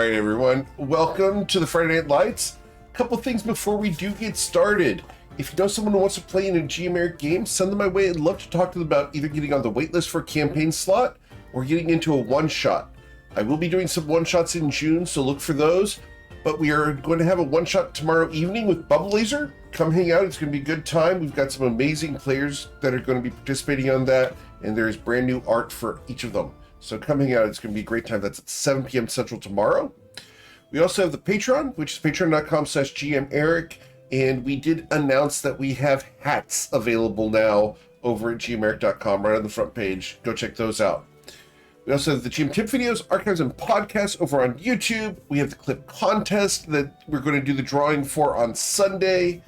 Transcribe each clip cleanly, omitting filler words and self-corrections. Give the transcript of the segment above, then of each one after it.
right, everyone. Welcome to the Friday Night Lights. A couple things before we do get started. If you know someone who wants to play in a GMeric game, send them my way. I'd love to talk to them about either getting on the waitlist for a campaign slot or getting into a one-shot. I will be doing some one-shots in June, so look for those. But we are going to have a one-shot tomorrow evening with Bubble Laser. Come hang out. It's going to be a good time. We've got some amazing players that are going to be participating on that, and there's brand new art for each of them. So come hang out. It's going to be a great time. That's at 7 p.m. Central tomorrow. We also have the Patreon, which is patreon.com/GMEric. And we did announce that we have hats available now over at gmeric.com, right on the front page. Go check those out. We also have the GM tip videos, archives, and podcasts over on YouTube. We have the clip contest that we're going to do the drawing for on Sunday.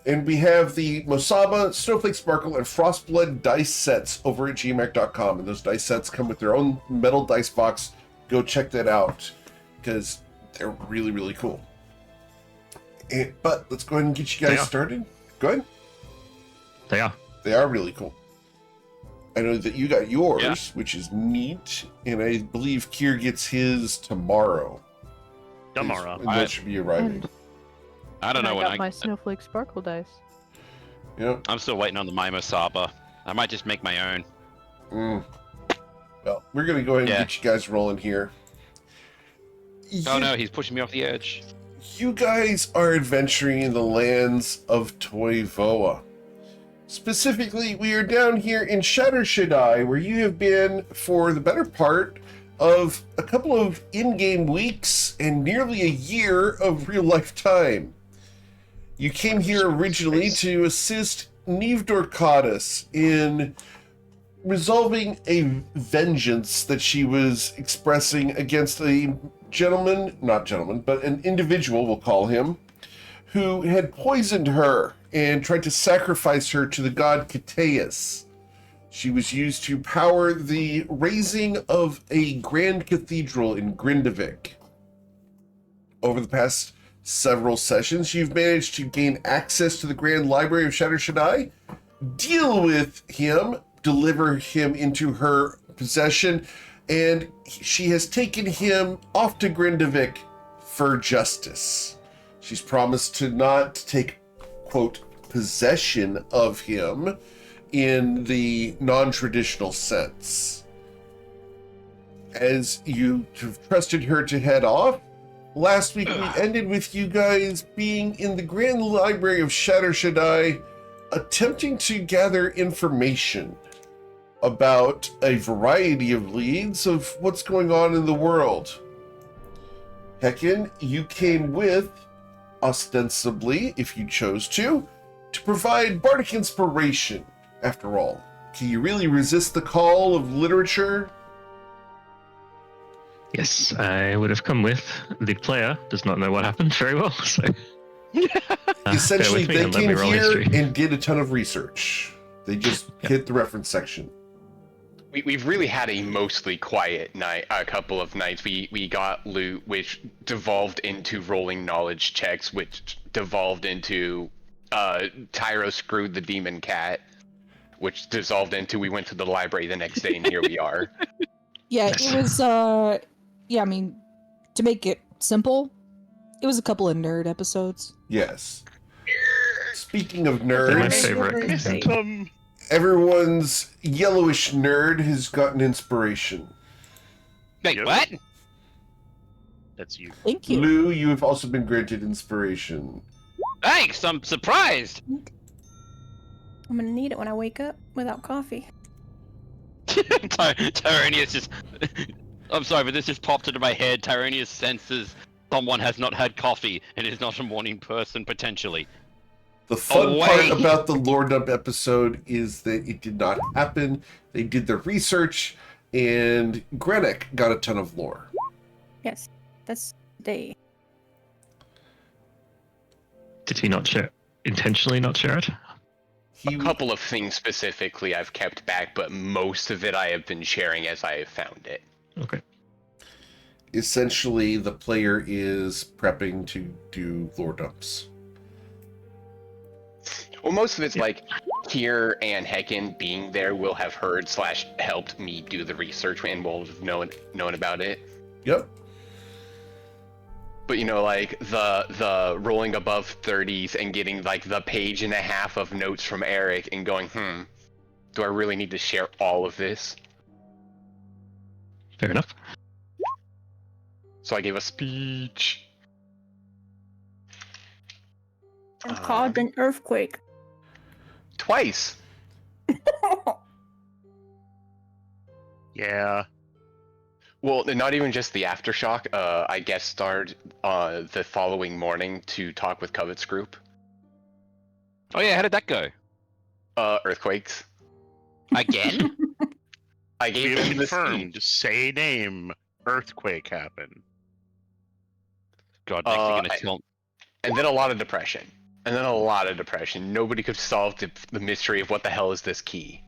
And we have the Mosaba, Snowflake Sparkle, and Frostblood dice sets over at gmeric.com. And those dice sets come with their own metal dice box. Go check that out because they're really, really cool. But let's go ahead and get you guys started. Go ahead. They are. They are really cool. I know that you got yours, which is neat, and I believe Kier gets his tomorrow. Tomorrow. And that should be arriving. I don't know when I got my Snowflake Sparkle dice. Yeah. I'm still waiting on the Mimosaba. I might just make my own. Well, we're going to go ahead and get you guys rolling here. Oh no, he's pushing me off the edge. You guys are adventuring in the lands of Toivoa. Specifically, we are down here in Shatter Shaddai, where you have been for the better part of a couple of in-game weeks and nearly a year of real-life time. You came here originally to assist Neve Dorcadis in resolving a vengeance that she was expressing against a but an individual, we'll call him, who had poisoned her and tried to sacrifice her to the god Cateus. She was used to power the raising of a grand cathedral in Grindavik. Over the past several sessions, you've managed to gain access to the Grand Library of Shatter Shaddai, deal with him, deliver him into her possession, and she has taken him off to Grindavik for justice. She's promised to not take, quote, possession of him in the non-traditional sense. As you have trusted her to head off, last week we ended with you guys being in the Grand Library of Shatter Shaddai, attempting to gather information about a variety of leads of what's going on in the world. Heckin, you came with, ostensibly, if you chose to provide bardic inspiration, after all. Can you really resist the call of literature? Yes, I would have come with. The player does not know what happened very well, so... Essentially, they and let me came roll here history. and did a ton of research. They just hit the reference section. We've really had a mostly quiet night, a couple of nights. We got loot, which devolved into rolling knowledge checks, which devolved into Tyro screwed the demon cat, which dissolved into we went to the library the next day, and here we are. Yeah, it was, I mean, to make it simple, it was a couple of nerd episodes. Yes. Speaking of They're my nerds, favorite. everyone's yellowish nerd has gotten inspiration. Wait, Yep. what? That's you. Thank you. Lou, you have also been granted inspiration. Thanks, I'm surprised. I'm gonna need it when I wake up without coffee. Tyranius just... I'm sorry, but this just popped into my head. Tyranius senses someone has not had coffee and is not a morning person, potentially. The fun Away. part about the Lore Dump episode is that it did not happen. They did their research, and Grenek got a ton of lore. Yes, that's day. Did he not share? Intentionally not share it? He, A couple of things specifically I've kept back, but most of it I have been sharing as I have found it. Okay. essentially, the player is prepping to do lore dumps. Well, most of it's like Kier and Hecken being there will have heard / helped me do the research and will have known about it. Yep. But you know, like the rolling above 30s and getting like the page and a half of notes from Eric and going, do I really need to share all of this? Fair enough. So I gave a speech. And caused an earthquake. Twice. Yeah. Well, not even just the aftershock. I guest starred the following morning to talk with Covet's group. Oh yeah, how did that go? Earthquakes. Again? I gave We've them the confirmed. speech. Say name. Earthquake happened. God, next you're gonna I- tell. And then a lot of depression. Nobody could solve the mystery of what the hell is this key.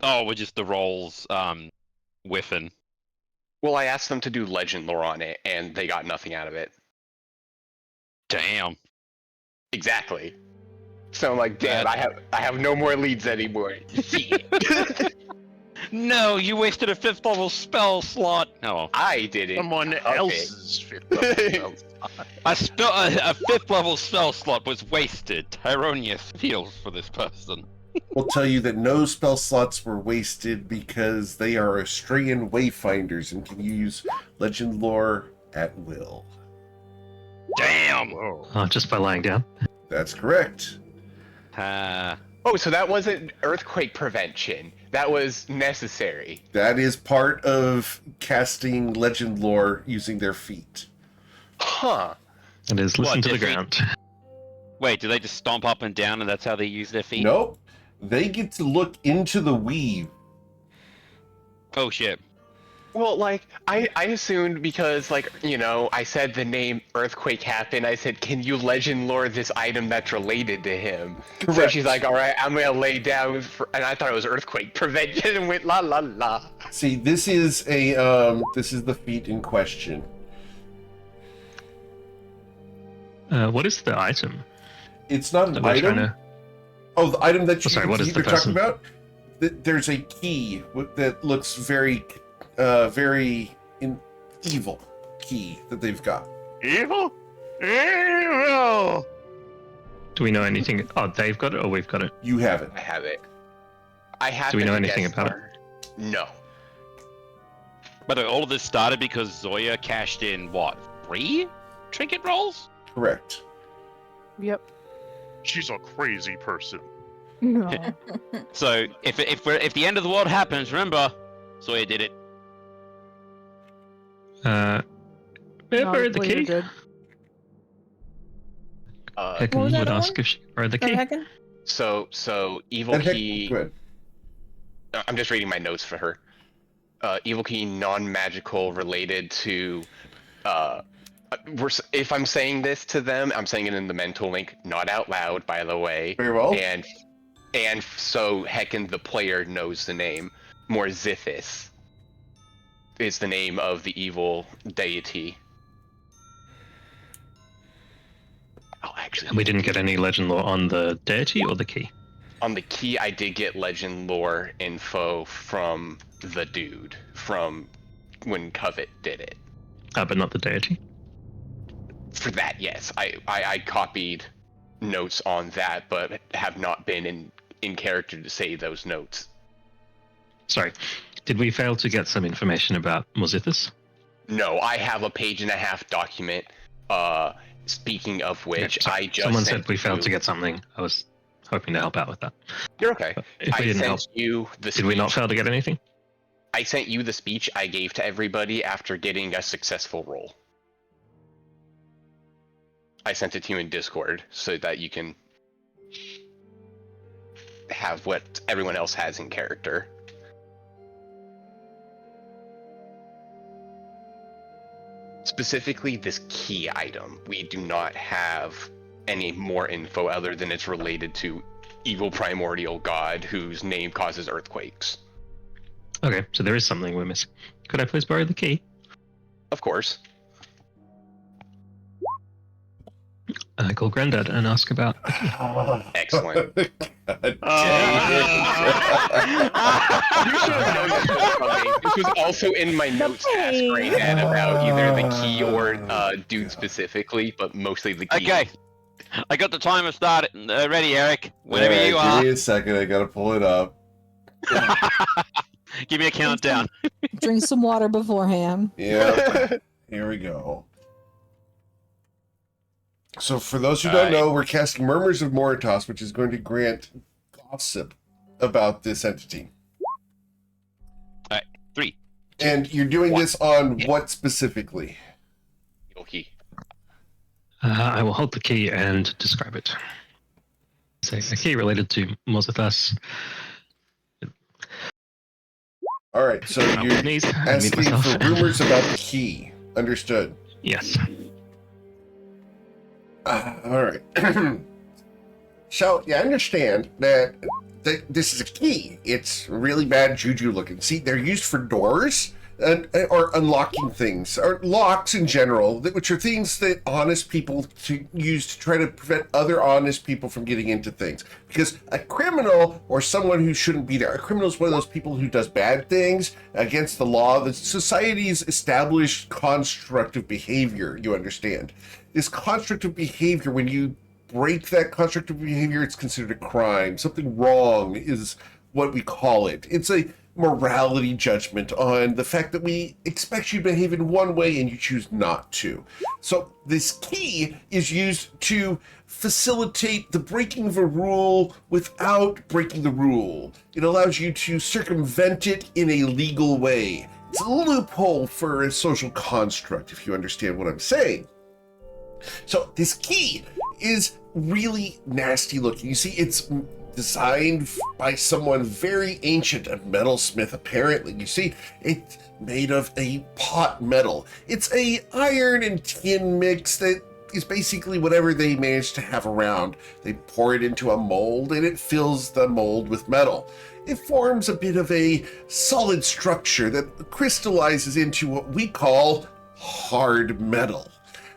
Oh, we're just the rolls, whiffing. Well, I asked them to do legend lore on it, and they got nothing out of it. Damn. Exactly. So I'm like, damn, That- I have no more leads anymore. Shit. No, you wasted a 5th level spell slot. Oh, I did it. Someone Okay. else's fifth level spell. a 5th level spell slot was wasted. Tyronius feels for this person. We'll tell you that no spell slots were wasted because they are Australian wayfinders and can use legend lore at will. Damn. Whoa. Oh, just by lying down. That's correct. Oh, so that wasn't earthquake prevention. That was necessary. That is part of casting legend lore using their feet. Huh. It is listen What, to the defeat- ground. Wait, do they just stomp up and down and that's how they use their feet? Nope. They get to look into the weave. Oh shit. Well, like, I assumed because, like, you know, I said the name Earthquake happened, I said, can you legend lore this item that's related to him? So Correct. she's like, alright, I'm gonna lay down, and I thought it was Earthquake Prevention, and went la la la. See, this is the feat in question. What is the item It's not that an we're item. trying to? Oh, the item that you sorry, what is you're the talking person? about? There's a key that looks very, evil key that they've got. Evil? Evil! Do we know anything? Oh, they've got it, or we've got it. You have it. I have it. I have Do we know to anything guess about it? her. No. But all of this started because Zoya cashed in what? 3 trinket rolls? Correct. Yep. She's a crazy person. No. So if the end of the world happens, remember, Zoya did it. May I borrow the key? Good. Hecken What was that would other ask one? if she could borrow the Oh, key. heckin'? So evil And heck, key. go ahead. I'm just reading my notes for her. Evil key, non-magical, related to. If I'm saying this to them, I'm saying it in the mental link, not out loud, by the way. Very well. And so Hecken, the player, knows the name. Morzithis is the name of the evil deity. Oh, actually, And we didn't get any legend lore on the deity or the key. on the key, I did get legend lore info from the dude from when Covet did it. But not the deity. For that, yes, I copied notes on that, but have not been in character to say those notes. Sorry. Did we fail to get some information about Morzithis? No, I have a page and a half document. Speaking of which, Okay, sorry. I just Someone sent said we failed you- to get something. I was hoping to help out with that. You're okay. But if we I didn't sent help, you the. did we not speech- fail to get anything? I sent you the speech I gave to everybody after getting a successful roll. I sent it to you in Discord so that you can have what everyone else has in character. Specifically, this key item, we do not have any more info other than it's related to evil primordial god whose name causes earthquakes. Okay, so there is something we're missing. Could I please borrow the key? Of course. call Grandad and ask about. Excellent. God. You should have known this was coming. This was also in my notes task right had about either the key or dude specifically, but mostly the key. Okay. I got the timer started. Ready, Eric. Whenever Alright, you are. Give me a second. I gotta pull it up. Give me a countdown. Drink some water beforehand. Yeah. Here we go. So, for those who don't know, we're casting Murmurs of Moritas, which is going to grant gossip about this entity. Alright, 3. And you're doing this on what specifically? Okay. I will hold the key and describe it. It's a key related to Mozithas. All right, so you're asking for rumors about the key. Understood. Yes. All right. So you understand that this is a key. It's really bad juju looking. See, they're used for doors or unlocking things, or locks in general, which are things that honest people use to try to prevent other honest people from getting into things. Because a criminal, or someone who shouldn't be there, a criminal is one of those people who does bad things against the law, the society's established construct of behavior, you understand. This construct of behavior, when you break that construct of behavior, it's considered a crime. Something wrong is what we call it. It's a morality judgment on the fact that we expect you to behave in one way and you choose not to. So this key is used to facilitate the breaking of a rule without breaking the rule. It allows you to circumvent it in a legal way. It's a loophole for a social construct, if you understand what I'm saying. So this key is really nasty looking. You see, it's designed by someone very ancient, a metalsmith apparently. You see, it's made of a pot metal. It's a iron and tin mix that is basically whatever they manage to have around. They pour it into a mold and it fills the mold with metal. It forms a bit of a solid structure that crystallizes into what we call hard metal.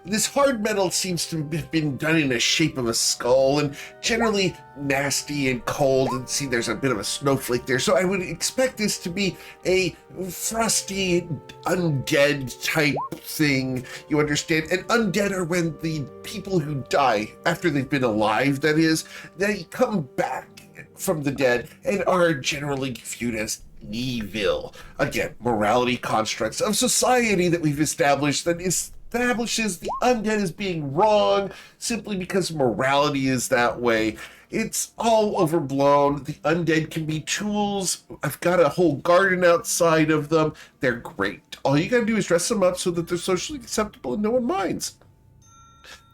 This hard metal seems to have been done in the shape of a skull and generally nasty and cold, and see there's a bit of a snowflake there, so I would expect this to be a frosty undead type thing, you understand? And undead are when the people who die after they've been alive, that is, they come back from the dead and are generally viewed as evil. Again, morality constructs of society that we've established that establishes the undead as being wrong simply because morality is that way. It's all overblown. The undead can be tools. I've got a whole garden outside of them. They're great. All you gotta do is dress them up so that they're socially acceptable and no one minds.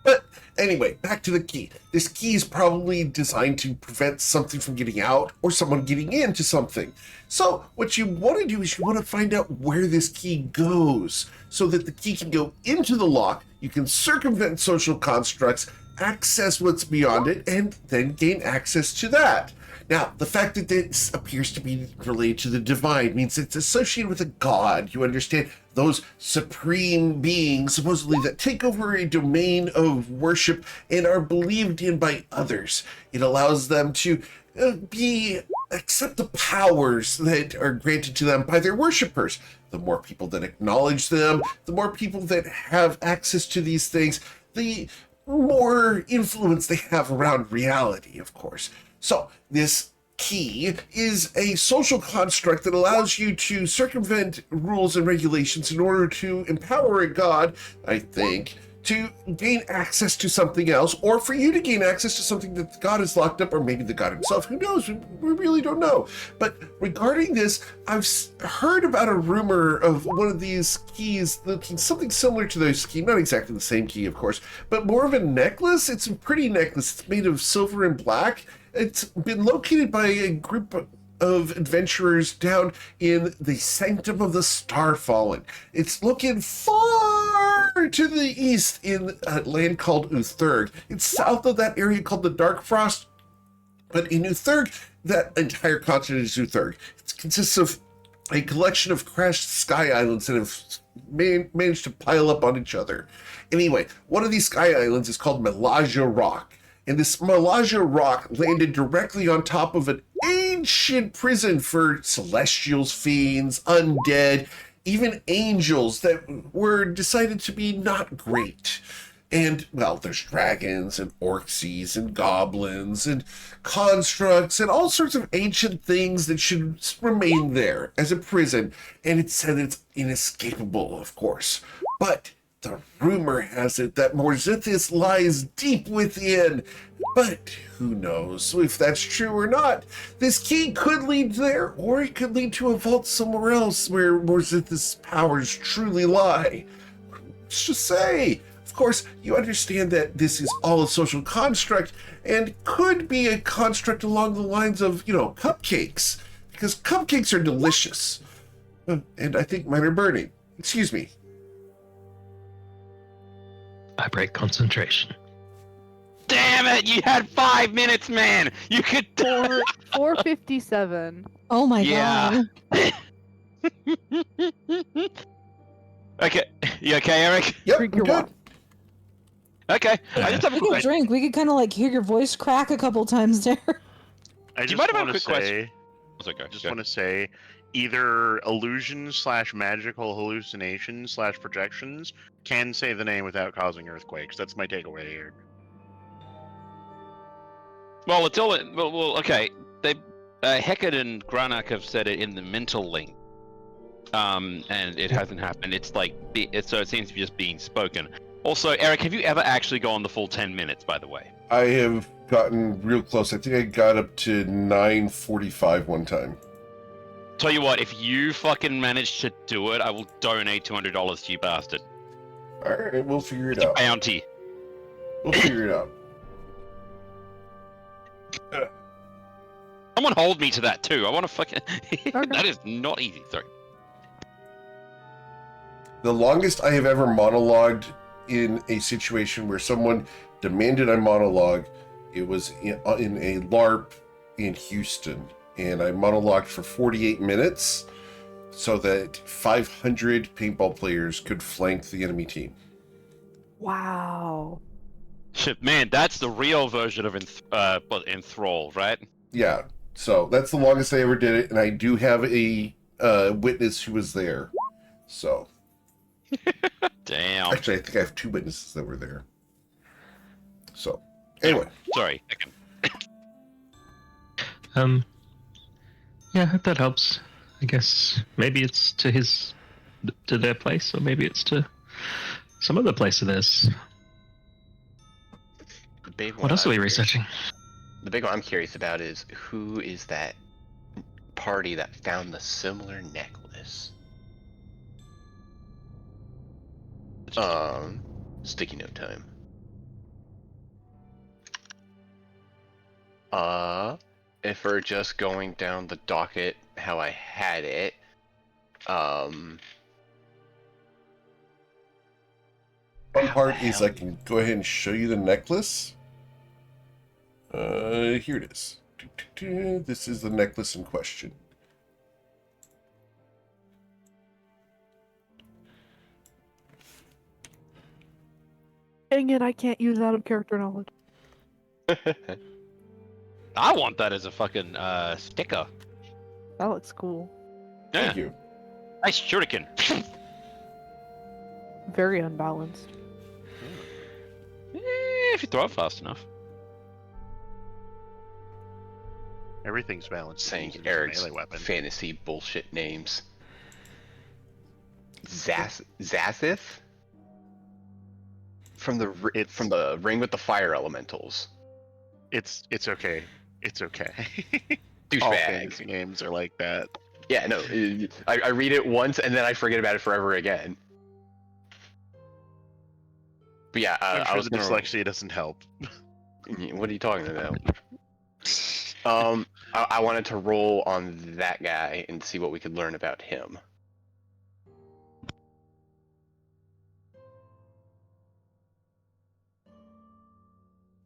But anyway, back to the key. This key is probably designed to prevent something from getting out or someone getting into something. So what you want to do is you want to find out where this key goes so that the key can go into the lock, you can circumvent social constructs, access what's beyond it, and then gain access to that. Now, the fact that this appears to be related to the divine means it's associated with a god, you understand? Those supreme beings, supposedly, that take over a domain of worship and are believed in by others. It allows them to accept the powers that are granted to them by their worshippers. The more people that acknowledge them, the more people that have access to these things, the more influence they have around reality, of course. So this key is a social construct that allows you to circumvent rules and regulations in order to empower a god, I think, to gain access to something else, or for you to gain access to something that the god is locked up, or maybe the god himself. Who knows? We really don't know. But regarding this, I've heard about a rumor of one of these keys looking something similar to those keys, not exactly the same key, of course, but more of a necklace. It's a pretty necklace. It's made of silver and black. It's been located by a group of adventurers down in the Sanctum of the Starfallen. It's looking far to the east in a land called Uthurg. It's south of that area called the Dark Frost, but in Uthurg, that entire continent is Uthurg. It consists of a collection of crashed sky islands that have managed to pile up on each other. Anyway, one of these sky islands is called Melagia Rock, and this Melagia Rock landed directly on top of an ancient prison for celestials, fiends, undead, even angels that were decided to be not great. And, well, there's dragons and orcsies and goblins and constructs and all sorts of ancient things that should remain there as a prison. And it's said it's inescapable, of course. But the rumor has it that Morzithis lies deep within. But who knows if that's true or not. This key could lead there, or it could lead to a vault somewhere else where Morzithis' powers truly lie. Let's just say. Of course, you understand that this is all a social construct and could be a construct along the lines of, cupcakes, because cupcakes are delicious. And I think mine are burning. Excuse me. I break concentration. Damn it! You had 5 minutes, man. You could. 4:57. Oh my Yeah. god. Okay, you okay, Eric? Yep, Drink I'm your good. water. Okay. I just have a We quick could drink. We could kind of like hear your voice crack a couple times there. I Do you just mind if I have want a to quick say, It's okay. just Go. want to say, either illusions/magical hallucinations/projections can say the name without causing earthquakes. That's my takeaway here. Well, it's all. Well, okay. They, Hecate and Granak have said it in the mental link. And it hasn't happened. It's like, so it seems to be just being spoken. Also, Eric, have you ever actually gone the full 10 minutes, by the way? I have gotten real close. I think I got up to 9:45 one time. Tell you what, if you fucking manage to do it, I will donate $200 to you, bastard. All right, we'll figure it It's a out. bounty. We'll figure it out. Someone hold me to that too. I want to fucking. Okay. That is not easy. Sorry. The longest I have ever monologued in a situation where someone demanded I monologue, it was in a LARP in Houston, and I monologued for 48 minutes so that 500 paintball players could flank the enemy team. Wow. Shit, man, that's the real version of enthrall, right? Yeah, so that's the longest I ever did it, and I do have a witness who was there. So, Damn. actually, I think I have 2 witnesses that were there. So, anyway. Sorry. Yeah, if that helps. I guess maybe it's to their place, or maybe it's to some other place of theirs. The big one What else are we I'm researching? The big one I'm curious about is who is that party that found the similar necklace? Sticky note time. If we're just going down the docket how I had it, Fun part is I can go ahead and show you the necklace. Here it is. This is the necklace in question. Dang it, I can't use out of character knowledge. I want that as a fucking sticker. That looks cool. Thank you. Nice shuriken. Very unbalanced. If you throw it fast enough. Everything's balanced. saying It's a Eric's melee weapon. fantasy bullshit names. Zazith? From the Ring with the Fire Elementals. It's okay. It's okay. All Douchebag. fantasy names are like that. Yeah, no, I read it once and then I forget about it forever again. But yeah, I'm I sure was the gonna. dyslexia doesn't help. What are you talking about? I wanted to roll on that guy and see what we could learn about him.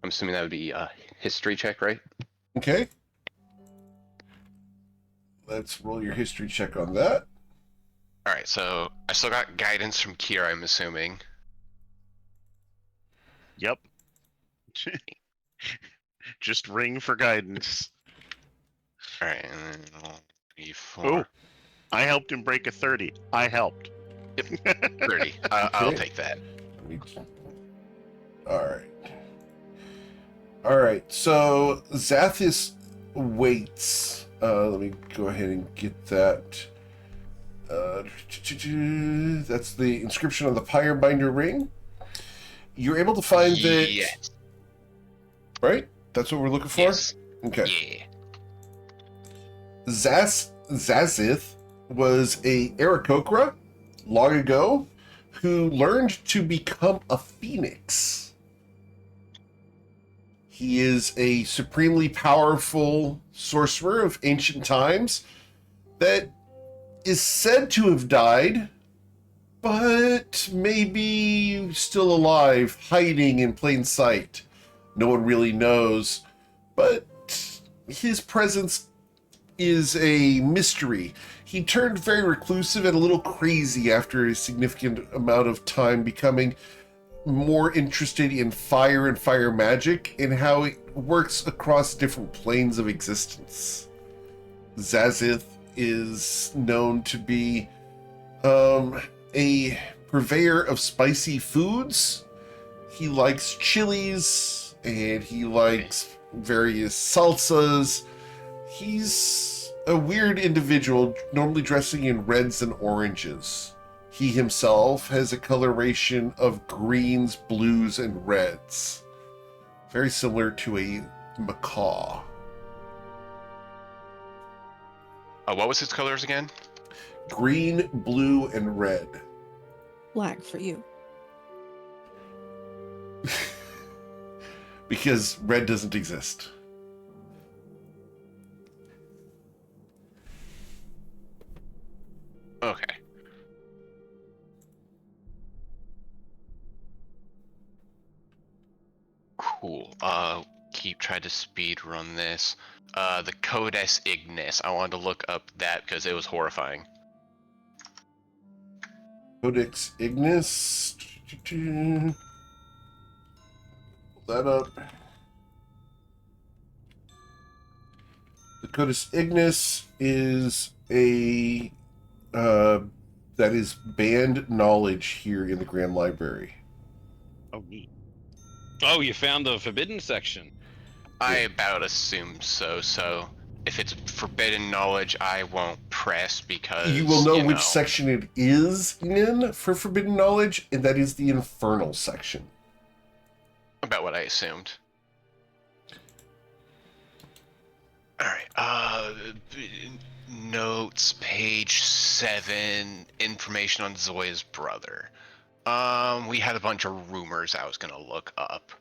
I'm assuming that would be a history check, right? Okay. let's roll your history check on that. Alright, so I still got guidance from Kira, I'm assuming. Yep. Just ring for guidance. Alright, and then 3, 4. Oh, I helped him break a 30. I helped. 30. I'll Okay. take that. Alright. Alright, so Zathis waits. Let me go ahead and get that. That's the inscription on the Pyrebinder ring. You're able to find that... Yes. Right? That's what we're looking for? Yes. Okay. Yeah. Zazith was a Aarakocra long ago who learned to become a phoenix. He is a supremely powerful sorcerer of ancient times that is said to have died, but maybe still alive, hiding in plain sight. No one really knows, but his presence is a mystery. He turned very reclusive and a little crazy after a significant amount of time, becoming more interested in fire and fire magic and how it works across different planes of existence. Zazith is known to be a purveyor of spicy foods. He likes chilies and he likes various salsas. He's a weird individual, normally dressing in reds and oranges. He himself has a coloration of greens, blues, and reds. Very similar to a macaw. What was his colors again? Green, blue, and red. Black for you. Because red doesn't exist. Okay. Cool. Keep trying to speed run this. The Codex Ignis. I wanted to look up that because it was horrifying. Codex Ignis. Pull that up. The Codex Ignis is a that is banned knowledge here in the Grand Library. Oh, neat. Oh, you found the forbidden section. I about assume so. So if it's forbidden knowledge, I won't press because You will know which section it is in for forbidden knowledge, and that is the infernal section. About what I assumed. Alright, notes, page 7, information on Zoya's brother. We had a bunch of rumors I was gonna look up.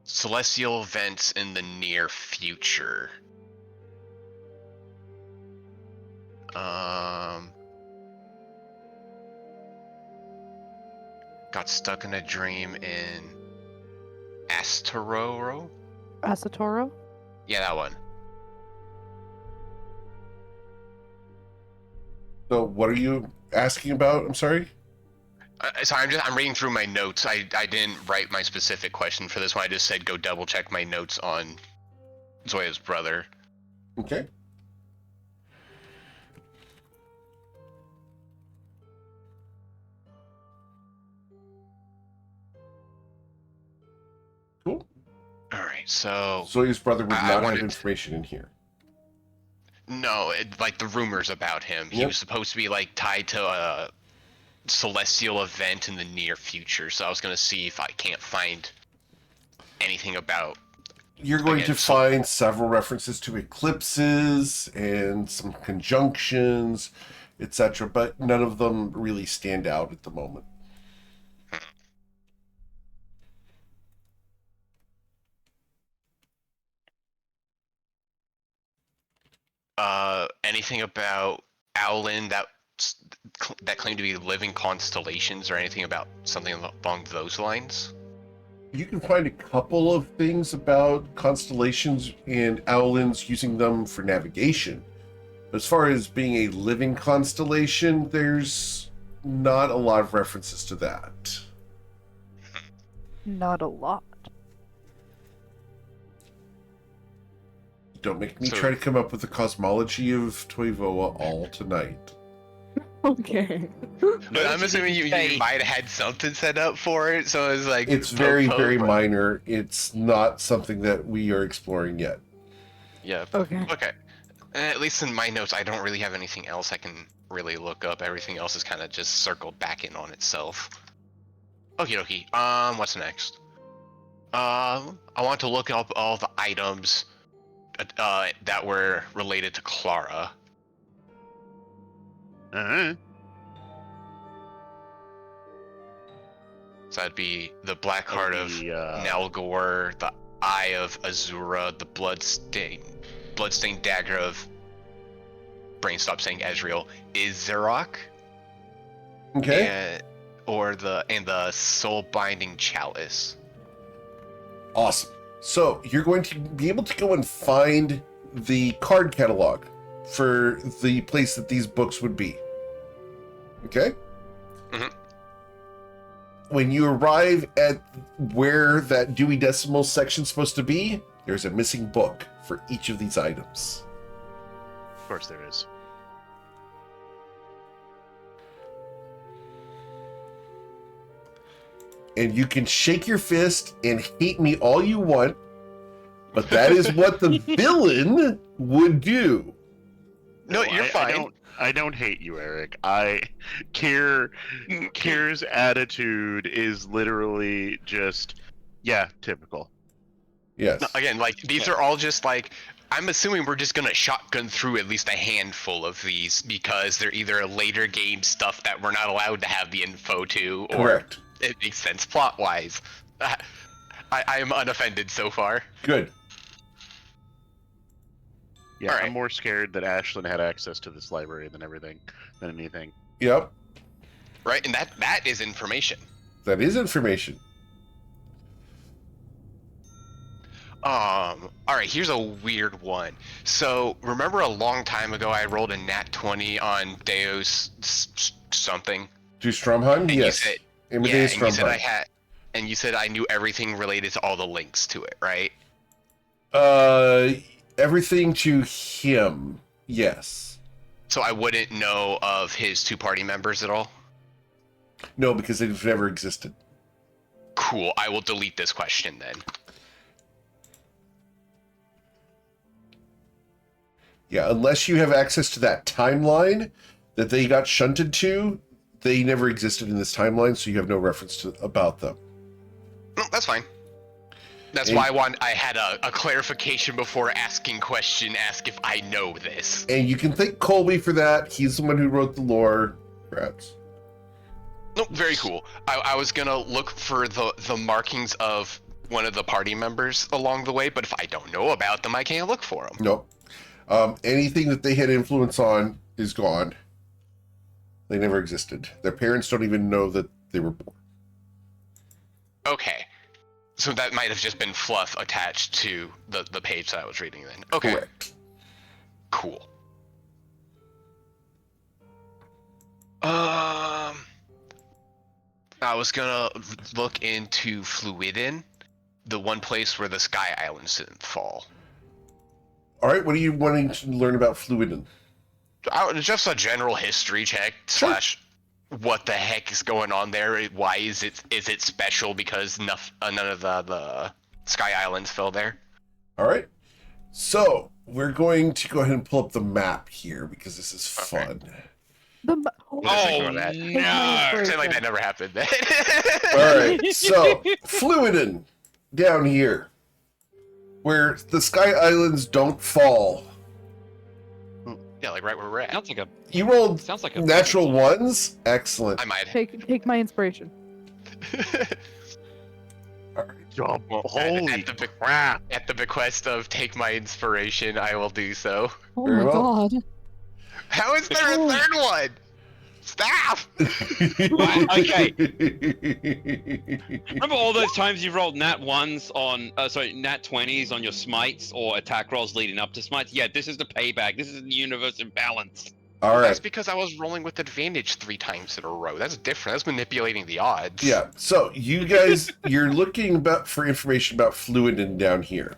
Celestial events in the near future. Got stuck in a dream in Astororo? Asatoro? Yeah, that one. So what are you asking about? I'm sorry? Sorry, I'm reading through my notes. I didn't write my specific question for this one. I just said go double check my notes on Zoya's brother. Okay. Cool. Alright, so... Zoya's brother would I not have wanted- information in here. No, like the rumors about him. He Yep. was supposed to be like tied to a celestial event in the near future. So I was gonna see if I can't find anything about. You're going Again, to so- find several references to eclipses and some conjunctions, etc., but none of them really stand out at the moment. Anything about Owlin that claim to be living constellations or anything about something along those lines? You can find a couple of things about constellations and owlins using them for navigation. As far as being a living constellation, there's not a lot of references to that. Not a lot. Don't make me So- try to come up with the cosmology of Toivoa all tonight. Okay. But I'm assuming you might have had something set up for it, so it's like It's very, poke, very but- minor. It's not something that we are exploring yet. Yeah. Okay. Okay. At least in my notes, I don't really have anything else I can really look up. Everything else is kind of just circled back in on itself. Okie dokie. What's next? I want to look up all the items that were related to Clara. Uh-huh. So that'd be the Black Heart of The, Nalgor, the Eye of Azura, the Bloodstained Dagger of... Brain stop saying Ezreal. Izarok? Okay? And the Soul Binding Chalice. Awesome. So you're going to be able to go and find the card catalog for the place that these books would be. Okay? Mhm. When you arrive at where that Dewey Decimal section's supposed to be, there's a missing book for each of these items. Of course there is. And you can shake your fist and hate me all you want, but that is what the villain would do. No, you're fine. I don't hate you, Eric. Kier's attitude is literally just, yeah, typical. Yes. No, again, like, these are all just like... I'm assuming we're just gonna shotgun through at least a handful of these because they're either later game stuff that we're not allowed to have the info to, or Correct. it makes sense plot-wise. I am unoffended so far. Good. Yeah, Alright. I'm more scared that Ashlyn had access to this library than anything. Yep. Right, and that is information. That is information. Alright, here's a weird one. So, remember a long time ago I rolled a nat 20 on Deus something? Do Stromheim? And Yes. you said, Amadeus and you said I Stromheim. had, and you said I knew everything related to all the links to it, right? Everything to him. Yes. So I wouldn't know of his two party members at all? No, because they've never existed. Cool, I will delete this question then. Yeah, unless you have access to that timeline that they got shunted to, they never existed in this timeline, so you have no reference to about them. No, that's fine. That's And- why I had a clarification before asking question, ask if I know this. And you can thank Colby for that. He's the one who wrote the lore. Perhaps. Nope, very cool. I was gonna look for the markings of one of the party members along the way, but if I don't know about them, I can't look for them. Nope. Anything that they had influence on is gone. They never existed. Their parents don't even know that they were born. Okay. So that might have just been fluff attached to the page that I was reading then. Okay. Correct. Cool. I was gonna look into Fluidin, the one place where the Sky Islands didn't fall. All right, what are you wanting to learn about Fluidin? Just a general history check slash what the heck is going on there? Why is it special because none of the Sky Islands fell there? All right. So we're going to go ahead and pull up the map here because this is Okay. fun. Oh that. no! Pretend like that never happened then. All right. So Fluidin down here, where the Sky Islands don't fall. Yeah, like right where we're at. You rolled Sounds like a natural ones. Excellent. I might. Take my inspiration. All right. Oh, Well, holy at the crap! At the bequest of take my inspiration, I will do so. Oh Very my well. god. How is there a third one? Stop! Okay. Remember all those times you rolled nat 1s on, nat 20s on your smites or attack rolls leading up to smites? Yeah, this is the payback. This is the universe imbalance. All Well, right. that's because I was rolling with advantage 3 times in a row. That's different. That's manipulating the odds. Yeah. So you guys, you're looking for information about Fluiden down here.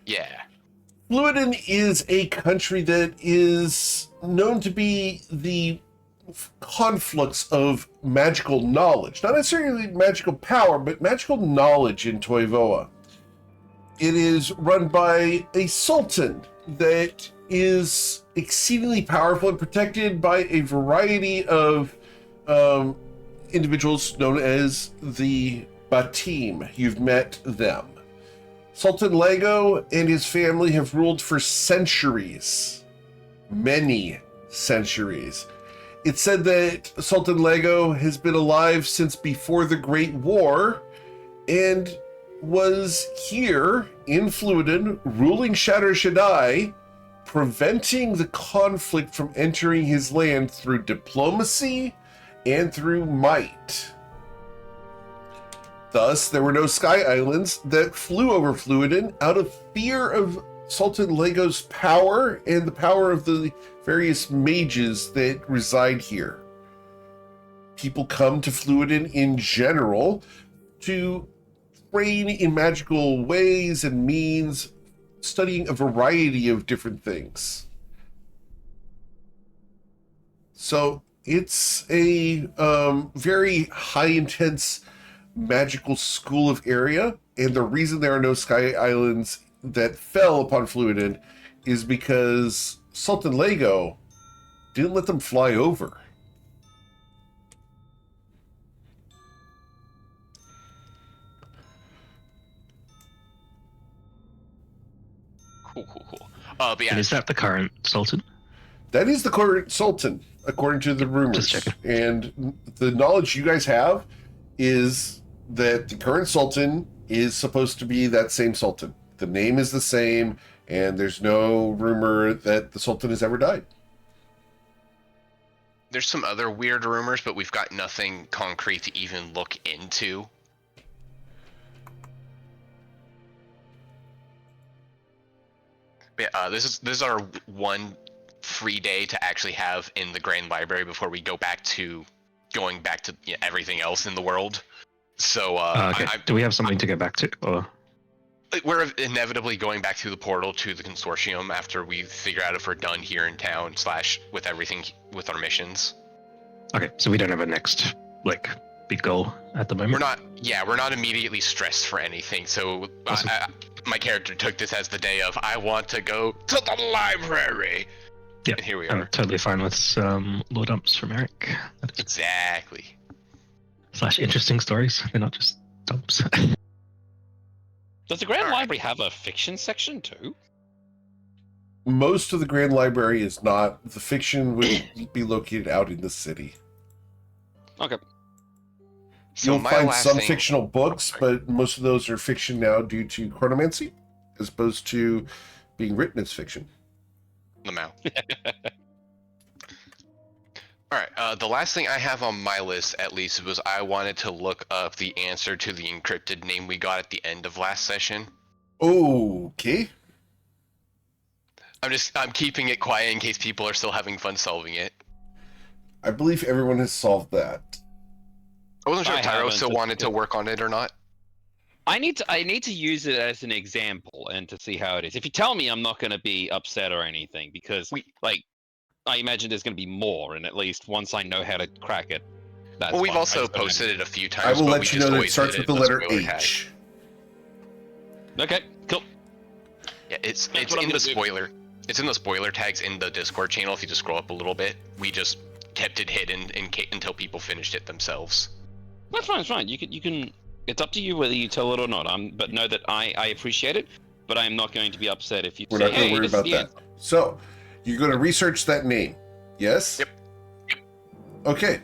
Yeah. Fluiden is a country that is known to be the conflux of magical knowledge. Not necessarily magical power, but magical knowledge in Toivoa. It is run by a sultan that is exceedingly powerful and protected by a variety of individuals known as the Batim. You've met them. Sultan Lego and his family have ruled for centuries. Many centuries. It's said that Sultan Lego has been alive since before the Great War and was here in Fluiden, ruling Shatter Shaddai, preventing the conflict from entering his land through diplomacy and through might. Thus, there were no sky islands that flew over Fluiden out of fear of Sultan Lego's power and the power of the various mages that reside here. People come to Fluiden in general to train in magical ways and means, studying a variety of different things. So it's a very high intense magical school of area, and the reason there are no sky islands that fell upon Fluiden is because Sultan Lego didn't let them fly over. Cool. But yeah, And is that the current Sultan? That is the current Sultan, according to the rumors. Just checking. And the knowledge you guys have is that the current Sultan is supposed to be that same Sultan. The name is the same, and there's no rumor that the Sultan has ever died. there's some other weird rumors, but we've got nothing concrete to even look into. Yeah, this is our one free day to actually have in the Grand Library before we going back to everything else in the world. So Okay. Do we have something to go back to? Or we're inevitably going back through the portal to the consortium after we figure out if we're done here in town / with everything with our missions. okay, so we don't have a next big goal at the moment. We're not immediately stressed for anything. So Awesome. my character took this as the day of I want to go to the library. Yeah, And here we I'm are. totally fine with some lore dumps from Eric. That is Exactly. / interesting stories. They're not just dumps. Does the Grand Alright. Library have a fiction section too? Most of the Grand Library is not. The fiction would be located out in the city. Okay. So You'll my find last some thing- fictional books, but most of those are fiction now due to chronomancy, as opposed to being written as fiction. Lamau. Alright, the last thing I have on my list, at least, was I wanted to look up the answer to the encrypted name we got at the end of last session. Okay. I'm keeping it quiet in case people are still having fun solving it. I believe everyone has solved that. I wasn't sure I if Tyro haven't, still but- wanted to work on it or not. I need to use it as an example and to see how it is. If you tell me, I'm not going to be upset or anything because, I imagine there's going to be more, and at least once I know how to crack it, that's Well, we've fine. I also just don't posted it a few times. I will but let we you just know that it always starts hit with the it letter spoiler tag. H. Okay, cool. Yeah, it's That's it's what I'm in the gonna do. spoiler. It's in the spoiler tags in the Discord channel. If you just scroll up a little bit, we just kept it hidden until people finished it themselves. That's fine. It's fine. You can. It's up to you whether you tell it or not. But know that I appreciate it, but I am not going to be upset if you We're say, not going "Hey, to worry this is about the that. answer." So, you're going to research that name, yes? Yep. Okay.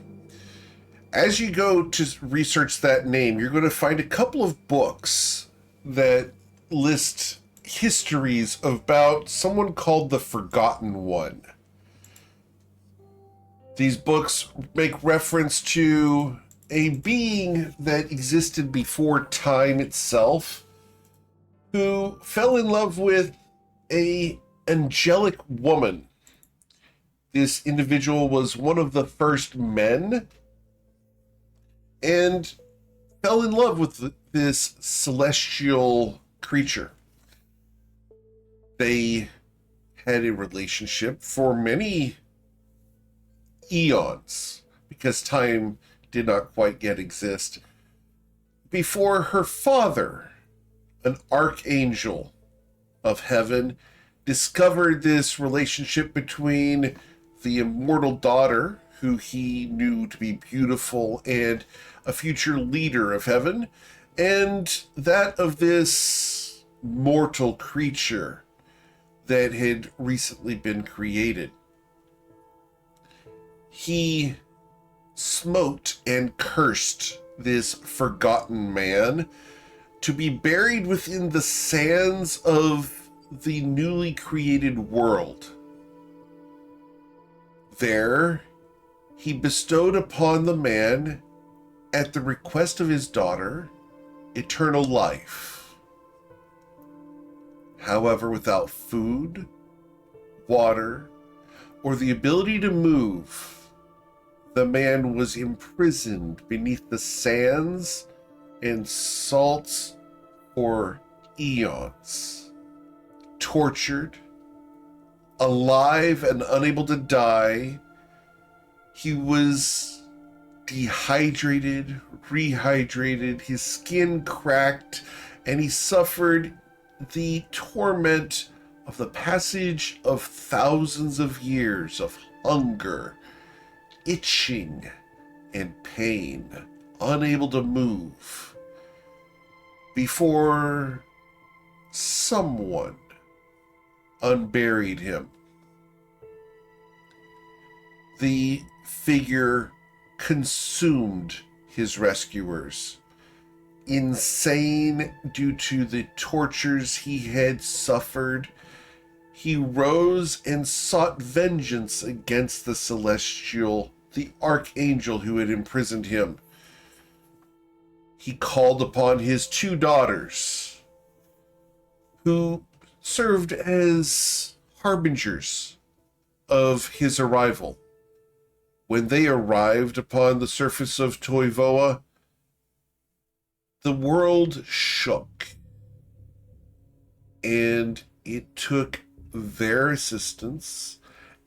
As you go to research that name, you're going to find a couple of books that list histories about someone called the Forgotten One. These books make reference to a being that existed before time itself, who fell in love with a angelic woman. This individual was one of the first men and fell in love with this celestial creature. They had a relationship for many eons, because time did not quite yet exist, before her father, an archangel of heaven, discovered this relationship between the immortal daughter, who he knew to be beautiful and a future leader of heaven, and that of this mortal creature that had recently been created. He smote and cursed this forgotten man to be buried within the sands of the newly created world. There, he bestowed upon the man, at the request of his daughter, eternal life. However, without food, water, or the ability to move, the man was imprisoned beneath the sands and salts for eons, tortured, alive and unable to die. He was dehydrated, rehydrated, his skin cracked, and he suffered the torment of the passage of thousands of years of hunger, itching, and pain, unable to move, before someone unburied him. The figure consumed his rescuers. Insane due to the tortures he had suffered, he rose and sought vengeance against the celestial, the archangel who had imprisoned him. He called upon his two daughters, who served as harbingers of his arrival. When they arrived upon the surface of Toivoa, the world shook, and it took their assistance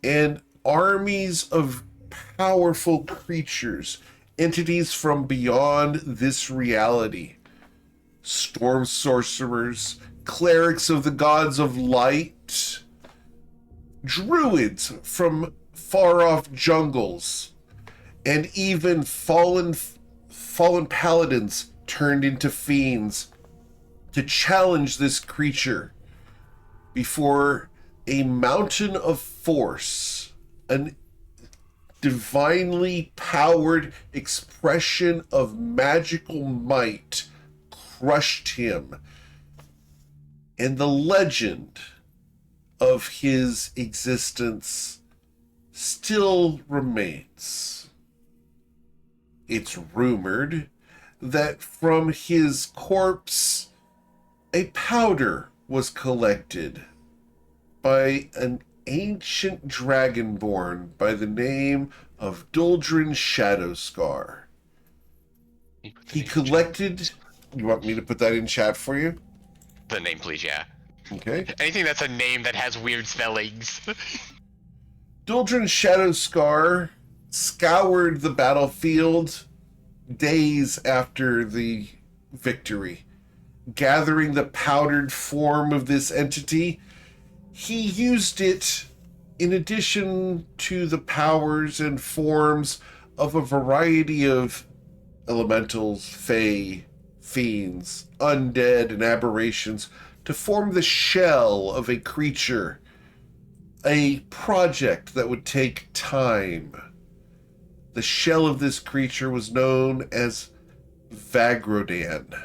and armies of powerful creatures, entities from beyond this reality, storm sorcerers, clerics of the gods of light, druids from far-off jungles, and even fallen paladins turned into fiends to challenge this creature before a mountain of force, an divinely powered expression of magical might, crushed him, and the legend of his existence still remains. It's rumored that from his corpse a powder was collected by an ancient dragonborn by the name of Duldrin Shadowscar. He collected... You want me to put that in chat for you? The name, please, yeah. Okay. Anything that's a name that has weird spellings. Duldrin Shadowscar scoured the battlefield days after the victory, gathering the powdered form of this entity. He used it in addition to the powers and forms of a variety of elementals, fae, fiends, undead, and aberrations to form the shell of a creature, a project that would take time. The shell of this creature was known as Vagrodan.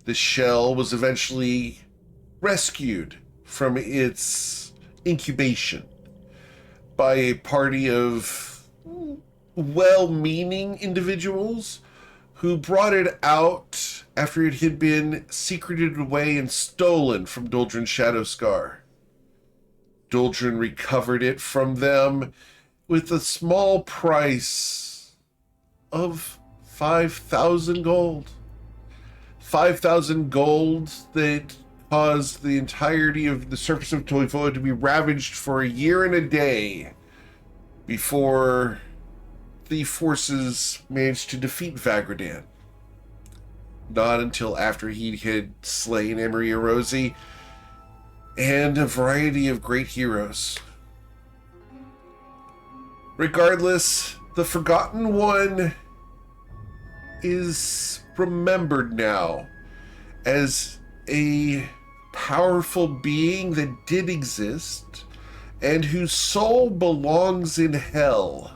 The shell was eventually rescued from its incubation by a party of well-meaning individuals who brought it out after it had been secreted away and stolen from Doldrin Shadowscar. Doldrin recovered it from them with a small price of 5,000 gold. 5,000 gold that caused the entirety of the surface of Toivoa to be ravaged for a year and a day before the forces managed to defeat Vagradan. Not until after he had slain Emery Erosi and a variety of great heroes. Regardless, the Forgotten One is remembered now as a powerful being that did exist and whose soul belongs in hell.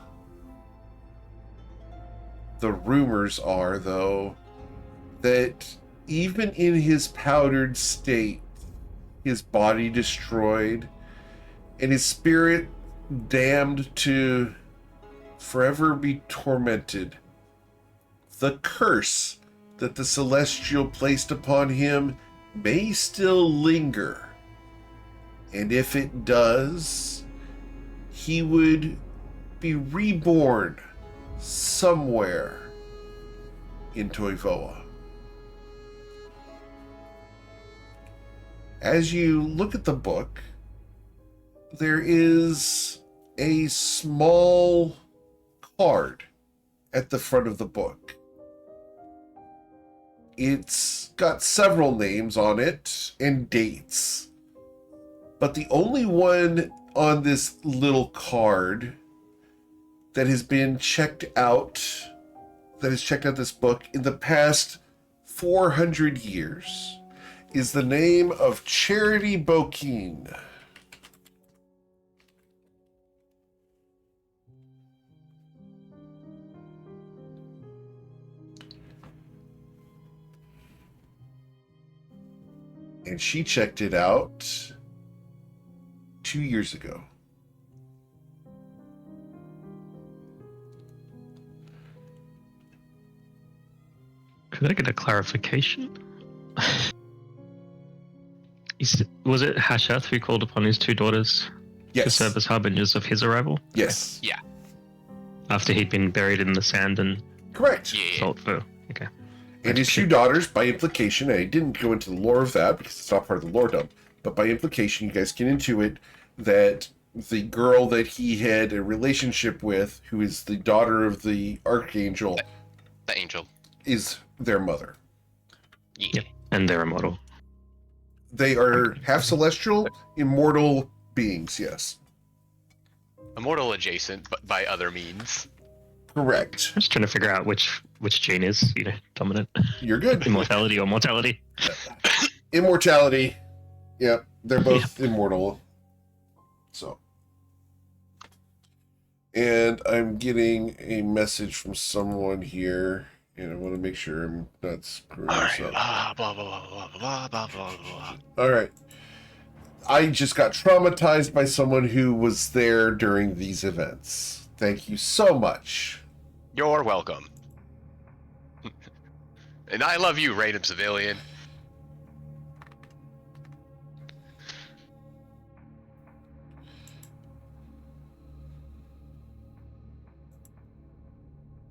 The rumors are, though, that even in his powdered state, his body destroyed, and his spirit damned to forever be tormented, the curse that the Celestial placed upon him may still linger. And if it does, he would be reborn somewhere in Toivoa. As you look at the book, there is a small card at the front of the book. It's got several names on it and dates, but the only one on this little card that has been checked out, that has checked out this book in the past 400 years, is the name of Charity Bokeen. And she checked it out 2 years ago. Could I get a clarification? Was it Hashath who called upon his two daughters to Yes. serve as harbingers of his arrival? Yes. After he'd been buried in the sand and Correct. salt for... Okay. And his two daughters, by implication, and I didn't go into the lore of that because it's not part of the lore dump, but by implication, you guys can intuit that the girl that he had a relationship with, who is the daughter of the Archangel, The angel. is their mother. Yeah. Yep. And they're immortal. They are half celestial, immortal beings, yes. Immortal adjacent, but by other means. Correct. I'm just trying to figure out which gene is, dominant. You're good. Immortality or mortality. Immortality. Yep, they're both immortal. So. And I'm getting a message from someone here, and I want to make sure I'm not screwing this up. Blah, blah, blah, blah, blah, blah, blah, blah. All right. I just got traumatized by someone who was there during these events. Thank you so much. You're welcome. And I love you, random civilian.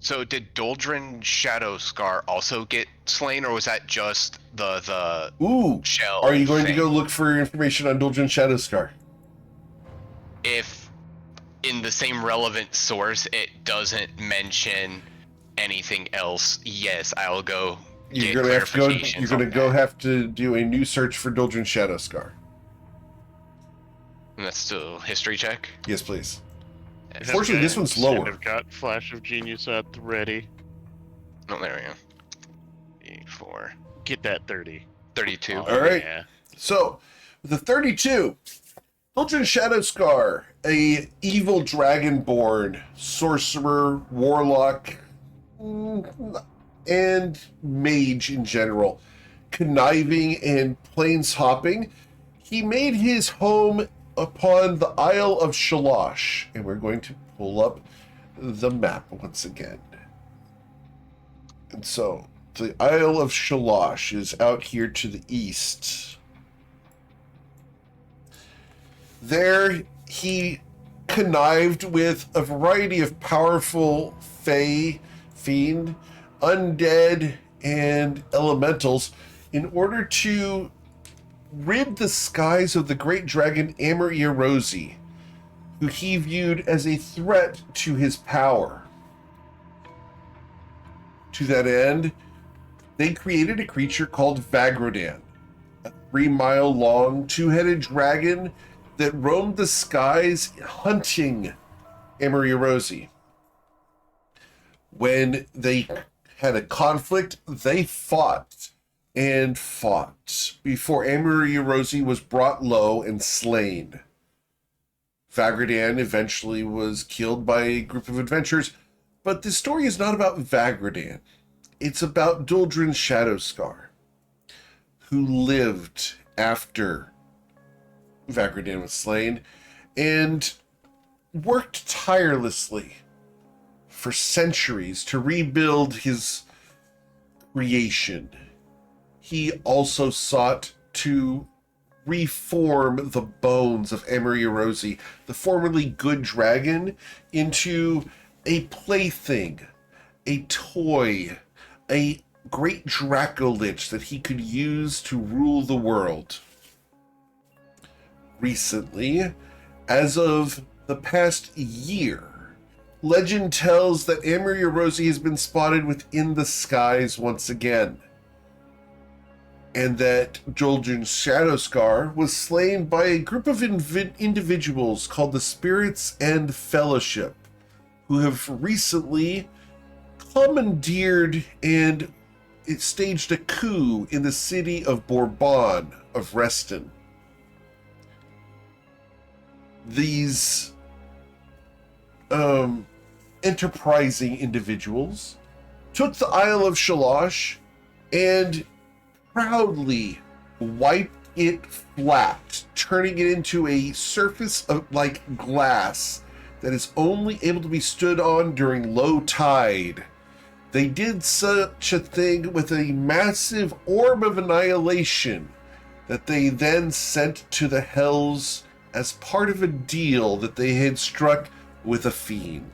So did Doldrin Shadowscar also get slain, or was that just the Ooh, shell? are you going thing? to go look for information on Doldrin Shadowscar? If in the same relevant source it doesn't mention anything else, yes, I'll go. You're gonna have to go. You're gonna go have to do a new search for Doldrin Shadowscar. And that's still history check. Yes, please. Unfortunately, this one's lower. I've got Flash of Genius at the ready. Oh, there we go. 4. Get that 30. 32. Oh, All right. Yeah. So, the 32, Doldrin Shadowscar, a evil dragonborn sorcerer, warlock, and mage in general, conniving and planes hopping. He made his home upon the Isle of Shalosh, and we're going to pull up the map once again. And so, the Isle of Shalosh is out here to the east. There, he connived with a variety of powerful fae, fiend, undead, and elementals in order to rid the skies of the great dragon Amir-Erosi, who he viewed as a threat to his power. To that end, they created a creature called Vagrodan, a 3-mile-long, two-headed dragon that roamed the skies hunting Amir-Erosi. When they had a conflict, they fought and fought before Amir-Erosi was brought low and slain. Vagrodan eventually was killed by a group of adventurers, but the story is not about Vagrodan. It's about Duldrin Shadowscar, who lived after Vagrodan was slain and worked tirelessly for centuries to rebuild his creation. He also sought to reform the bones of Amir-Erosi, the formerly good dragon, into a plaything, a toy, a great Dracolich that he could use to rule the world. Recently, as of the past year, legend tells that Amir-Erosi has been spotted within the skies once again, and that Duldrin Shadowscar was slain by a group of individuals called the Spirits and Fellowship, who have recently commandeered and staged a coup in the city of Bourbon of Reston. These enterprising individuals took the Isle of Shalosh and proudly wiped it flat, turning it into a surface of like glass that is only able to be stood on during low tide. They did such a thing with a massive orb of annihilation that they then sent to the Hells as part of a deal that they had struck with a fiend.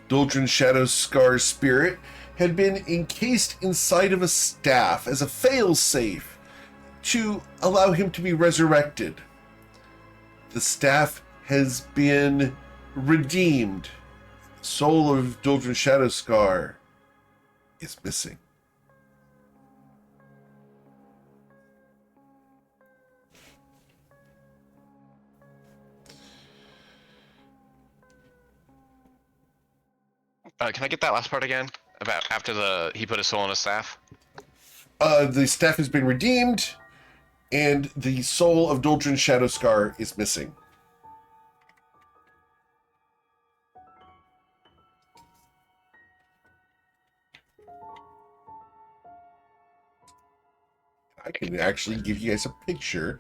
Duldrin Shadowscar's spirit had been encased inside of a staff as a failsafe to allow him to be resurrected. The staff has been redeemed. The soul of Duldrin Shadowscar is missing. Can I get that last part again? About after he put his soul on a staff? The staff has been redeemed, and the soul of Duldrin Shadowscar is missing. I can actually give you guys a picture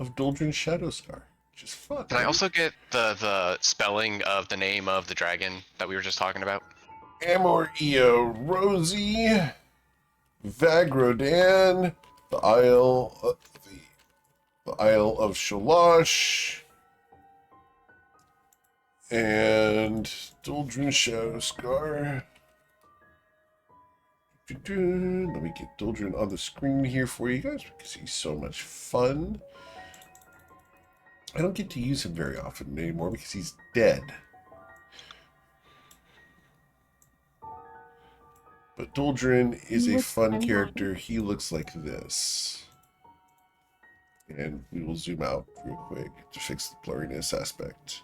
of Duldrin Shadowscar, which is fun. Can I also get the spelling of the name of the dragon that we were just talking about? Amir-Erosi, Vagrodan, the Isle of Shalosh, and Duldrin Shadowscar. Let me get Duldrin on the screen here for you guys because he's so much fun. I don't get to use him very often anymore because he's dead. But Duldrin is a fun character. He looks like this. And we will zoom out real quick to fix the blurriness aspect.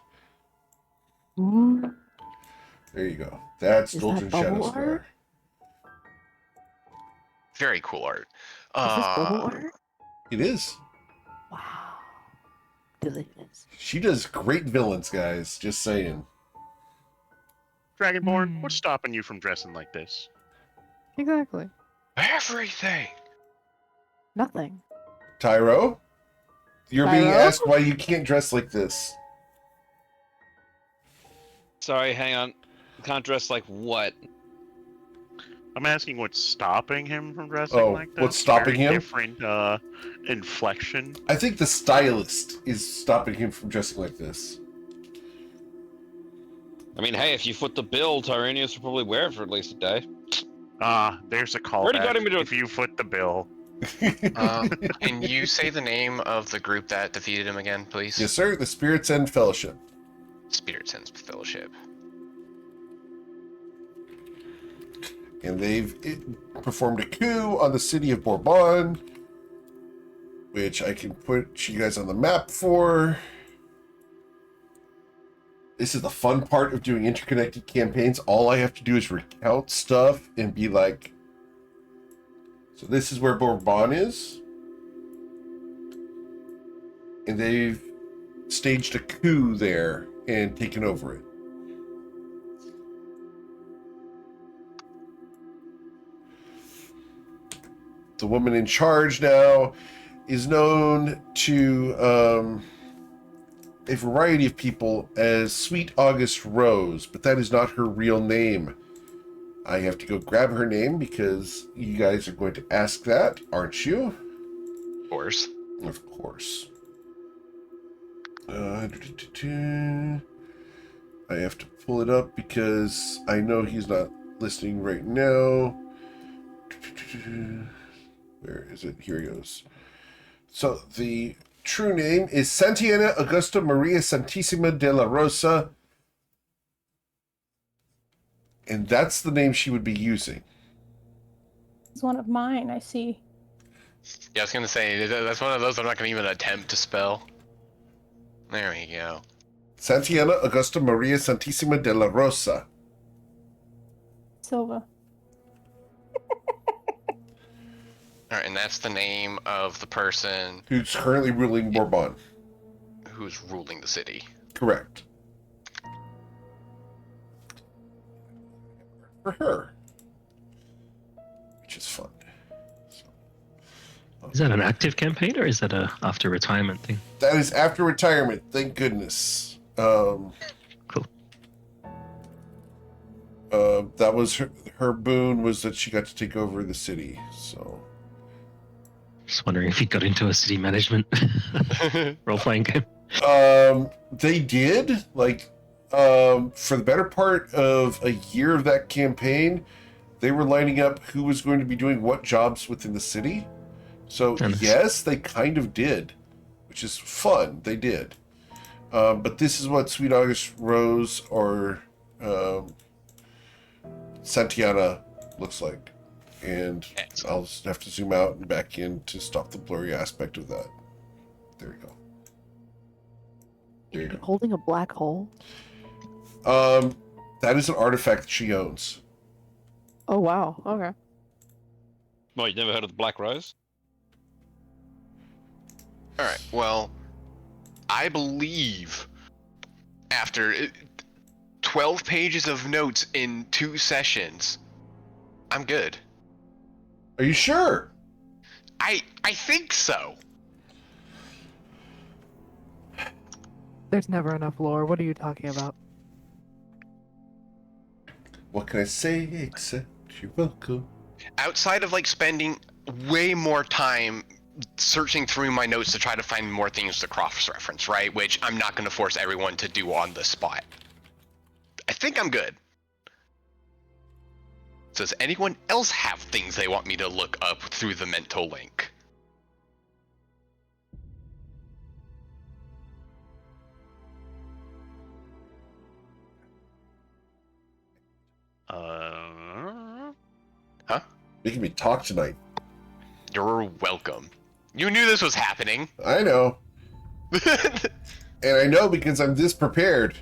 There you go. That's Duldrin Shadowscar. Very cool art. Is this bubble art? It is. Wow. Delicious. She does great villains, guys. Just saying. Dragonborn, what's stopping you from dressing like this? Exactly. Everything! Nothing. Tyro? You're being Hello? asked why you can't dress like this. Sorry, hang on. Can't dress like what? I'm asking what's stopping him from dressing Oh, like that. what's stopping Very him? Different inflection. I think the stylist is stopping him from dressing like this. I mean, hey, if you foot the bill, Tyranius will probably wear it for at least a day. There's a Already got him callback. into a- If you foot the bill. Can you say the name of the group that defeated him again, please? Yes, sir. The Spirits End Fellowship. Spirit Sense Fellowship. And they've performed a coup on the city of Bourbon, which I can put you guys on the map for. This is the fun part of doing interconnected campaigns. All I have to do is recount stuff and be like, so this is where Bourbon is. And they've staged a coup there and taken over it. The woman in charge now is known to a variety of people as Sweet August Rose, but that is not her real name. I have to go grab her name because you guys are going to ask that, aren't you? Of course. Of course. I have to pull it up because I know he's not listening right now. Where is it? Here he goes. So the true name is Santiana Augusta Maria Santissima de la Rosa. And that's the name she would be using. It's one of mine, I see. Yeah, I was gonna say, that's one of those I'm not gonna even attempt to spell. There we go. Santiana Augusta Maria Santissima de la Rosa. Silva. Alright, and that's the name of the person Who's currently ruling Bourbon. who's ruling the city. Correct. For her. Which is fun. Is that an active campaign or is that a after retirement thing? That is after retirement, thank goodness. Cool. That was her boon was that she got to take over the city, so... Just wondering if you got into a city management role-playing game. They did, like, for the better part of a year of that campaign, they were lining up who was going to be doing what jobs within the city. So, Nice. yes, they kind of did, which is fun. They did. But this is what Sweet August Rose or Santiana looks like. And I'll just have to zoom out and back in to stop the blurry aspect of that. There you go. There you go. Holding a black hole? That is an artifact that she owns. Oh wow. Okay. Well, you never heard of the Black Rose? Alright, well, I believe after 12 pages of notes in 2 sessions, I'm good. Are you sure? I think so. There's never enough lore. What are you talking about? What can I say except you're welcome? Outside of like spending way more time searching through my notes to try to find more things to cross-reference, right? Which I'm not going to force everyone to do on the spot. I think I'm good. Does anyone else have things they want me to look up through the mental link? Huh? Making me talk tonight. You're welcome. You knew this was happening. I know. And I know because I'm this prepared.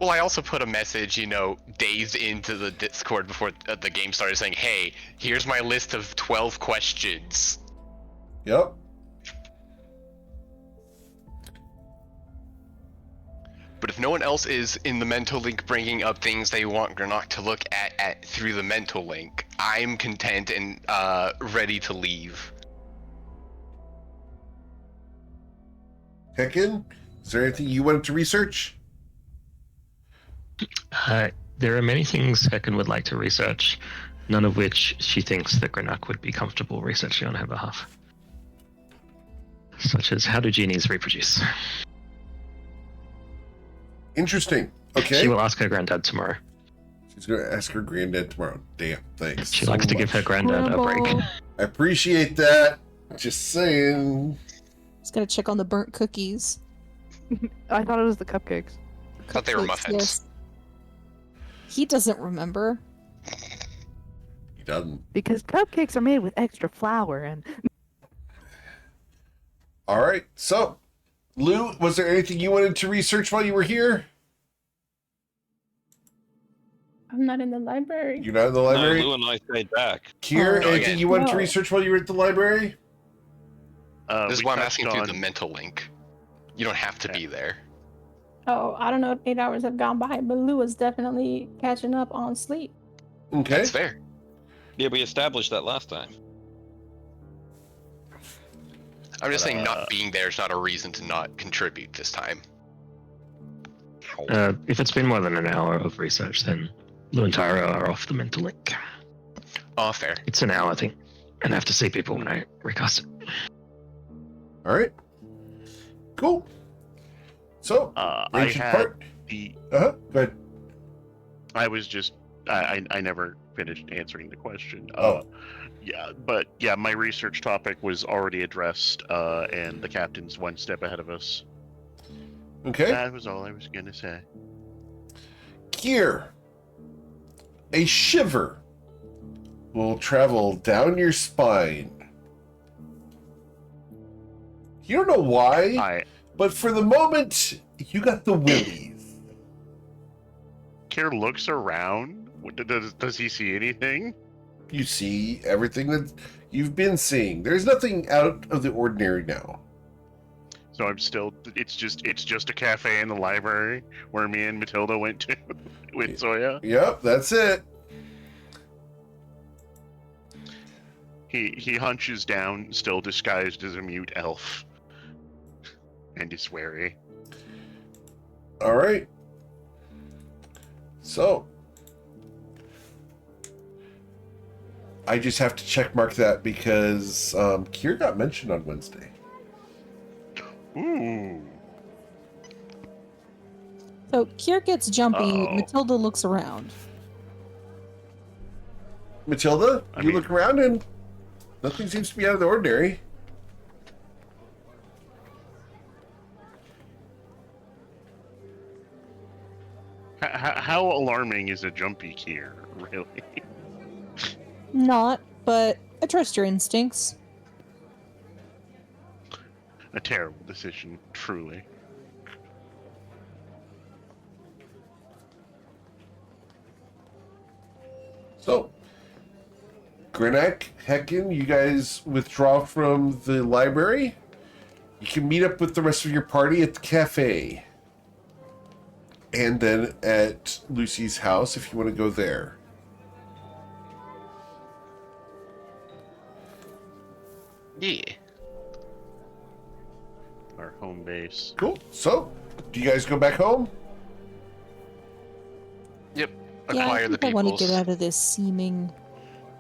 Well, I also put a message, days into the Discord before the game started saying, hey, here's my list of 12 questions. Yep. But if no one else is in the mental link bringing up things they want Granok to look at through the mental link, I'm content and ready to leave. Hecken, is there anything you wanted to research? There are many things Hecken would like to research, none of which she thinks that Grenak would be comfortable researching on her behalf. Such as, how do genies reproduce? Interesting. Okay. She will ask her granddad tomorrow. She's going to ask her granddad tomorrow. Damn, thanks. She likes to give her granddad a break. Grandpa. I appreciate that. Just saying. He's gonna check on the burnt cookies. I thought it was the cupcakes. Thought they were Cupcakes, muffins. yes. He doesn't remember. He doesn't. Because cupcakes are made with extra flour and All right. So, Lou, was there anything you wanted to research while you were here? I'm not in the library. You're not in the library? No, Lou and I stayed back. Kier, Oh, anything yeah. you wanted to No. research while you were at the library? This is We why I'm touched asking through on- the mental link. You don't have to be there. Oh, I don't know if 8 hours have gone by, but Lou is definitely catching up on sleep. Okay. That's fair. Yeah, we established that last time. I'm just saying, Uh, not being there is not a reason to not contribute this time. If it's been more than an hour of research, then Lou and Tyro are off the mental link. Oh, fair. It's an hour thing, and I have to see people when I recast it. All right. Cool. So, I ancient had part. the. Go ahead. I was just. I never finished answering the question. Oh. Yeah, but yeah, my research topic was already addressed, and the captain's one step ahead of us. Okay. That was all I was gonna say. Kier, a shiver will travel down your spine. You don't know why, but for the moment, you got the willies. Kier looks around. Does he see anything? You see everything that you've been seeing. There's nothing out of the ordinary now. So I'm still. It's just a cafe in the library where me and Matilda went to with Zoya. Yep, that's it. He hunches down, still disguised as a mute elf, and is wary. All right. So, I just have to check mark that because Kier got mentioned on Wednesday. Ooh. So Kier gets jumpy. Uh-oh. Matilda looks around. Matilda, I you mean- look around and nothing seems to be out of the ordinary. How alarming is a jumpy Kier, really? Not, but I trust your instincts. A terrible decision, truly. So, Grenak, Hecken, you guys withdraw from the library. You can meet up with the rest of your party at the cafe. And then at Lucy's house if you want to go there. Yeah. Our home base. Cool. So, do you guys go back home? Yep. Yeah, I Acquire the think I want to peoples. get out of this seeming.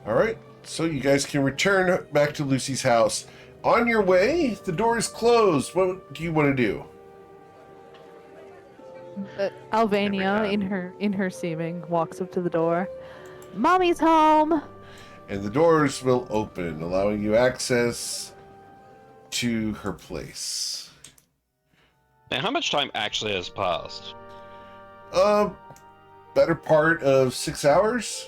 All right. So you guys can return back to Lucy's house. On your way, the door is closed. What do you want to do? Alvania, in her seeming, walks up to the door. Mommy's home. And the doors will open, allowing you access to her place. Now, how much time actually has passed? Better part of 6 hours.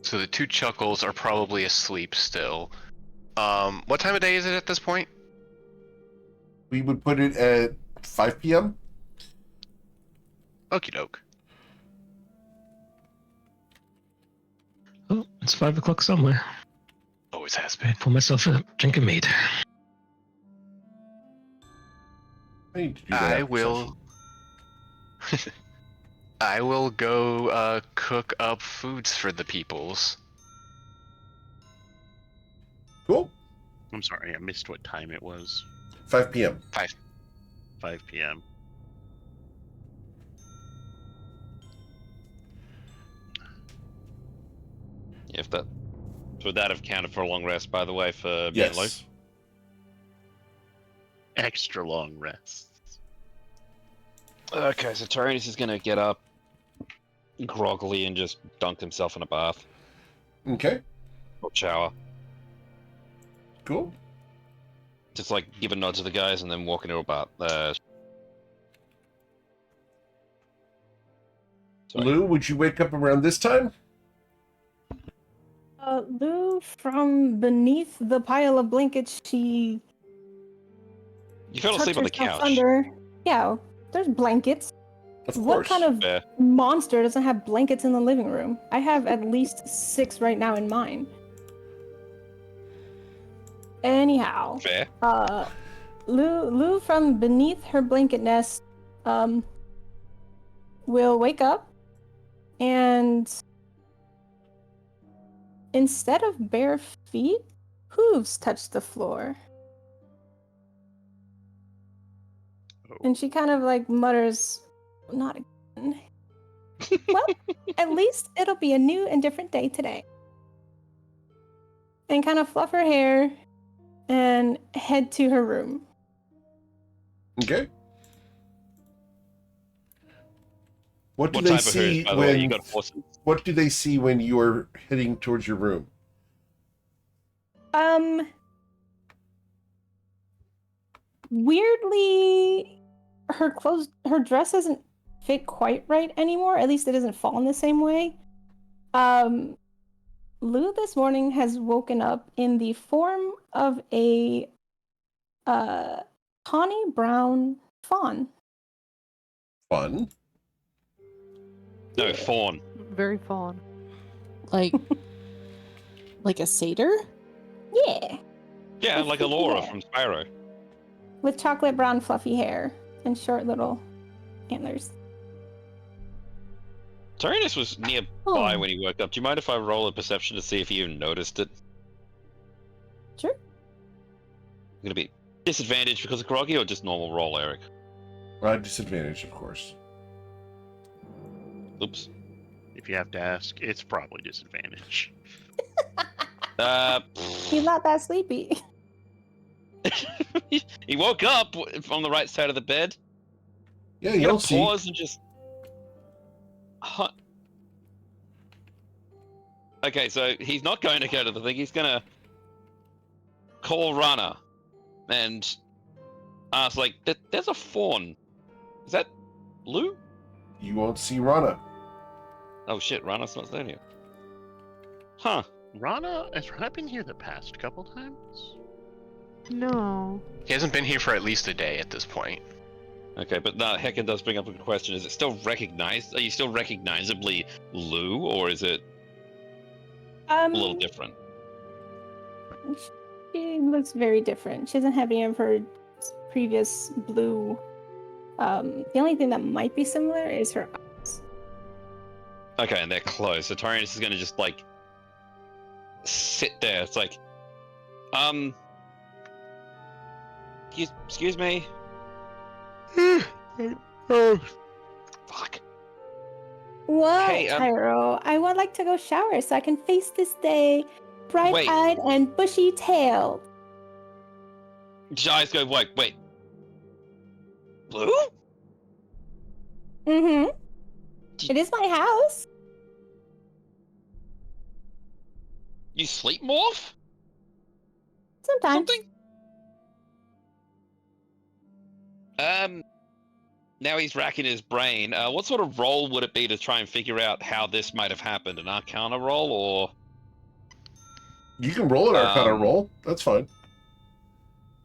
So the two chuckles are probably asleep still. What time of day is it at this point? We would put it at 5 p.m. Okie doke. Oh, it's 5 o'clock somewhere. Always has been. Pour myself a drink of mead. I need to do that I after will. session. I will go cook up foods for the peoples. Cool. I'm sorry, I missed what time it was. 5 p.m. 5 p.m. If that would that have counted for a long rest, by the way, for me and Luke? Yes. Extra long rests. Okay, so Tyrannus is gonna get up groggily and just dunk himself in a bath Okay. or shower. Cool. Just like give a nod to the guys and then walk into a bath. Sorry. Lou, would you wake up around this time? Lou, from beneath the pile of blankets, she You fell tucked asleep on the herself couch. under. Yeah, there's blankets. Of What course. kind of Fair. monster doesn't have blankets in the living room? I have at least 6 right now in mine. Anyhow, Fair. Lou from beneath her blanket nest, will wake up and instead of bare feet, hooves touch the floor. And she kind of like mutters, "Not again." Well, at least it'll be a new and different day today. And kind of fluff her hair and head to her room. Okay. What do What they type of see hooves, by the way? You when? got horses. What do they see when you are heading towards your room? Weirdly, her dress doesn't fit quite right anymore. At least it doesn't fall in the same way. Lou this morning has woken up in the form of a tawny brown fawn. Fun. No, fawn. Very fawn. Like, like a satyr? Yeah, Yeah, With like fluffy Alora hair. from Spyro. with chocolate brown fluffy hair and short little antlers. Tyrannus was nearby Oh. when he woke up. Do you mind if I roll a perception to see if he even noticed it? Sure. I'm gonna be disadvantaged because of groggy or just normal roll, Eric? Disadvantage, of course. Oops. If you have to ask, it's probably disadvantage. He's not that sleepy. He woke up on the right side of the bed. Yeah, You you'll gotta see. pause and just. Okay, so he's not going to go to the thing. He's gonna call Rana and ask, like, "There's a fawn. Is that Lou?" You won't see Rana. Oh shit, Rana's not there here. Huh. Has Rana been here the past couple times? No. He hasn't been here for at least a day at this point. Okay, but no, Hecken does bring up a good question. Is it still recognized? Are you still recognizably Lou, or is it a little different? She looks very different. She doesn't have any of her previous blue. The only thing that might be similar is her eyes. Okay, and they're close. So Tyrannus is gonna just like sit there. It's like, excuse me. Oh, fuck. What, Hey, Tyro? I would like to go shower so I can face this day Wait. bright-eyed and bushy-tailed. Eyes go, wait. Blue? Mm-hmm. It is my house. You sleep morph? Sometimes. Something? Now he's racking his brain. What sort of roll would it be to try and figure out how this might have happened? An Arcana roll, or? You can roll an Arcana roll. That's fine.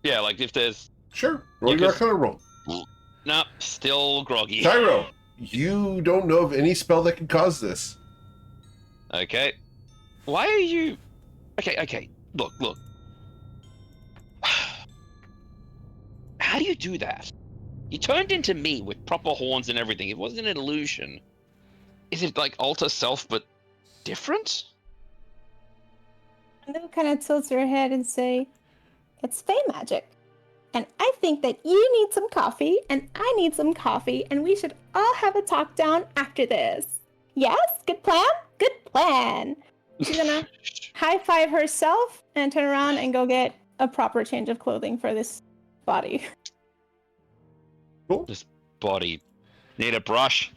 Yeah, like if there's... Sure. Roll Yeah, your 'cause- Arcana roll. Nah, still groggy. Tyro, you don't know of any spell that can cause this. Okay. Why are you... Okay. Look. How do you do that? You turned into me with proper horns and everything. It wasn't an illusion. Is it like alter self but different? Lou kind of tilts her head and say, "It's Fey magic. And I think that you need some coffee, and I need some coffee, and we should all have a talk down after this. Yes? Good plan? Good plan." She's gonna high five herself and turn around and go get a proper change of clothing for this body. Cool. This body need a brush.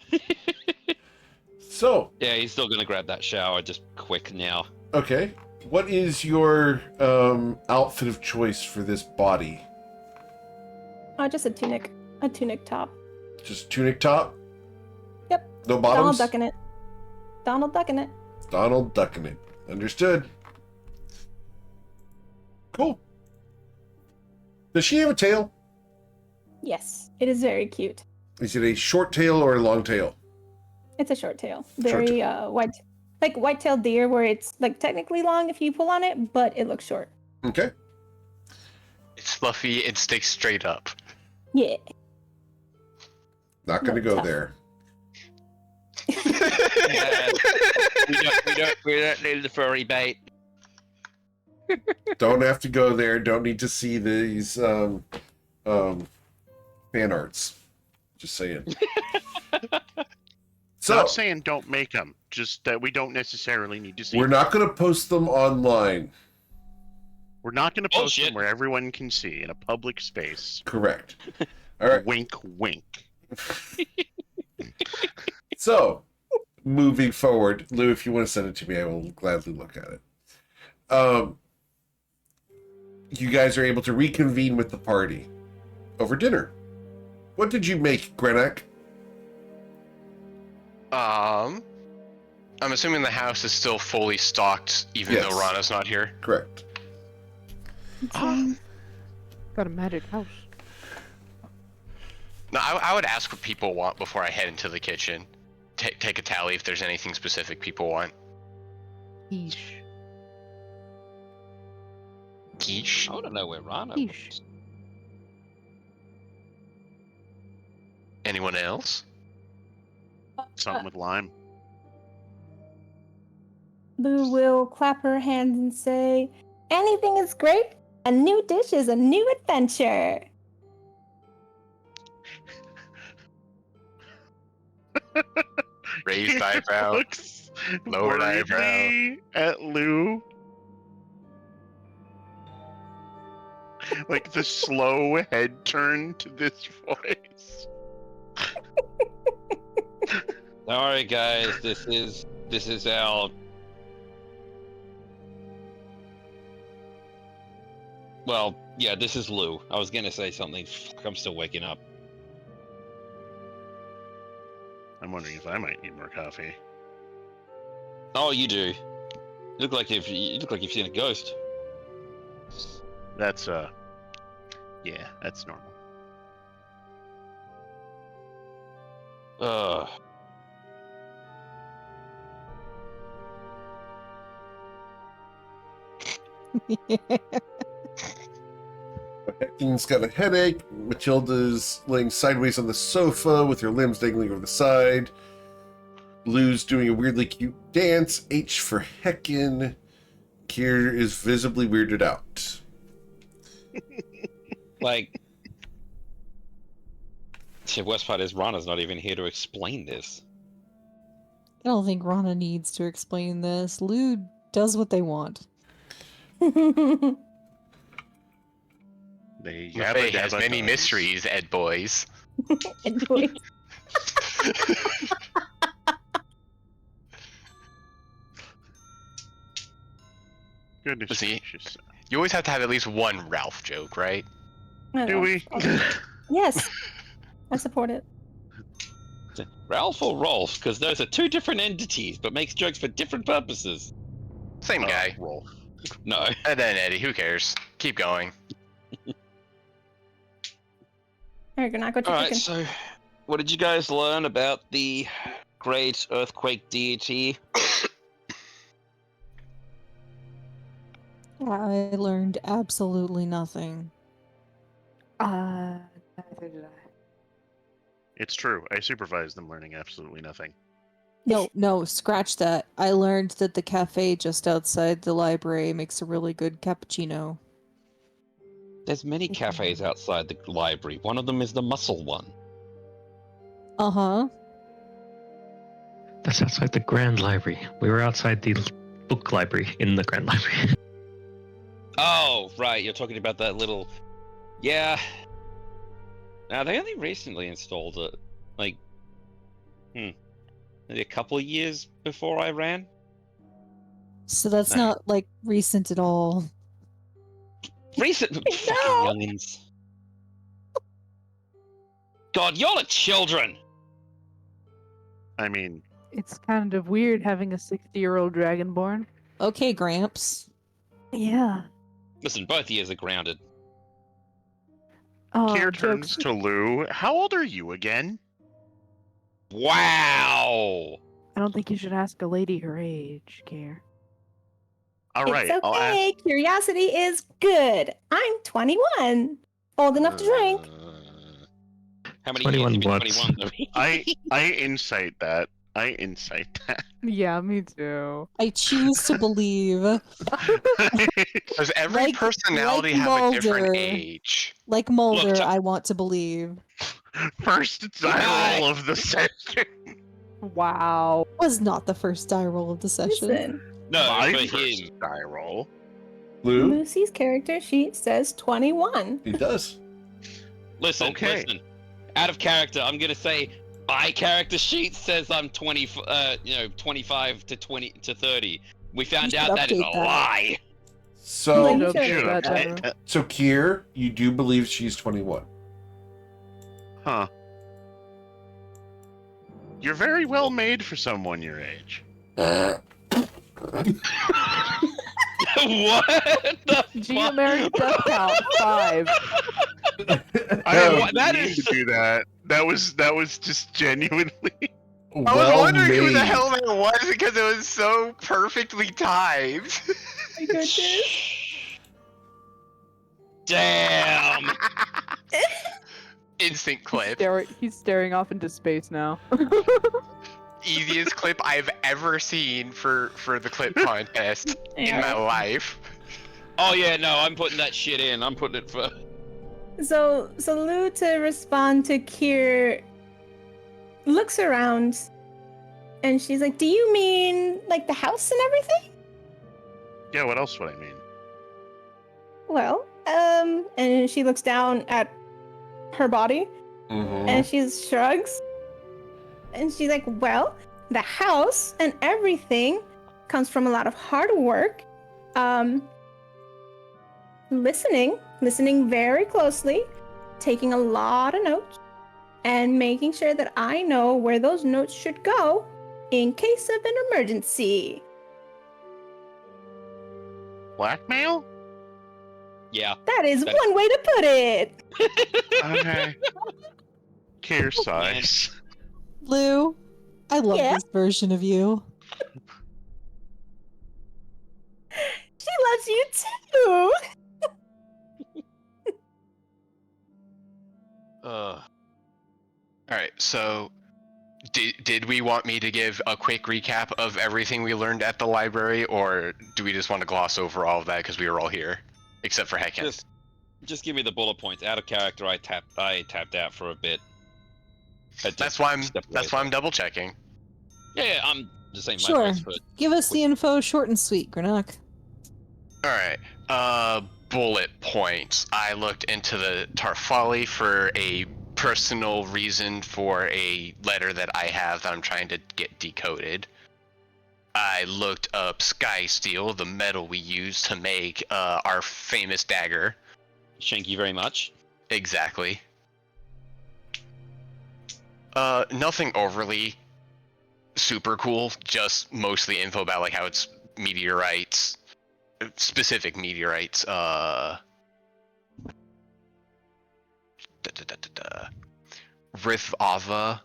So, Yeah, he's still gonna grab that shower just quick now. okay. What is your outfit of choice for this body? Oh, just a tunic. A tunic top. Just tunic top? Yep. No Donald bottoms? ducking it. Donald ducking it. Donald ducking it. Understood. Cool. Does she have a tail? Yes, it is very cute. Is it a short tail or a long tail? It's a short tail. Very white, like white-tailed deer, where it's like technically long if you pull on it, but it looks short. Okay. It's fluffy and sticks straight up. Yeah. Not gonna No, go tough. there. We don't need the furry bait. Don't have to go there. Don't need to see these fan arts. Just saying. So Not saying don't make them, just that we don't necessarily need to see. we're not gonna post them online. We're not going to post Bullshit. them where everyone can see in a public space. Correct. All right. Wink, wink. So, moving forward, Lou, if you want to send it to me, I will gladly look at it. You guys are able to reconvene with the party over dinner. What did you make, Grenak? I'm assuming the house is still fully stocked, even Yes. though Rana's not here. Correct. Got a magic house. No, I would ask what people want before I head into the kitchen. Take a tally if there's anything specific people want. Quiche. Quiche? I want to know where Rana Yeesh. was. Anyone else? Something with lime. Lou will clap her hands and say, "Anything is great. A new dish is a new adventure." Raised eyebrow. Looks Lowered eyebrow. worriedly at Lou. Like the slow head turn to this voice. Sorry, guys. This is our. Well, yeah, this is Lou. I was gonna say something. Fuck, I'm still waking up. I'm wondering if I might need more coffee. Oh, you do. You look like you've seen a ghost. That's yeah, that's normal. Ugh. Hecking's got a headache. Matilda's laying sideways on the sofa with her limbs dangling over the side. Lou's doing a weirdly cute dance. H for Heckin. Kier is visibly weirded out. Like, the worst part is Rana's not even here to explain this. I don't think Rana needs to explain this. Lou does what they want. They The yabba Fae has dabba many does. mysteries, Ed boys. And boy, Goodness See? gracious. You always have to have at least one Ralph joke, right? I Do know. we? Yes, I support it. Ralph or Rolf? Because those are two different entities, but makes jokes for different purposes. Same guy. Rolf. No. And then Eddie, who cares? Keep going. Alright, Granako, what you All right. cooking? So, what did you guys learn about the great earthquake deity? I learned absolutely nothing. Neither did I. It's true. I supervised them learning absolutely nothing. No, scratch that. I learned that the cafe just outside the library makes a really good cappuccino. There's many cafes outside the library. One of them is the Muscle one. Uh-huh. That's outside the Grand Library. We were outside the book library in the Grand Library. Oh, right. You're talking about that little. Yeah. Now they only recently installed it, like, maybe a couple of years before I ran. So that's Nah. not, like, recent at all. Recent fucking youngins. God, y'all are children. I mean, It's kind of weird having a 60-year-old dragonborn. Okay, Gramps. Yeah. Listen, both of you are grounded. Oh, Kier jokes. turns to Lou. How old are you again? Wow. I don't think you should ask a lady her age, Kier. All right, It's I'll ask. okay. Curiosity is good. I'm 21. Old enough to drink. How many 21 years have you what? been 21? I insight that. I insight that. Yeah, me too. I choose to believe. Does every Like- personality like have a different Mulder. age? Like Mulder, Look, I want to believe. First die roll of the session. Wow. Was not the first die roll of the session. Listen, No, My for first him. die roll. Lou, Lucy's character sheet says 21. he does. Listen, Okay. listen. Out of character, I'm gonna say my character sheet says I'm 25 to 20 to 30. We found You out should that is a update that. lie. So, Like- Don't should do have that, done General. so Kier, you do believe she's 21. Huh. You're very well made for someone your age. What the Geomeric death count 5. I didn't Oh, want that mean is- to do that. That was just genuinely. I was well wondering who the made. hell that was because it was so perfectly timed. My goodness. Damn. Instant clip. He's staring off into space now. Easiest clip I've ever seen for the clip contest in my life. Oh yeah, no, I'm putting that shit in. I'm putting it for. So Lou, to respond to Kier, looks around and she's like, do you mean like the house and everything? Yeah, what else would I mean? Well, and she looks down at her body Mhm. and she shrugs. And she's like, well, the house and everything comes from a lot of hard work. Listening very closely, taking a lot of notes, and making sure that I know where those notes should go in case of an emergency. Blackmail? Yeah. That is That- one way to put it. Okay. Kier size. Lou, I love Yeah? this version of you. She loves you too. All right, so did we want me to give a quick recap of everything we learned at the library, or do we just want to gloss over all of that because we were all here, except for Heckin? Just give me the bullet points. Out of character, I tapped out for a bit. That's why I'm double checking. Yeah, I'm just saying my Sure. voice for Give us the info short and sweet, Granok. All right. Bullet points. I looked into the Tarfali for a personal reason for a letter that I have that I'm trying to get decoded. I looked up sky steel, the metal we use to make our famous dagger. Thank you very much. Exactly. Nothing overly super cool, just mostly info about like how it's meteorites, specific meteorites, Rithava.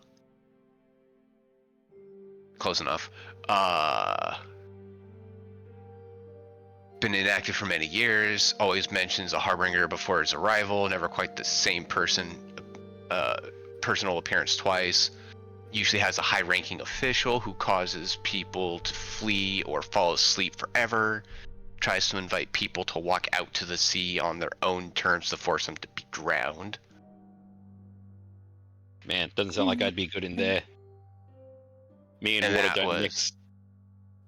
Close enough. Been inactive for many years, always mentions a harbinger before his arrival, never quite the same person, personal appearance twice. usually has a high-ranking official who causes people to flee or fall asleep forever. Tries to invite people to walk out to the sea on their own terms to force them to be drowned. Man, doesn't sound like I'd be good in there. Me and water don't mix.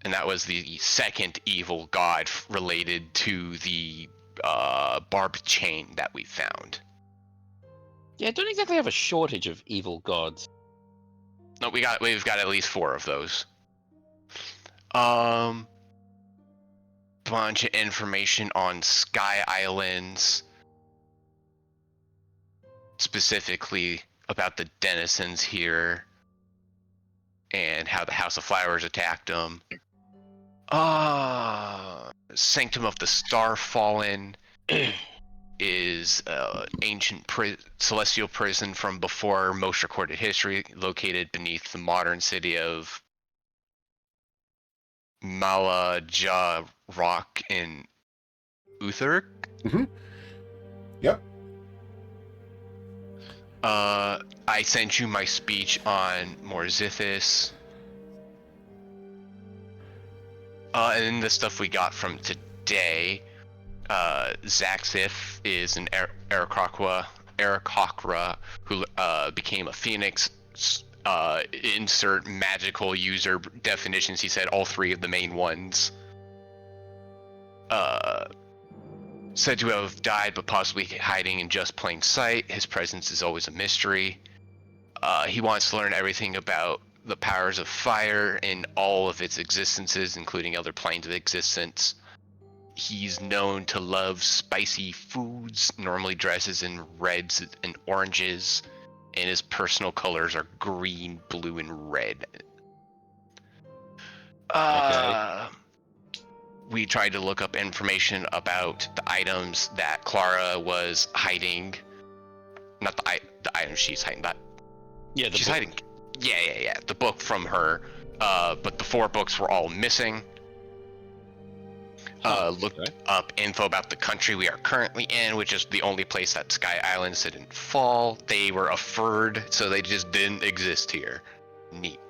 And that was the second evil god related to the barbed chain that we found. Yeah, don't exactly have a shortage of evil gods. No, we've got at least 4 of those. Bunch of information on Sky Islands, specifically about the denizens here and how the House of Flowers attacked them. Sanctum of the Starfallen is ancient celestial prison from before most recorded history, located beneath the modern city of Malaja Rock in Uther. Mm-hmm. Yep. I sent you my speech on Morzithis. And then the stuff we got from today. Zaxif is an Aarakocra who became a phoenix. Insert magical user definitions. He said all 3 of the main ones. Said to have died, but possibly hiding in just plain sight. His presence is always a mystery. He wants to learn everything about the powers of fire in all of its existences, including other planes of existence. He's known to love spicy foods, normally dresses in reds and oranges, and his personal colors are green, blue, and red. We tried to look up information about the items that Clara was hiding. Not the items she's hiding, but yeah, she's hiding. Yeah. The book from her. But the 4 books were all missing. Looked up info about the country we are currently in, which is the only place that Sky Islands didn't fall. They were averred, so they just didn't exist here. Neat.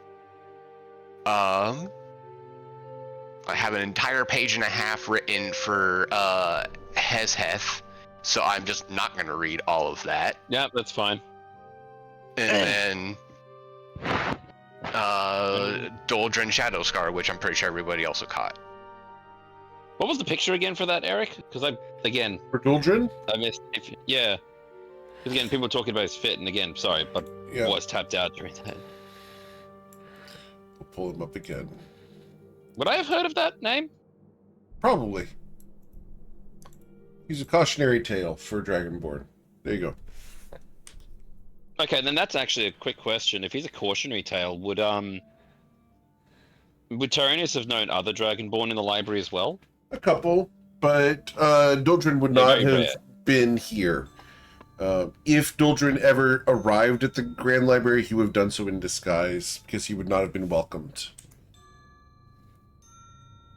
I have an entire page and a half written for Hesheth, so I'm just not going to read all of that. Yeah, that's fine. And then Doldrin Shadowscar, which I'm pretty sure everybody also caught. What was the picture again for that, Eric? Because for Doldrin? I missed. Yeah. Because again, people were talking about his fit, and again, sorry, but was tapped out during that. We'll pull him up again. Would I have heard of that name? Probably. He's a cautionary tale for Dragonborn. There you go. Okay, then that's actually a quick question. If he's a cautionary tale, would Tyrannus have known other Dragonborn in the library as well? A couple, but Doldrin would not have been here. If Doldrin ever arrived at the Grand Library, he would have done so in disguise, because he would not have been welcomed.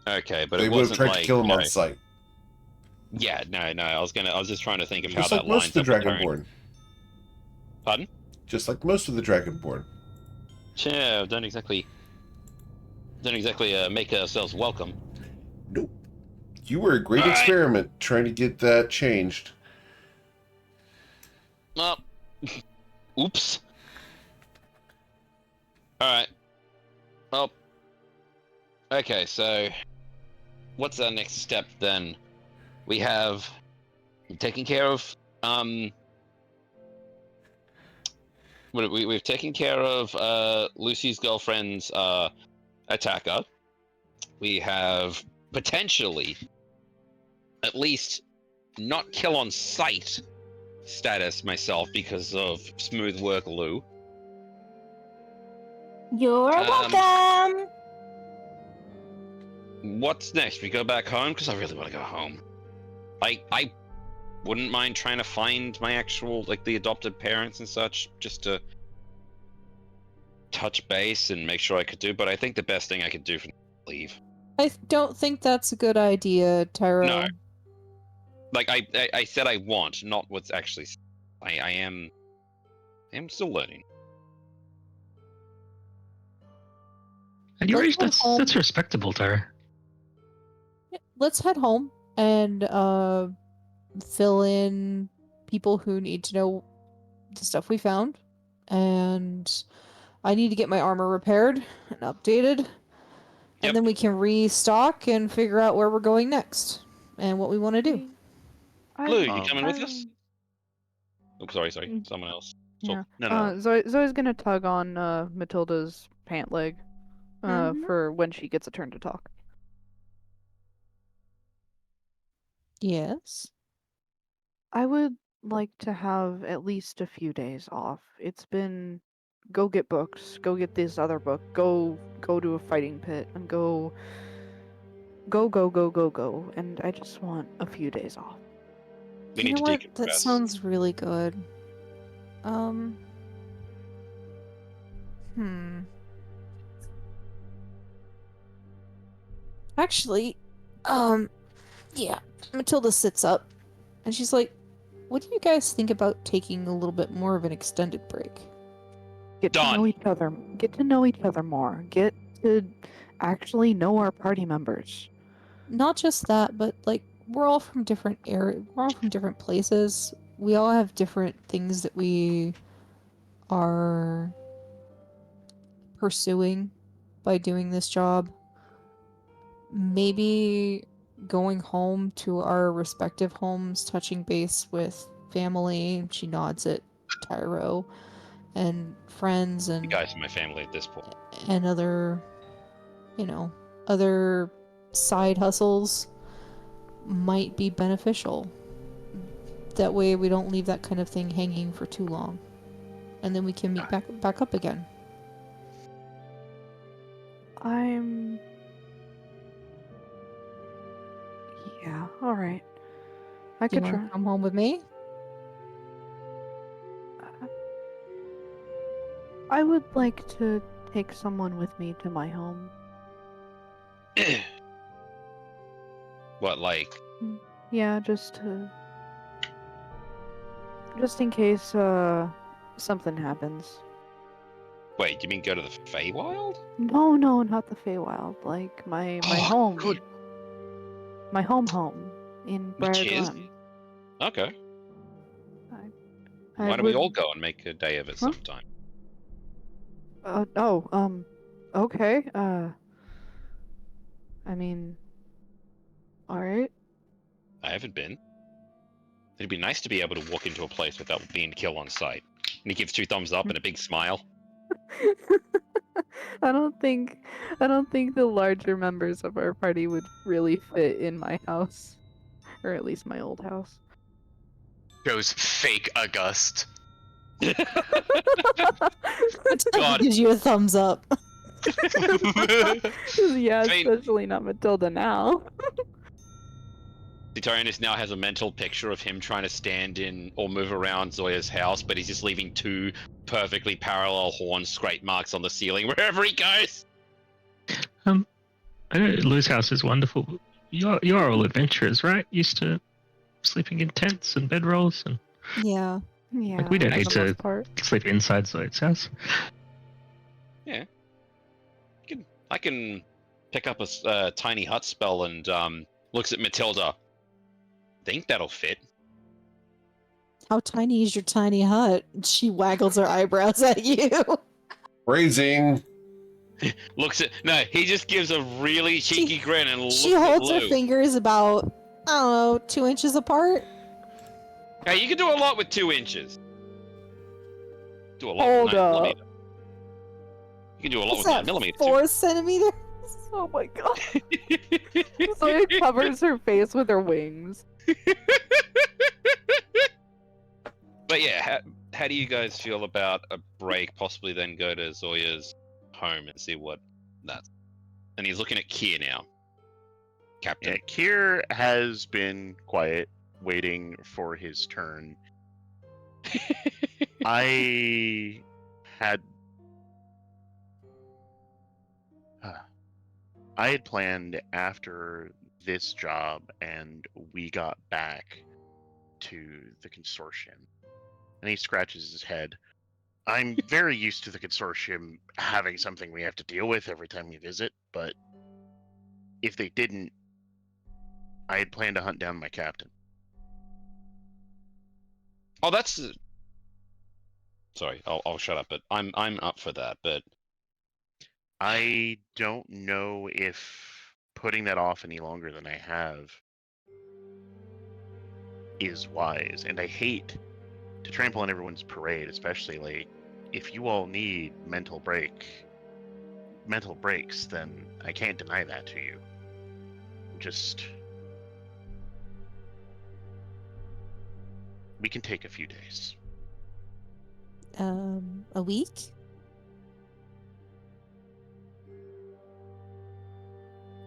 Okay, but they would have tried to kill him on sight. Yeah, no. I was just trying to think of just how like that lines most of the Dragonborn. Pardon? Just like most of the Dragonborn. Yeah, don't exactly make ourselves welcome. Nope. You were a great experiment trying to get that changed. Well, oops. Alright. Well, okay, so what's our next step then? We have taken care of, we've taken care of Lucy's girlfriend's attacker. We have potentially at least not kill on sight status myself because of smooth work, Lou. You're welcome. What's next? We go back home because I really want to go home. I wouldn't mind trying to find my actual, the adopted parents and such, just to touch base and make sure I could do. But I think the best thing I could do for leave. I don't think that's a good idea, Tyro. No. I said I want, not what's actually. I am still learning. At your Let's age, head home. that's respectable, Tara. Let's head home and fill in people who need to know the stuff we found. And I need to get my armor repaired and updated. Yep. And then we can restock and figure out where we're going next and what we want to do. Blue, you Um, coming with us? Oh, sorry. Someone else. Yeah. No. Zoe's gonna tug on Matilda's pant leg Mhm. for when she gets a turn to talk. Yes. I would like to have at least a few days off. It's been go get books, go get this other book, go to a fighting pit, and go, and I just want a few days off. We You need know to what? decompress. That sounds really good. Actually, yeah. Matilda sits up and she's like, what do you guys think about taking a little bit more of an extended break? Get to know each other. Get to know each other more. Get to actually know our party members. Not just that, but like we're all from different areas. We're all from different places. We all have different things that we are pursuing by doing this job. Maybe going home to our respective homes, touching base with family. She nods at Tyro and friends You and guys are my family at this point. and other, other side hustles might be beneficial. That way we don't leave that kind of thing hanging for too long. And then we can meet back up again. Yeah, alright. I Do you could want try. to come home with me? I would like to take someone with me to my home. What, like? Yeah, just in case something happens. Wait, do you mean go to the Feywild? No, not the Feywild. Like my home. Good. My home in Which Briar is? Glen. Okay. I Why don't we would- all go and make a day of it Huh? sometime? Okay. I mean, all right. I haven't been. It'd be nice to be able to walk into a place without being killed on sight. And he gives 2 thumbs up and a big smile. I don't think the larger members of our party would really fit in my house, or at least my old house. Goes fake August. Matilda gives you a thumbs up. Yeah, I mean- especially not Matilda now. Titarianus now has a mental picture of him trying to stand in or move around Zoya's house, but he's just leaving 2 perfectly parallel horn scrape marks on the ceiling wherever he goes. I know Lou's house is wonderful. You're all adventurers, right? Used to sleeping in tents and bedrolls, and Yeah. Yeah, like we don't for need the to most part. sleep inside Zoid's house. I can pick up a tiny hut spell and looks at Matilda. Think that'll fit. How tiny is your tiny hut? She waggles her eyebrows at you. Phrasing. He just gives a really cheeky grin and looks She at holds her Lou. fingers about, I don't know, 2 inches apart. Hey, you can do a lot with 2 inches. Do a lot Hold with 9 up. millimeter. You can do a lot What's with 9 that, millimeter 4 centimeters? Oh my god. too. Zoe covers her face with her wings. But yeah, how do you guys feel about a break? Possibly then go to Zoya's home and see what that's. And he's looking at Kier now. Captain. Yeah, Kier has been quiet, waiting for his turn. I had planned after this job and we got back to the consortium, and he scratches his head. I'm very used to the consortium having something we have to deal with every time we visit, but if they didn't, I had planned to hunt down my captain. Oh, that's. Sorry, I'll shut up. But I'm up for that. But I don't know if putting that off any longer than I have is wise, and I hate to trample on everyone's parade, especially like if you all need mental breaks, then I can't deny that to you. Just we can take a few days. A week?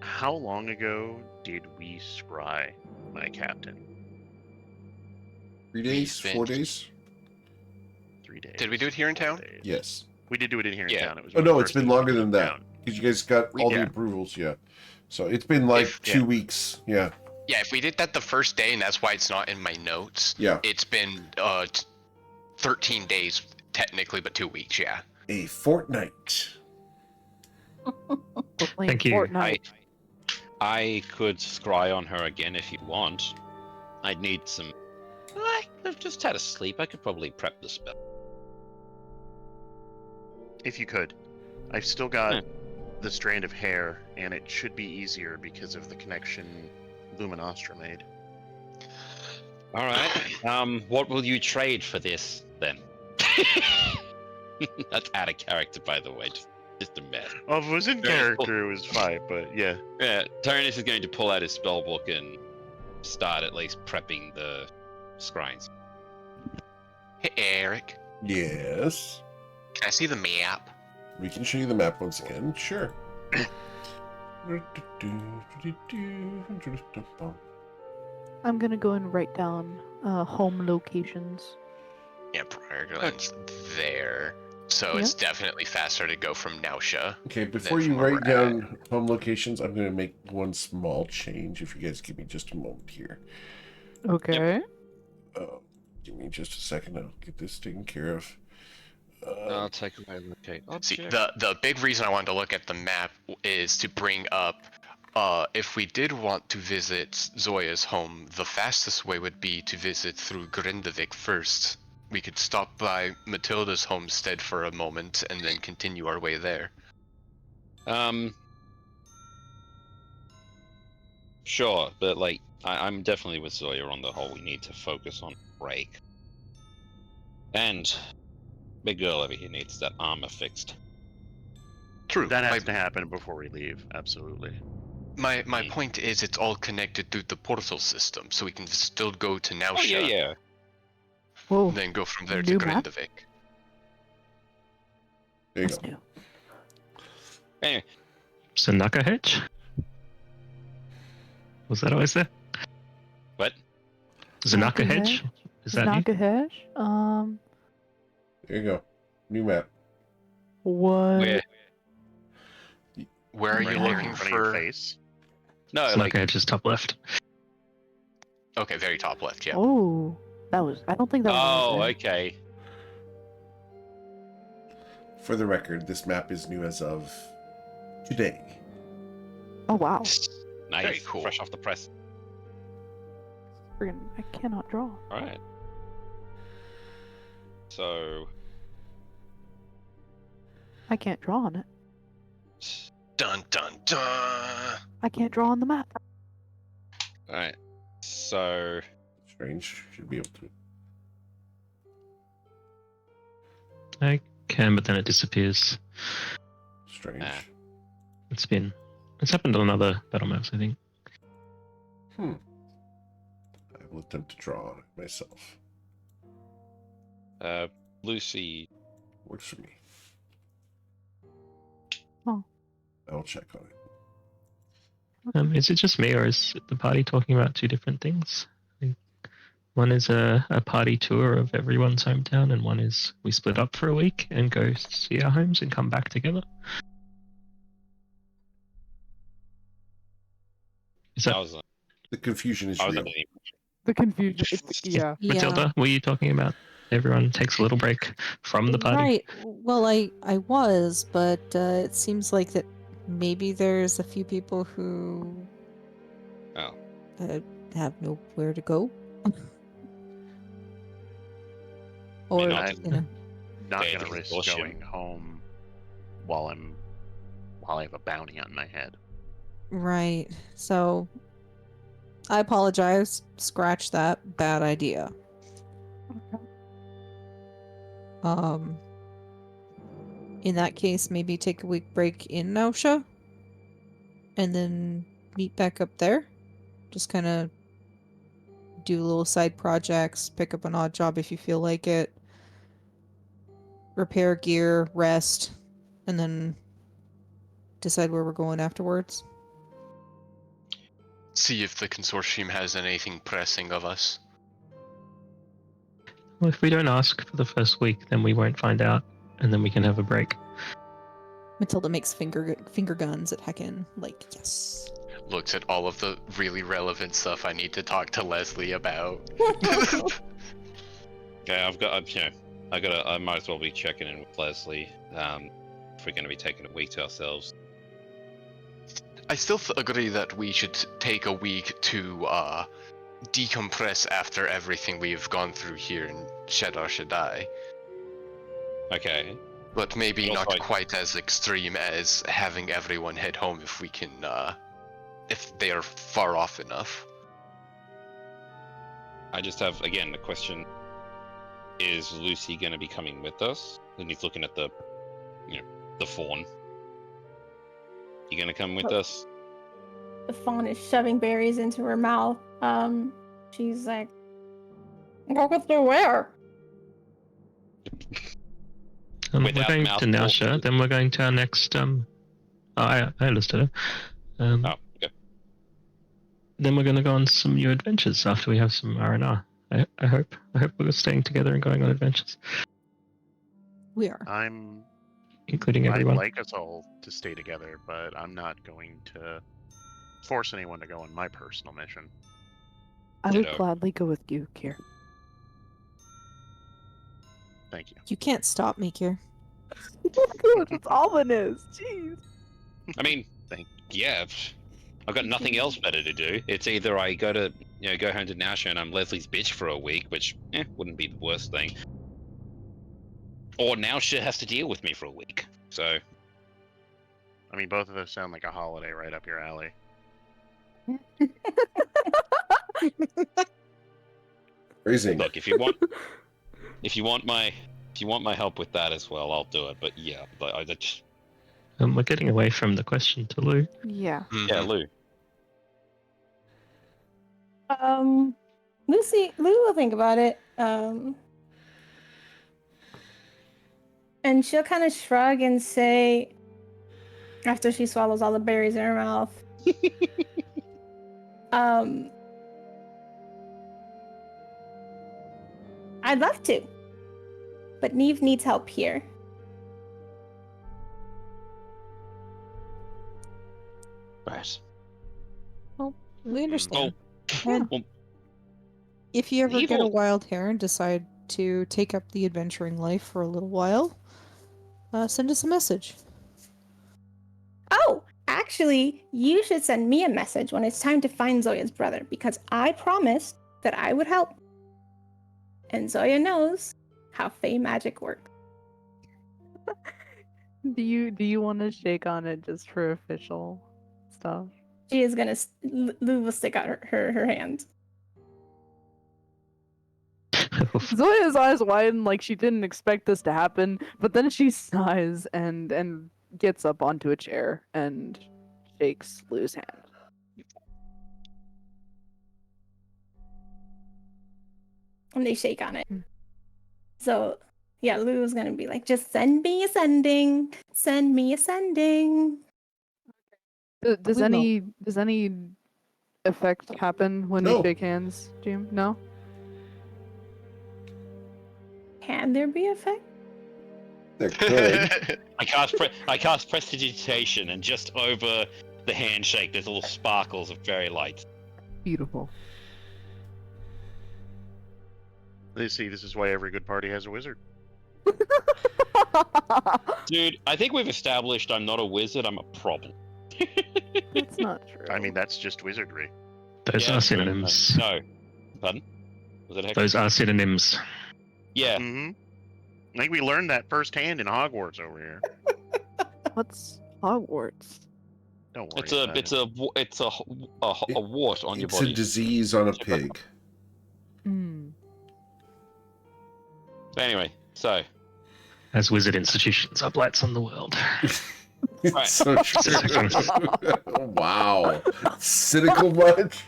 How long ago did we scry my captain? 3 days, spent- 4 days? 3 days. Did we do it here in 4 town? days. Yes. We did do it in here in Yeah. town. It was Oh one of the no, it's first been things we longer did than in that town. because you guys got all the Yeah. approvals. Yeah. So it's been like If- 2 yeah. weeks. Yeah. Yeah, if we did that the first day, and that's why it's not in my notes, Yeah. it's been 13 days technically, but 2 weeks, yeah. A fortnight. We're playing Thank you. Fortnite. I could scry on her again if you want. I'd need some. I've just had a sleep. I could probably prep the spell. If you could. I've still got Hmm. the strand of hair, and it should be easier because of the connection Luminostra made. All right. What will you trade for this then? That's out of character, by the way. Just a mess. Oh, if it was in Very cool. character, it was fine, but yeah. Yeah, Tyrannus is going to pull out his spellbook and start at least prepping the scryings. Hey, Eric, Yes. can I see the map? We can show you the map once again. Sure. I'm gonna go and write down home locations. Yeah, Briarland's there. So it's definitely faster to go from Nausea. Okay, before you from where write we're at. down home locations, I'm going to make one small change. If you guys give me just a moment here. Okay. Give me just a second. I'll get this taken care of. I'll take away locate. See, the big reason I wanted to look at the map is to bring up, if we did want to visit Zoya's home, the fastest way would be to visit through Grindavik first. We could stop by Matilda's homestead for a moment and then continue our way there. Sure, but like, I'm definitely with Zoya on the whole. We need to focus on break. And big girl over here needs that armor fixed. True. That has to happen before we leave, absolutely. My point is it's all connected through the portal system, so we can still go to Nausea, Oh yeah. Whoa. and then go from there to New map? Grindavik. There you That's go. new. Anyway, Sanaka Hedge? Was that always there? what? Zanaka Zanaka Hedge? Hedge? Is that new? Nagahesh? There you go. New map. What? Where? Where are Right you there looking in front of your for? face. No, Sanaka like Hedge is top left. Okay, very top left, yeah. Oh, that was. I don't think that was. oh, there. okay. For the record, this map is new as of today. Oh wow. Nice, Very cool. fresh off the press. Friggin', I cannot draw. All right. So, I can't draw on it. Dun dun dun. I can't draw on the map. all right. So, Strange. Should be able to. I can, but then it disappears. Strange. Ah. It's happened on other battle maps, I think. I will attempt to draw on it myself. Lucy. Works for me. Oh. I'll check on it. Is it just me, or is the party talking about two different things? I think one is a party tour of everyone's hometown, and one is we split up for a week and go see our homes and come back together. Is that I was, The confusion is I was real. under the The confusion. It's, yeah. Yeah. Matilda? Were you talking about everyone takes a little break from the party. Right. Well, I was, but it seems like that maybe there's a few people who Oh. have nowhere to go. I mean, Or, not I'm just- you know, not Okay, gonna the risk consortium. going home while I have a bounty on my head. right. So, I apologize. Scratch that. Bad idea. Um, in that case, maybe take a week break in Nausha, and then meet back up there. Just kind of do little side projects, pick up an odd job if you feel like it, repair gear, rest, and then decide where we're going afterwards. See if the consortium has anything pressing of us. Well, if we don't ask for the first week, then we won't find out, and then we can have a break. Matilda makes finger guns at Heckin. Like, yes. Looks at all of the really relevant stuff I need to talk to Leslie about. Yeah, I might as well be checking in with Leslie. If we're going to be taking a week to ourselves. I still agree that we should take a week to decompress after everything we've gone through here in Shaddar Shaddai. Okay. But maybe But also not quite as extreme as having everyone head home if we can, if they are far off enough. I just have, again, the question. Is Lucy going to be coming with us? And he's looking at the fawn. You going to come with us? The fawn is shoving berries into her mouth. She's like, go with you where? We're Without going mouth to Nausha, walking. then we're going to our next. I understood it. Oh, okay. Then we're going to go on some new adventures after we have some R&R. I hope we're staying together and going on adventures, We are. including I'd everyone. like us all to stay together, but I'm not going to force anyone to go on my personal mission. I would Ditto. gladly go with you, Kier. Thank you. You can't stop me, Kier. It's ominous. Jeez. I mean, yeah, I've got nothing else better to do. It's either I go home to Nausha and I'm Leslie's bitch for a week, which wouldn't be the worst thing, or Nausha has to deal with me for a week. So I mean, both of those sound like a holiday right up your alley. Crazy. look, if you want my help with that as well, I'll do it. But yeah, We're getting away from the question to Lou. Yeah. yeah, Lou. Lou will think about it. And she'll kind of shrug and say, after she swallows all the berries in her mouth, I'd love to, but Neve needs help here. Right. We understand. Oh, And well, if you ever get a Evil- wild hair and decide to take up the adventuring life for a little while, send us a message. Oh, actually, you should send me a message when it's time to find Zoya's brother, because I promised that I would help. And Zoya knows how Fey magic works. Do you want to shake on it just for official stuff? She is gonna. Lou will stick out her hand. Zoya's eyes widen like she didn't expect this to happen, but then she sighs and gets up onto a chair and shakes Lou's hand. And they shake on it. So, yeah, Lou's gonna be like, just send me a sending. Send me a sending. Does We will. any effect happen when No. we shake hands, Jim? No? Can there be effect? There could. I cast prestidigitation, and just over the handshake, there's little sparkles of fairy lights. Beautiful. See, this is why every good party has a wizard. Dude, I think we've established I'm not a wizard, I'm a problem. That's not true. I mean, that's just wizardry. Those Yeah, are true. synonyms. No. Pardon? Was that heck? Those are synonyms. Yeah. Mm-hmm. I think we learned that firsthand in Hogwarts over here. What's Hogwarts? Don't worry. It's a about it's it. a wart on your It's body. a disease on a pig. Hmm. Anyway, so As wizard institutions are blights on the world. Right. So true. Wow. Cynical much?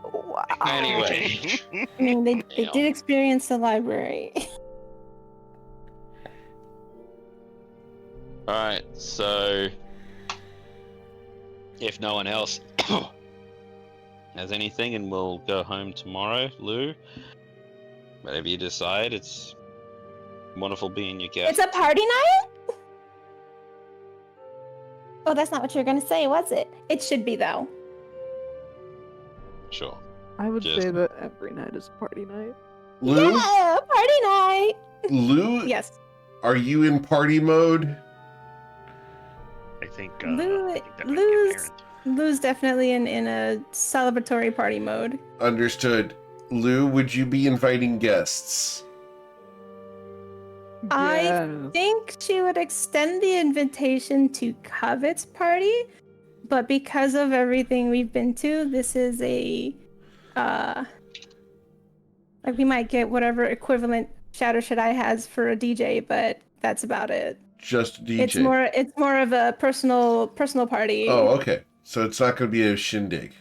Wow. anyway. I mean, they Damn. did experience the library. Alright, so if no one else has anything, and we'll go home tomorrow, Lou. Whatever you decide, it's wonderful being your guest. It's a party night? Oh, that's not what you were gonna say, was it? It should be, though. Sure. I would Just- say that every night is party night. Lou? Yeah, party night. Lou, Yes. are you in party mode? I think, Lou- I think that might be Lou's- apparent. Lou's definitely in a celebratory party mode. Understood. Lou, would you be inviting guests? I Yes. think she would extend the invitation to Covet's party, but because of everything we've been to, this is a like we might get whatever equivalent Shadow Shaddai has for a DJ, but that's about it. Just a DJ? It's more of a personal party. Oh, okay. So it's not going to be a shindig.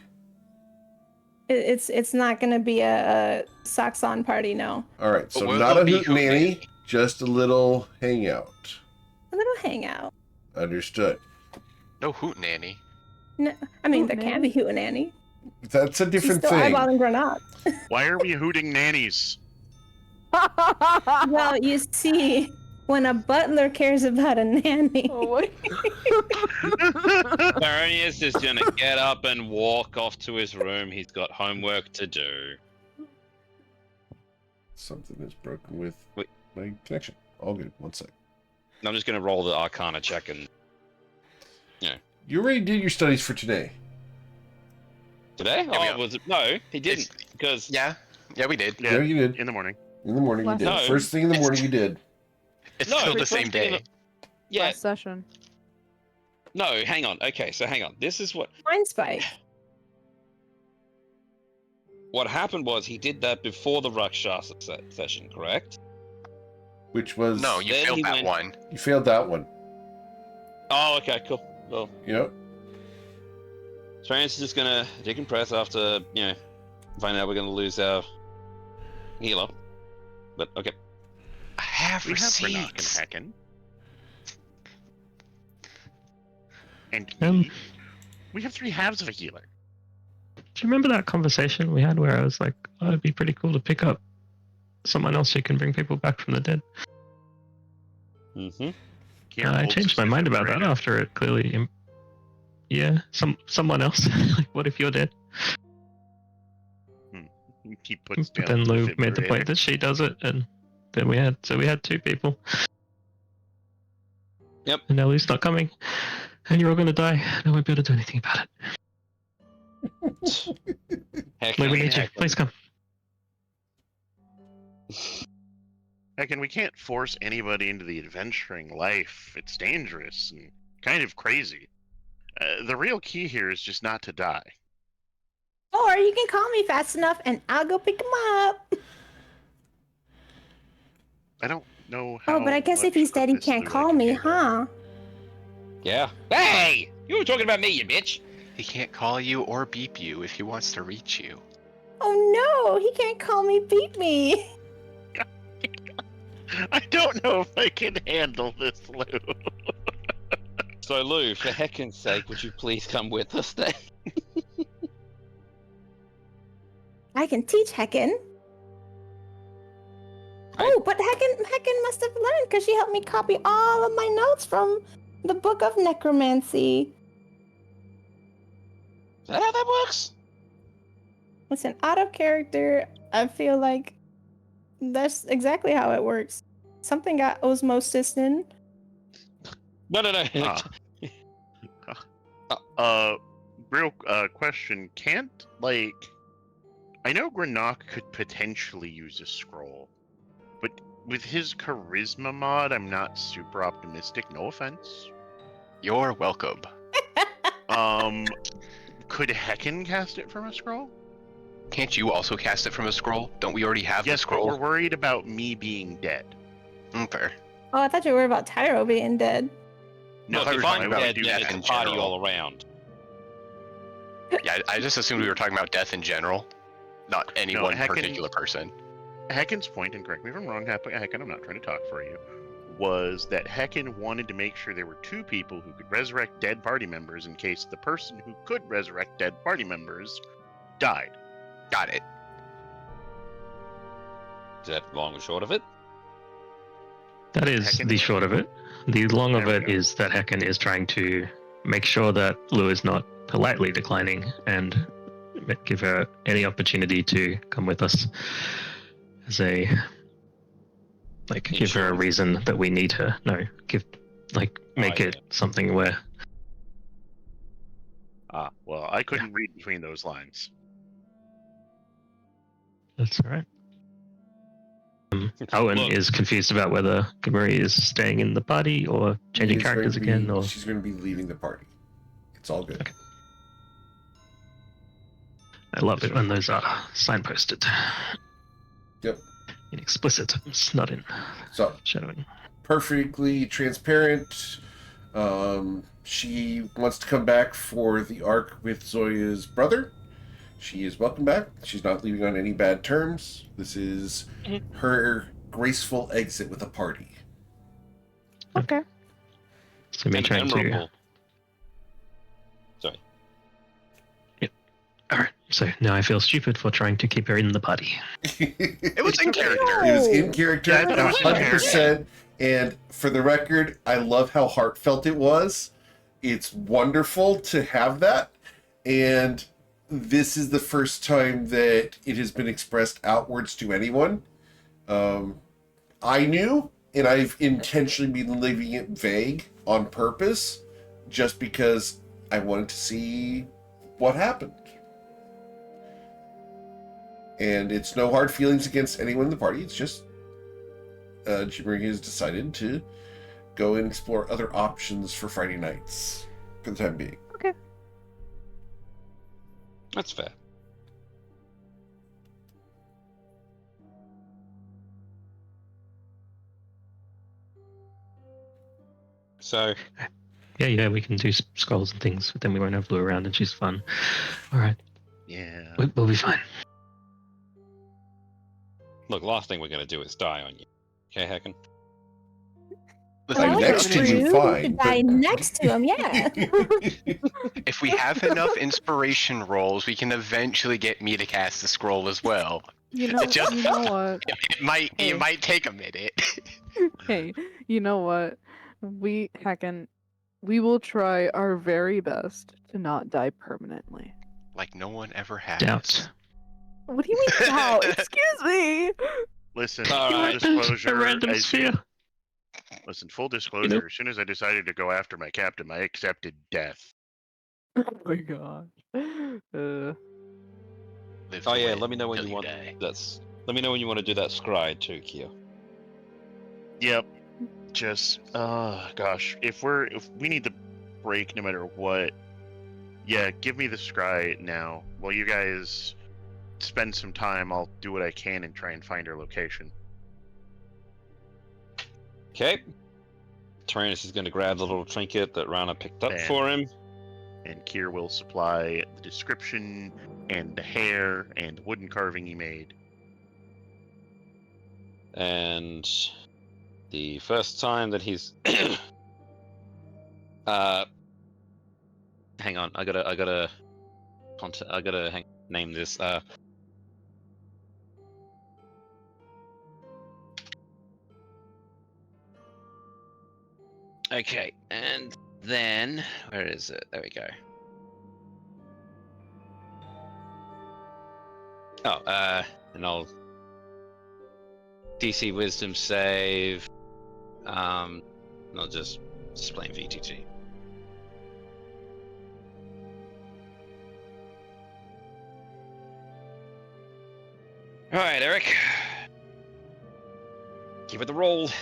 It's not gonna be a socks on party, no. All right. But So will not there a be hootenanny, just a little hangout. A little hangout. Understood. No hootenanny. No, I mean there can be hootenanny. That's a She's different still thing. eyeballing Granat. Why are we hooting nannies? Well, you see, when a butler cares about a nanny, Oh my Baronius is gonna get up and walk off to his room. He's got homework to do. Something is broken with Wait. my connection. All good. One sec. I'm just gonna roll the Arcana check and You already did your studies for today. today. Yeah, we Oh, are. was it? No, he didn't because Yeah, we did. Yeah, you did. In the morning. In the morning, you Last did. night. First thing in the morning, you did. It's No, still the it's same first thing in day. yeah. Last session. No, hang on. Okay, so hang on. This is what Mind Spike. happened was he did that before the Rakshasa session, correct? Which was No, you Then failed he that went- one. you failed that one. Oh, okay, cool. Well, Yep. Trance is just gonna decompress after find out we're gonna lose our healer. But okay. I have We have Renak and receipts. Hacken. And Um, we have 3 halves of a healer. Do you remember that conversation we had where I was like, oh, it'd be pretty cool to pick up someone else who can bring people back from the dead? Mm-hmm. I changed my mind about that after it clearly. Someone else. Like, what if you're dead? He puts But down then Lou made the defibrillator. point that she does it, and then we had 2 people. Yep. And now Lou's not coming, and you're all gonna die. And I won't be able to do anything about it. Heck, Lou, we need you. Please come. Hacken, we can't force anybody into the adventuring life. It's dangerous and kind of crazy. The real key here is just not to die. Or you can call me fast enough and I'll go pick him up. I don't know how. Oh, but I guess if much he's of dead, he this can't Lou call can me, handle. huh? Yeah. Hey! You were talking about me, you bitch! He can't call you or beep you if he wants to reach you. Oh no, he can't call me, beat me. I don't know if I can handle this, Lou. So Lou, for heckin's sake, would you please come with us then? I can teach Hecken. Oh, but Hecken must have learned because she helped me copy all of my notes from the Book of Necromancy. Is that how that works? Listen, out of character, I feel like That's exactly how it works. Something got osmosis in. No. Real question. Can't, like... I know Granok could potentially use a scroll, but with his charisma mod, I'm not super optimistic. No offense. You're welcome. Could Heckin cast it from a scroll? Can't you also cast it from a scroll? Don't we already have the Yes, but scroll? we're worried about me being dead. Fair. Oh, I thought you were about Tyro being dead. No, Look, I thought we if were talking I'm about dead, do then that it's in a party general. all around. Yeah, I just assumed we were talking about death in general, not any No, one Heckin- particular person. Heckin's point, and correct me if I'm wrong, Heckin, I'm not trying to talk for you, was that Heckin wanted to make sure there were two people who could resurrect dead party members in case the person who could resurrect dead party members died. Got it. Is that long and short of it? That is Heckin the is- short of it. The long of There we it go. is that Hecken is trying to make sure that Lou is not politely declining and give her any opportunity to come with us as a give her a Insurance. reason that we need her. No, make yeah. it something where Well, I couldn't read between those lines. that's all right. Owen Look. is confused about whether Gamuri is staying in the party or changing He is going characters to be- again, or she's going to be leaving the party. It's all good. Okay. I love it when those are signposted. Yep. In explicit terms, not in So shadowing. perfectly transparent. She wants to come back for the arc with Zoya's brother. She is welcome back. She's not leaving on any bad terms. This is her graceful exit with a party. Okay. So me And trying to. memorable. Sorry. Alright, so now I feel stupid for trying to keep her in the party. It was in character. It was in character, Yeah, I thought it was in 100%. And for the record, I love how heartfelt it was. It's wonderful to have that. And this is the first time that it has been expressed outwards to anyone. I knew, and I've intentionally been leaving it vague on purpose, just because I wanted to see what happened. And it's no hard feelings against anyone in the party. It's just Jimmy has decided to go and explore other options for Friday nights for the time being. Okay. That's fair. So, Yeah, we can do scrolls and things, but then we won't have Blue around and she's fun. Alright, Yeah. we'll be fine. look, last thing we're going to do is die on you. Okay, Hecken? Listen, Well, next to you, rude. fine. Die but- next to him, yeah. If we have enough inspiration rolls, we can eventually get me to cast the scroll as well. You know, Just- you know what? It might take a minute. Hey, you know what? Heckin, we will try our very best to not die permanently. Like no one ever has. Doubt. What do you mean how? Excuse me. Listen, All full right. A disclosure. random as- sphere. Listen, full disclosure. As soon as I decided to go after my captain, I accepted death. Oh my god. Live Oh to yeah, win let me know when till you want die. Let me know when you want to do that scry too, Kyo. Yep. Just gosh, if we need the break no matter what, yeah, give me the scry now. While you guys spend some time, I'll do what I can and try and find her location. Okay. Tyrannus is going to grab the little trinket that Rana picked up Bam. for him. And Kier will supply the description and the hair and wooden carving he made. And the first time that he's hang on, I gotta name this okay, and then where is it? There we go. Oh, and I'll DC Wisdom save. Not just displaying VTT. All right, Eric. Give it the roll. What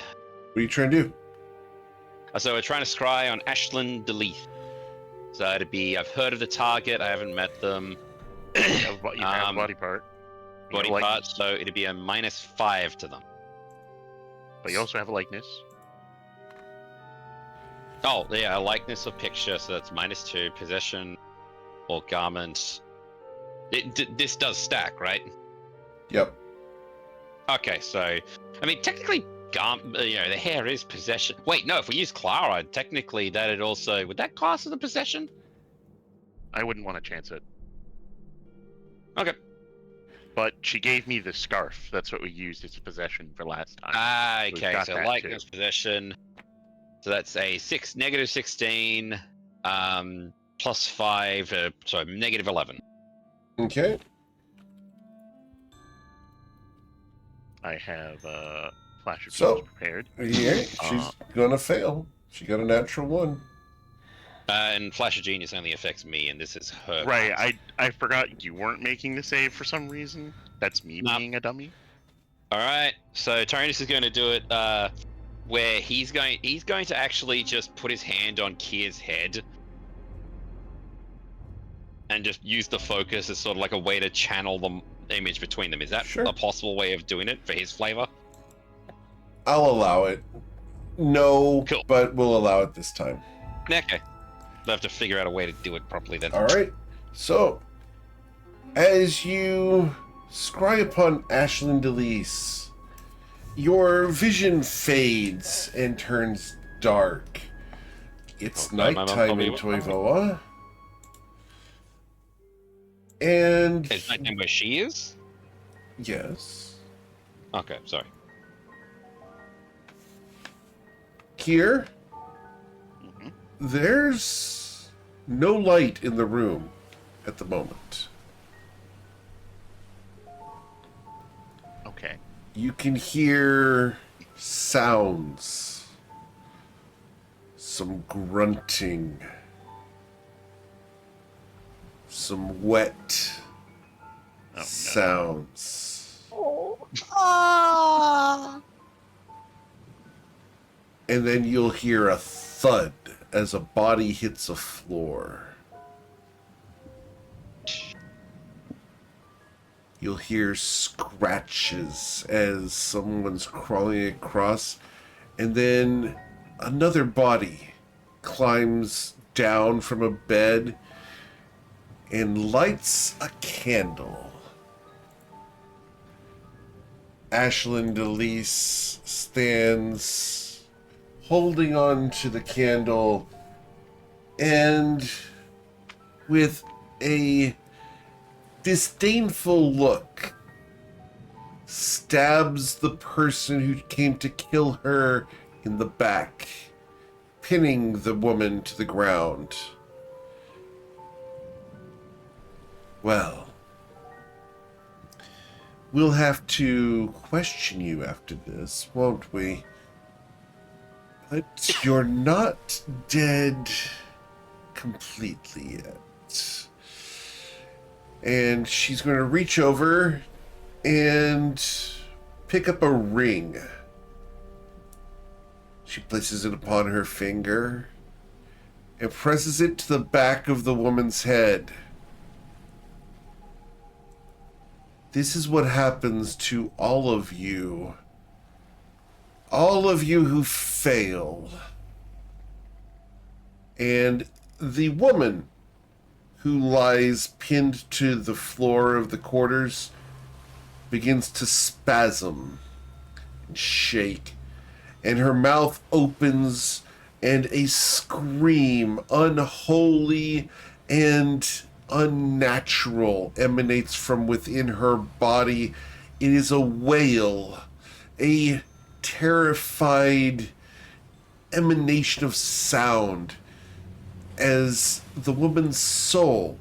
are you trying to do? So we're trying to scry on Ashland Deleth. So it'd be, I've heard of the target, I haven't met them. You have a body part. You have Body a likeness, part, so it'd be a -5 to them. But you also have a likeness. Oh, yeah, a likeness or picture, so that's -2. Possession or garment. This does stack, right? Yep. Okay, so, I mean, technically, the hair is possession. Wait, no, if we use Clara, technically that'd also, would that class as a possession? I wouldn't want to chance it. Okay. But she gave me the scarf. That's what we used as a possession for last time. Ah, We've okay, got so that likeness, too. possession. So that's a -16, +5, sorry, -11. Okay. I have flash of So- Beams prepared. Yeah, she's gonna fail. She got a natural 1. And Flash of Genius only affects me, and this is her. Right, class. I forgot you weren't making the save for some reason. That's me Nah. being a dummy. All right, so Tyrannus is going to do it where he's going to actually just put his hand on Kier's head and just use the focus as sort of like a way to channel the image between them. Is that Sure. a possible way of doing it for his flavor? I'll allow it. No, Cool. but we'll allow it this time. Okay. They'll have to figure out a way to do it properly then. All right. So, as you scry upon Ashland Delise, your vision fades and turns dark. It's Okay, my mom nighttime told me in what- Toivoa. And Is that where she is? yes, Okay, sorry. here Hmm. there's no light in the room at the moment. Okay. You can hear sounds, some grunting, some wet Oh, no. sounds. Ah! And then you'll hear a thud as a body hits a floor. You'll hear scratches as someone's crawling across, and then another body climbs down from a bed and lights a candle. Ashland Elise stands holding on to the candle and with a disdainful look stabs the person who came to kill her in the back, pinning the woman to the ground. Well, we'll have to question you after this, won't we? But you're not dead completely yet. And she's going to reach over and pick up a ring. She places it upon her finger and presses it to the back of the woman's head. This is what happens to all of you. All of you who fail. And the woman who lies pinned to the floor of the quarters begins to spasm and shake, and her mouth opens and a scream, unholy and unnatural, emanates from within her body. It is a wail, a terrified emanation of sound, as the woman's soul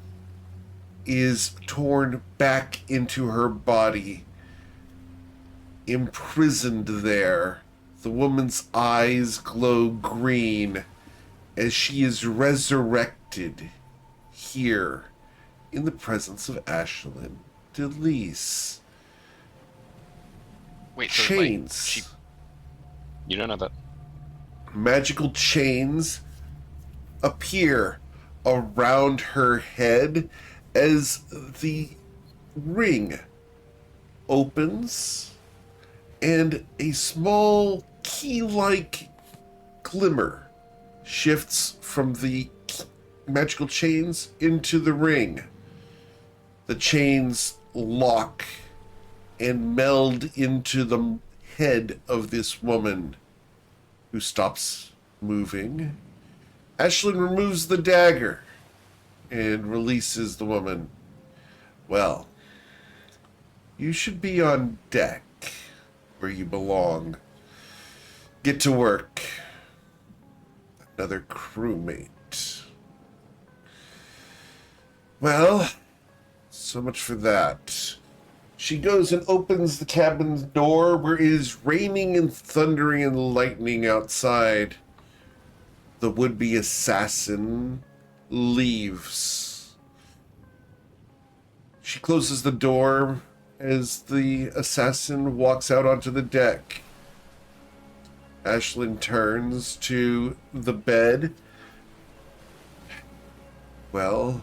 is torn back into her body imprisoned there. The woman's eyes glow green as she is resurrected here in the presence of Ashlyn Delise. Wait, so Chains. You don't know that. Magical chains appear around her head as the ring opens and a small key-like glimmer shifts from the magical chains into the ring. The chains lock and meld into the head of this woman, who stops moving. Ashlyn removes the dagger and releases the woman. Well, you should be on deck where you belong. Get to work. Another crewmate. Well, so much for that. She goes and opens the cabin's door where it is raining and thundering and lightning outside. The would-be assassin leaves. She closes the door as the assassin walks out onto the deck. Ashlyn turns to the bed. Well,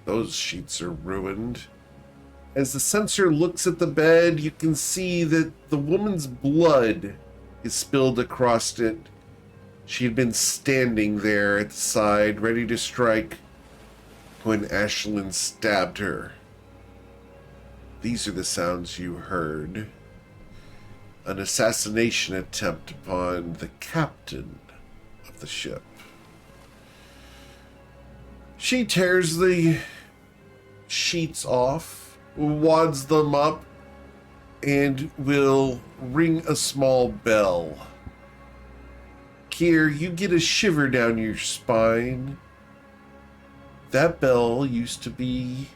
those sheets are ruined. As the sensor looks at the bed, you can see that the woman's blood is spilled across it. She had been standing there at the side, ready to strike, when Ashlyn stabbed her. These are the sounds you heard. An assassination attempt upon the captain of the ship. She tears the sheets off, wads them up, and will ring a small bell. Kier, you get a shiver down your spine. That bell used to be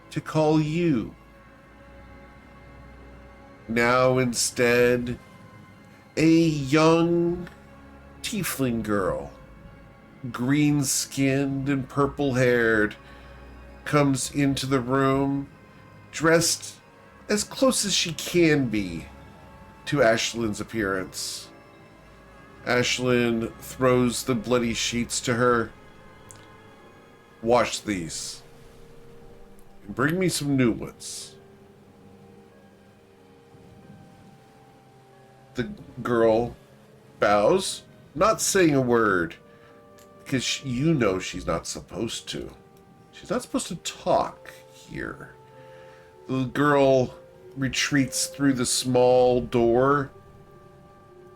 to call you. Now instead, a young tiefling girl, green-skinned and purple-haired, comes into the room, dressed as close as she can be to Ashlyn's appearance. Ashlyn throws the bloody sheets to her. Wash these. And bring me some new ones. The girl bows, not saying a word, because you know she's not supposed to. She's not supposed to talk here. The girl retreats through the small door.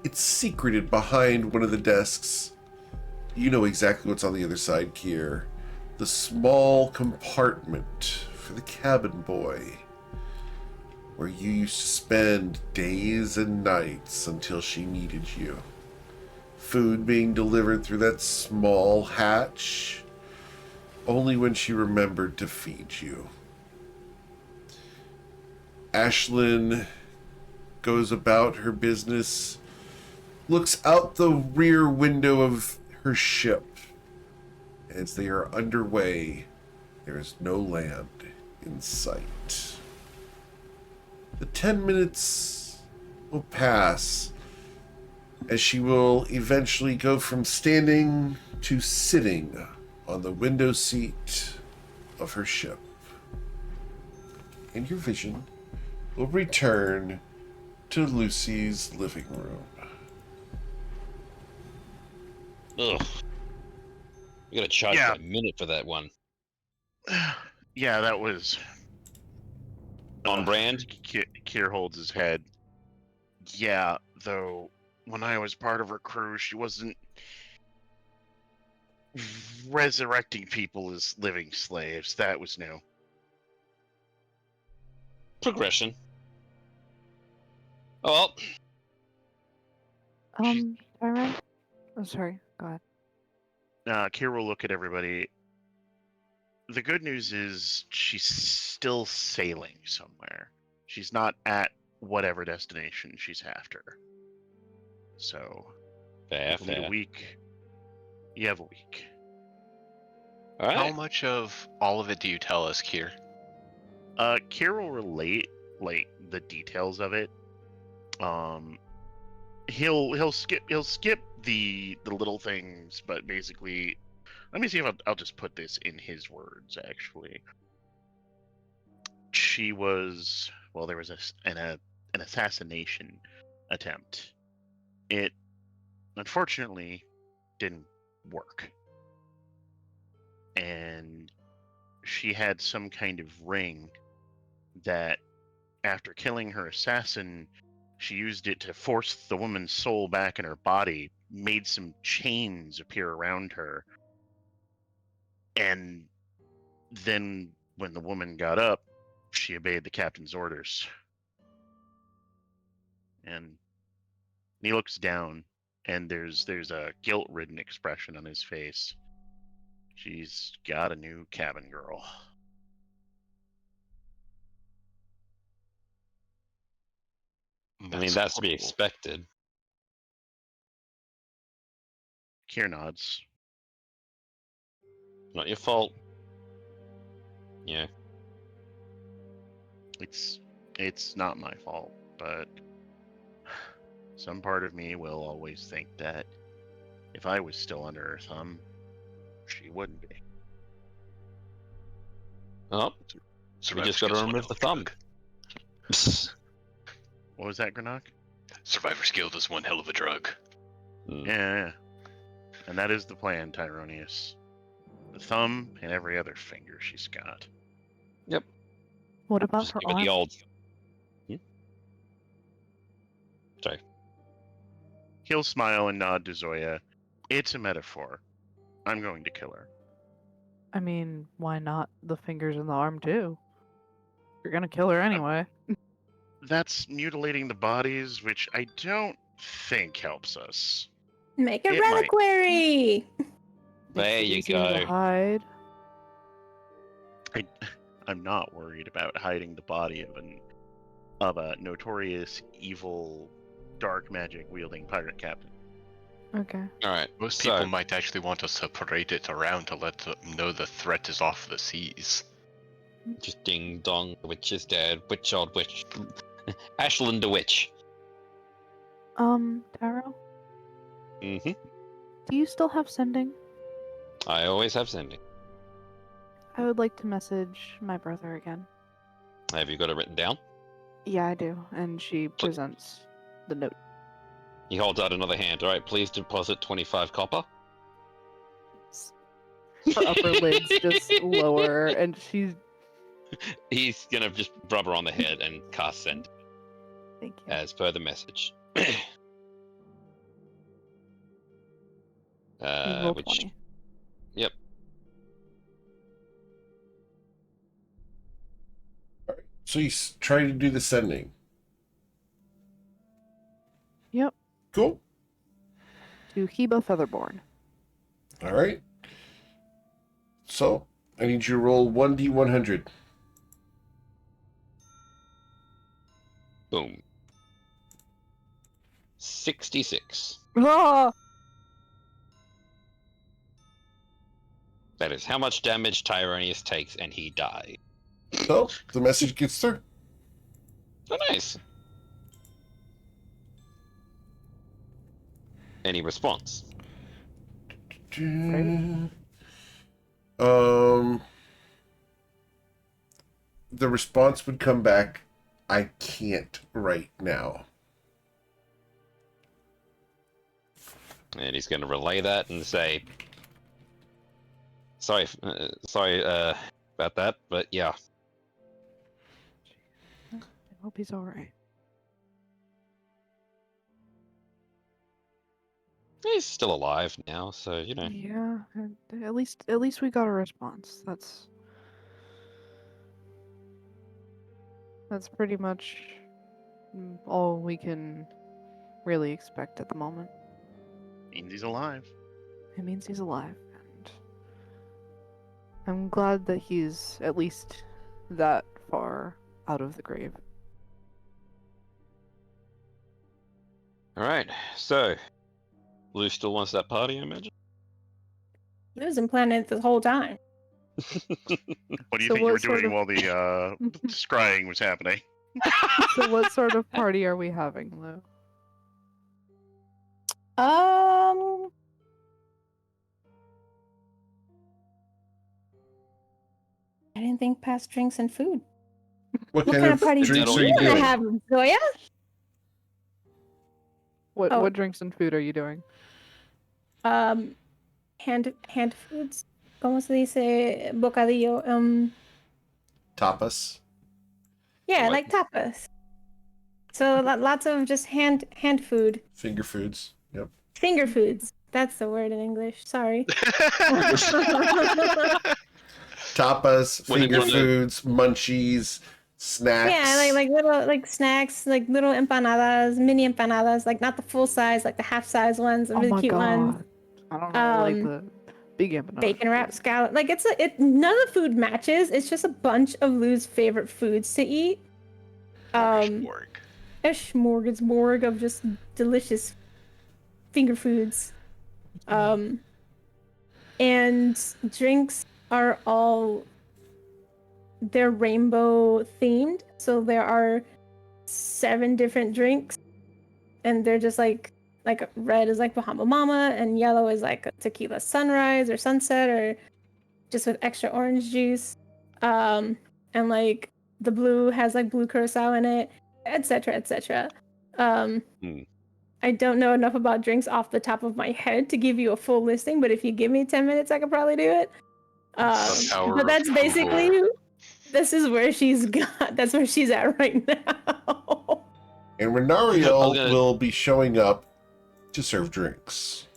It's secreted behind one of the desks. You know exactly what's on the other side, Kier. The small compartment for the cabin boy, where you used to spend days and nights until she needed you. Food being delivered through that small hatch, only when she remembered to feed you. Ashlyn goes about her business, looks out the rear window of her ship. As they are underway, there is no land in sight. The 10 minutes will pass as she will eventually go from standing to sitting on the window seat of her ship. And your vision will return to Lucy's living room. Ugh. We gotta charge Yeah. for a minute for that one. Yeah, that was On brand? Kier holds his head. Yeah, though when I was part of her crew, she wasn't resurrecting people as living slaves. That was new. Progression. Oh, well. Tyron? Oh, sorry. Go ahead. Kier will look at everybody. The good news is she's still sailing somewhere. she's not at whatever destination she's after. So, Fair, if you need a fair. week, you have a week. All How right. much of all of it do you tell us, Kier? Kier will relate like the details of it. He'll skip the little things, but basically, let me see if I'll just put this in his words. Actually, she was there was an assassination attempt. It unfortunately didn't work, and she had some kind of ring that, after killing her assassin, she used it to force the woman's soul back in her body, made some chains appear around her, and then when the woman got up, she obeyed the captain's orders. And he looks down, and there's a guilt-ridden expression on his face. She's got a new cabin girl. I mean, that's to be horrible. expected. Kier nods. Not your fault. Yeah. It's not my fault, but some part of me will always think that if I was still under her thumb, she wouldn't be. Oh, we just got to remove the thumb. What was that, Granok? Survivor's Guild is one hell of a drug. Yeah. And that is the plan, Tyronius. The thumb and every other finger she's got. What about Just her give it arm? the old. Sorry. He'll smile and nod to Zoya. It's a metaphor. I'm going to kill her. I mean, why not the fingers and the arm too? You're gonna kill her anyway. That's mutilating the bodies, which I don't think helps us. Make a It might. reliquary. There Makes it you easier to go. hide. I'm not worried about hiding the body of a notorious evil dark magic wielding pirate captain. Okay. All right. Most So, people might actually want us to parade it around to let them know the threat is off the seas. just ding dong, the witch is dead. Witch old witch. Ashland the witch. Taro, Mm-hmm. do you still have sending? I always have sending. I would like to message my brother again. Have you got it written down? Yeah, I do. And she presents the note. He holds out another hand. All right, please deposit 25 copper. Her upper lid's just lower, and she's. He's gonna just rub her on the head and cast send Thank you. as per the message. You roll Which 20. Yep. So he's trying to do the sending. Yep. Cool. To Heba Featherborn. All right. So I need you to roll 1d100. Boom. 66. Ah! That is how much damage Tyronius takes, and he dies. So the message gets through. Oh, nice. Any response? The response would come back, I can't right now. And he's going to relay that and say, sorry about that, but yeah. I hope he's alright. He's still alive now, so, you know. Yeah, at least we got a response. That's pretty much all we can really expect at the moment. Means he's alive. It means he's alive, and I'm glad that he's at least that far out of the grave. All right. So, Lou still wants that party, I imagine. He wasn't planning it this whole time. What do you So think you what were sort doing of- while the scrying was happening? So what sort of party are we having, Lou? I didn't think past drinks and food. What What kind kind of of party do drinks all are you you you want to doing? have, Zoya? What Oh. what drinks and food are you doing? Hand foods. ¿Cómo se dice bocadillo? Tapas. Yeah, What? like tapas. So lots of just hand food, Finger foods. Yep. finger foods. That's the word in English. Sorry. Tapas, What do you finger wanna- foods, munchies, snacks. Yeah, like little like snacks, like little empanadas, mini empanadas, like not the full size, like the half size ones, the Oh really my cute ones. god. I don't know, like Um, the big empanadas. Bacon wrap scallop. Like none of the food matches. It's just a bunch of Lou's favorite foods to eat. Schmorg. A smorgasbord of just delicious finger foods. And drinks are all they're rainbow themed. So there are 7 different drinks, and they're just like red is like Bahama Mama, and yellow is like a tequila sunrise or sunset, or just with extra orange juice. And like the blue has like blue curacao in it, etc., etc. I don't know enough about drinks off the top of my head to give you a full listing, but if you give me 10 minutes, I could probably do it. The power But of that's Google. basically this is where she's got. That's where she's at right now. And Renario I'm gonna- will be showing up to serve drinks.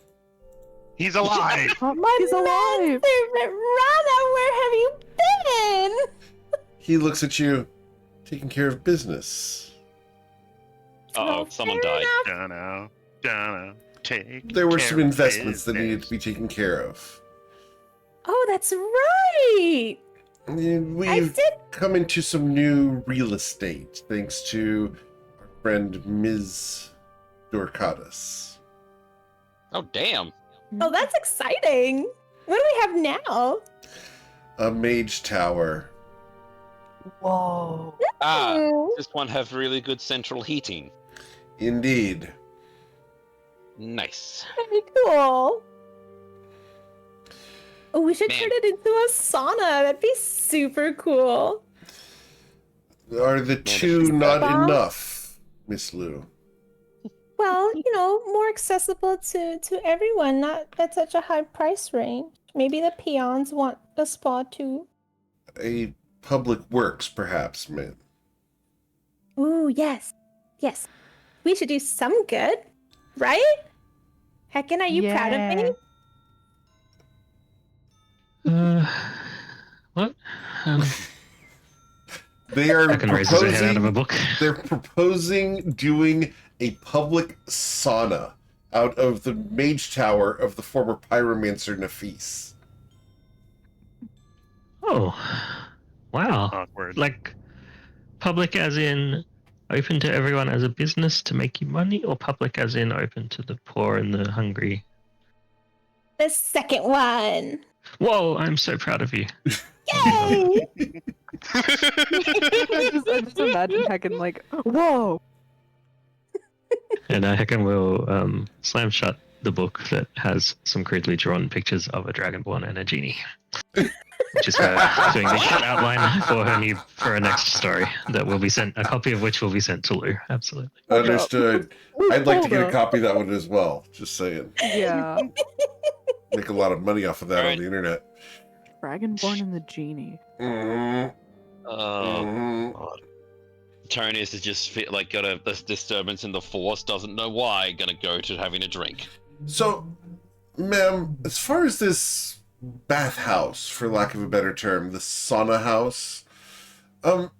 He's alive. He's alive. Favorite Rana, where have you been? He looks at you, taking care of business. Uh-oh, Well, someone fair died. enough. Dunno. Take There were care some of investments that needed business. to be taken care of. Oh, that's right. And I we've did. come into some new real estate thanks to our friend Ms. Dorcatus. Oh, damn. Oh, that's exciting. What do we have now? A mage tower. Whoa. Ah, Hmm, this one have really good central heating. Indeed. Nice. very cool. Oh, we should Man. turn it into a sauna. That'd be super cool. Are the two this is not bomb. enough, Miss Lou? Well, more accessible to everyone, not at such a high price range. Maybe the peons want a spa too. A public works, perhaps, man. Ooh, yes. Yes. We should do some good, right? Heckin', are you proud of me? What? Um, They are I can raise his head out of a proposing. book. They're proposing doing a public sauna out of the mage tower of the former pyromancer Nafis. Oh, wow. Awkward. Like, public as in open to everyone as a business to make you money, or public as in open to the poor and the hungry? The second one. Whoa, I'm so proud of you. Yay! I just imagine Heckin like, whoa. And Heckin will slam shut the book that has some crudely drawn pictures of a dragonborn and a genie. Which is her doing the short outline for her next story that will be sent, a copy of which will be sent to Lou. Absolutely. Hold up. Understood. I'd like to Hold get a up. copy of that one as well. Just saying. Yeah. Make a lot of money off of that on Alright. the internet. Dragonborn and the genie. Mm-hmm. Oh, Mm-hmm. God. Tonius has just got a this disturbance in the force, doesn't know why, gonna go to having a drink. So, ma'am, as far as this bathhouse, for lack of a better term, the sauna house, are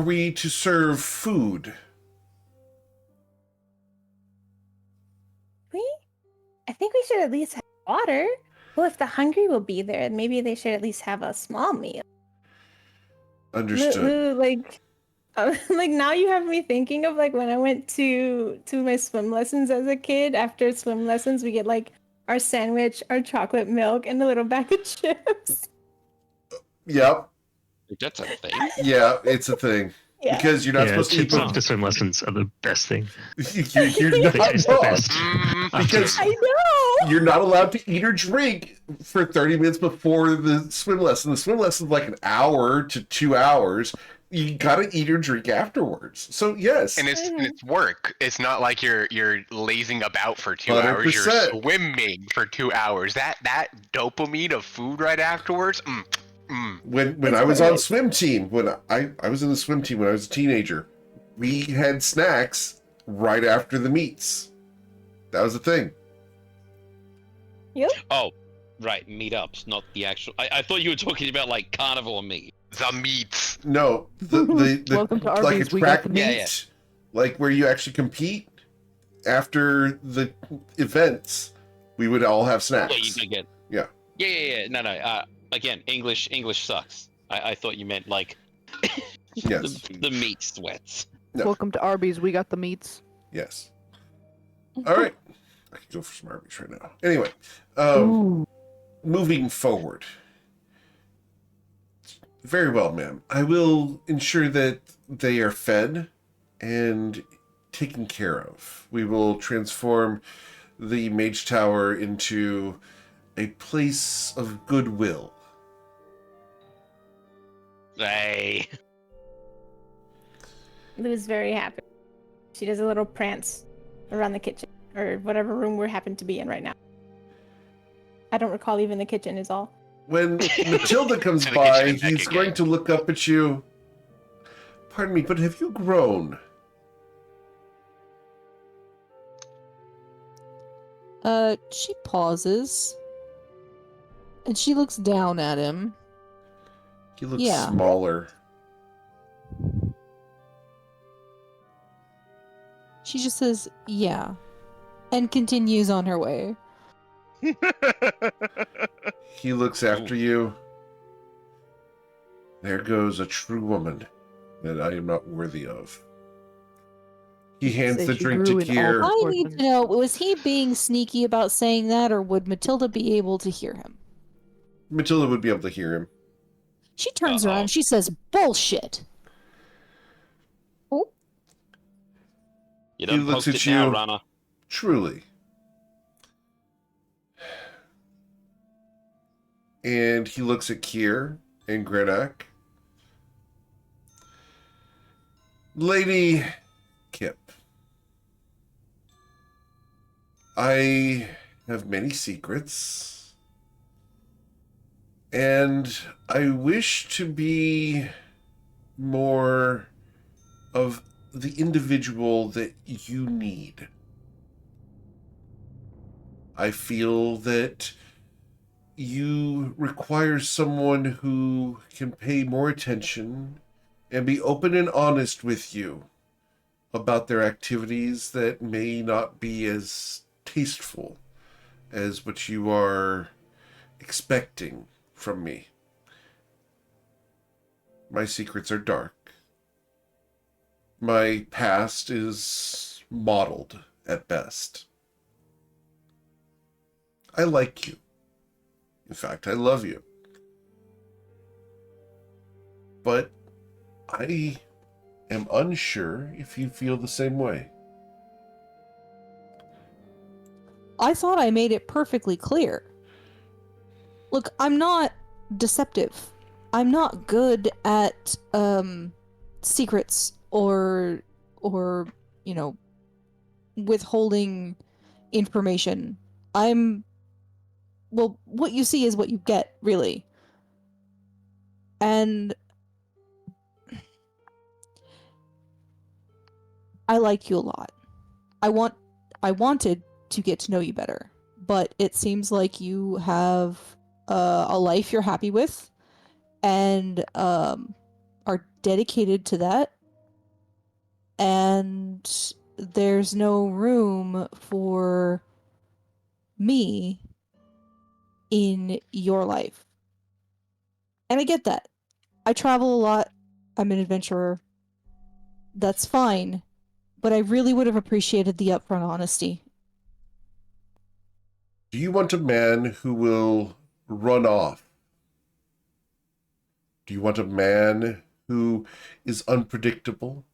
we to serve food? I think we should at least have water. Well, if the hungry will be there, maybe they should at least have a small meal. Understood. Lou, Like now you have me thinking of like when I went to my swim lessons as a kid. After swim lessons, we get like our sandwich, our chocolate milk, and a little bag of chips. Yep. That's a thing. Yeah, it's a thing. Yeah. Because you're not Yeah, supposed to eat chips them. after swim lessons are the best thing. You're They not taste the wrong. best. Because I know. you're not allowed to eat or drink for 30 minutes before the swim lesson. The swim lesson is like an hour to 2 hours. You gotta eat or drink afterwards. So yes, And it's work. It's not like you're lazing about for 2 hours. You're 100%. swimming for 2 hours. That dopamine of food right afterwards. when It's I was on perfect. swim team, when I was in the swim team when I was a teenager, we had snacks right after the meets. That was the thing. Yep. Oh, right, meetups, not the actual. I thought you were talking about like carnival meat. The meats. No, the Welcome to like Arby's. it's We got crack the meat, Yeah, yeah. like where you actually compete after the events. We would all have snacks. Yeah, you do get. Yeah. Yeah. No. Again, English sucks. I thought you meant like Yes. the meat sweats. No. Welcome to Arby's. We got the meats. Yes. All right. I could go for some Arby's right now. Anyway, Ooh. moving forward. Very well, ma'am. I will ensure that they are fed and taken care of. We will transform the Mage Tower into a place of goodwill. Hey. Lou's very happy. She does a little prance around the kitchen or whatever room we happen to be in right now. I don't recall even the kitchen is all. When Matilda comes To the by, kitchen and back he's again. going to look up at you. Pardon me, but have you grown? She pauses. And she looks down at him. He looks Yeah. smaller. She just says, yeah. And continues on her way. He looks after you. There goes a true woman that I am not worthy of. He hands Say the she drink grew to in all Kier. the- I need to know, was he being sneaky about saying that, or would Matilda be able to hear him? Matilda would be able to hear him. She turns Uh-oh. around, she says, bullshit. You don't looks post at it now, you. Rana. Truly. And he looks at Kier and Grenak. Lady Kip, I have many secrets, and I wish to be more of the individual that you need. I feel that you require someone who can pay more attention and be open and honest with you about their activities that may not be as tasteful as what you are expecting from me. My secrets are dark. My past is mottled at best. I like you. In fact, I love you. But I am unsure if you feel the same way. I thought I made it perfectly clear. Look, I'm not deceptive. I'm not good at secrets or you know, withholding information. Well, what you see is what you get, really. And I like you a lot. I wanted to get to know you better, but it seems like you have a life you're happy with and are dedicated to that, and there's no room for me in your life. And I get that. I travel a lot. I'm an adventurer. That's fine, but I really would have appreciated the upfront honesty. Do you want a man who will run off? Do you want a man who is unpredictable?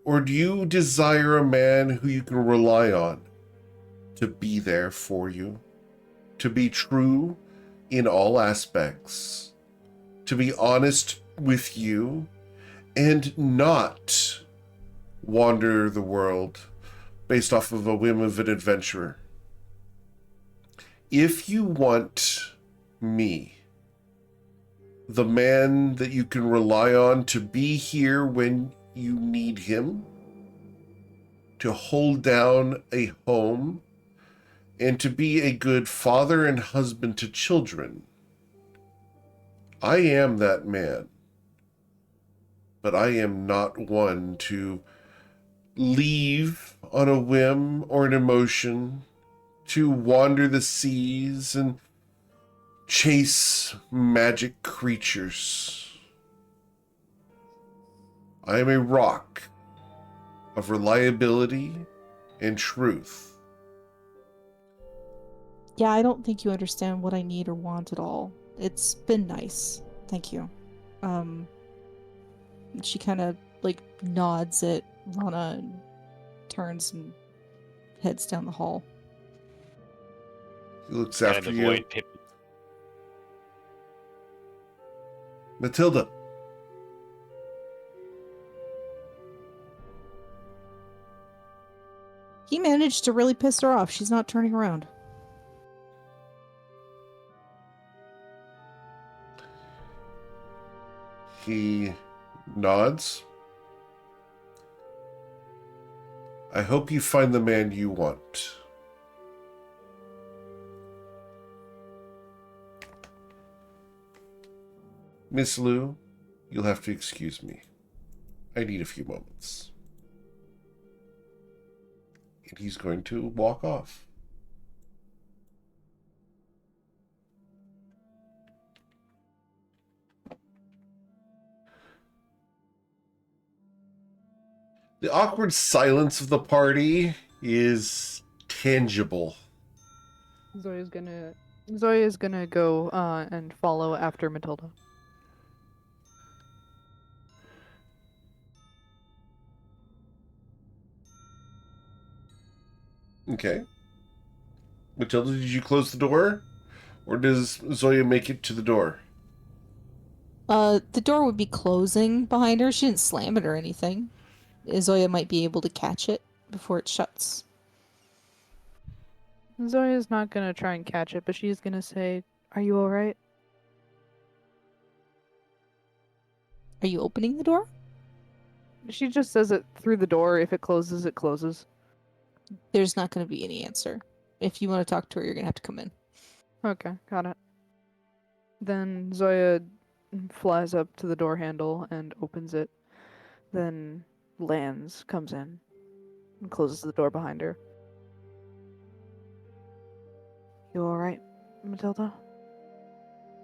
Or do you desire a man who you can rely on to be there for you, to be true in all aspects, to be honest with you, and not wander the world based off of a whim of an adventurer? If you want me, the man that you can rely on to be here when you need him, to hold down a home, and to be a good father and husband to children, I am that man. But I am not one to leave on a whim or an emotion, to wander the seas and chase magic creatures. I am a rock of reliability and truth. Yeah, I don't think you understand what I need or want at all. It's been nice. Thank you. She kind of like nods at Rana and turns and heads down the hall. He looks Kind after of you. avoid Pip. Matilda. He managed to really piss her off. She's not turning around. He nods. I hope you find the man you want. Miss Lou, you'll have to excuse me. I need a few moments. And he's going to walk off. The awkward silence of the party is tangible. Zoya's gonna go and follow after Matilda. Okay. Matilda, did you close the door? Or does Zoya make it to the door? The door would be closing behind her. She didn't slam it or anything. Zoya might be able to catch it before it shuts. Zoya's not gonna try and catch it, but she's gonna say, "Are you alright?" Are you opening the door? She just says it through the door. If it closes, it closes. There's not going to be any answer. If you want to talk to her, you're going to have to come in. Okay, got it. Then Zoya flies up to the door handle and opens it. Then Lance comes in and closes the door behind her. You alright, Matilda?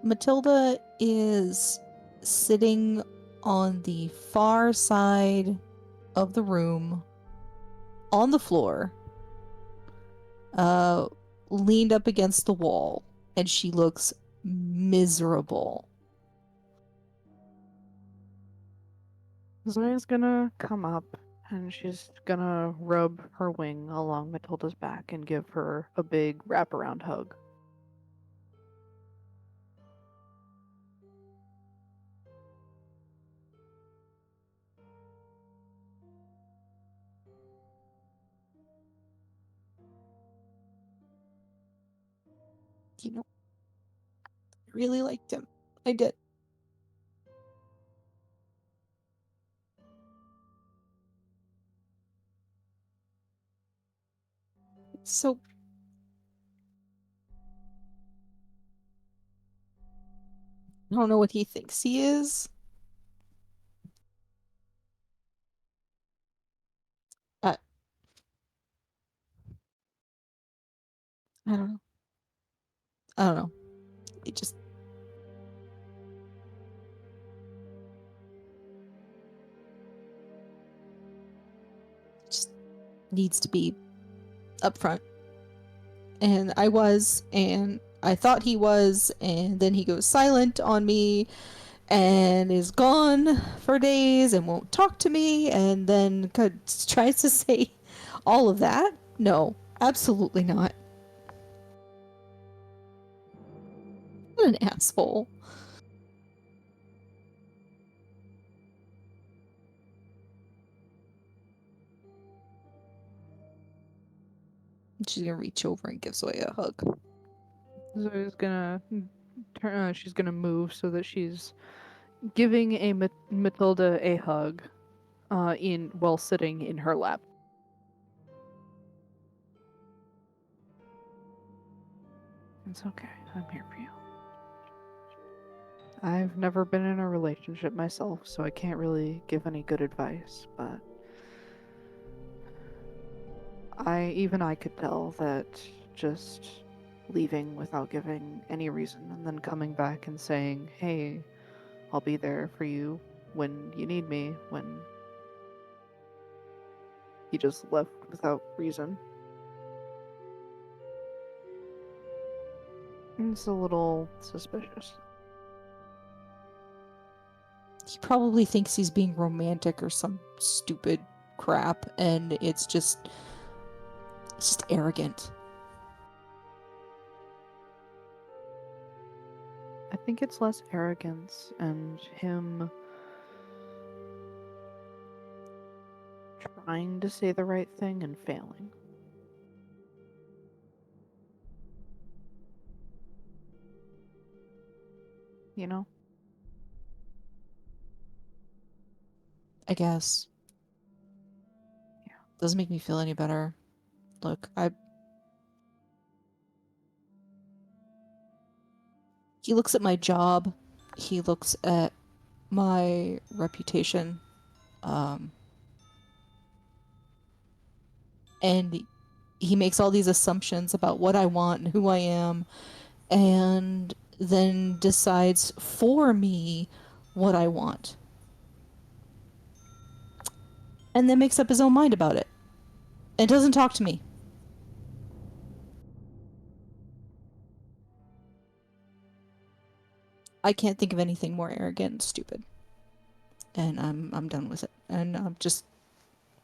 Matilda is sitting on the far side of the room, on the floor, leaned up against the wall, and she looks miserable. Zoya's gonna come up and she's gonna rub her wing along Matilda's back and give her a big wraparound hug. You know, I really liked him. I did. So I don't know what he thinks he is. I I don't know. I don't know. It just needs to be upfront. And I was, and I thought he was, and then he goes silent on me and is gone for days and won't talk to me, and then tries to say all of that. No, absolutely not. What an asshole. She's gonna reach over and give Zoya a hug. Zoya's gonna turn. She's gonna move so that she's giving a Matilda a hug, while sitting in her lap. It's okay. I'm here for you. I've never been in a relationship myself, so I can't really give any good advice, but even I could tell that just leaving without giving any reason and then coming back and saying, hey, I'll be there for you when you need me, when he just left without reason. It's a little suspicious. He probably thinks he's being romantic or some stupid crap, and it's just arrogant. I think it's less arrogance and him trying to say the right thing and failing. You know? I guess. Yeah. Doesn't make me feel any better. Look, he looks at my job. He looks at my reputation. And he makes all these assumptions about what I want and who I am, and then decides for me what I want. And then makes up his own mind about it. And doesn't talk to me. I can't think of anything more arrogant and stupid. And I'm done with it. And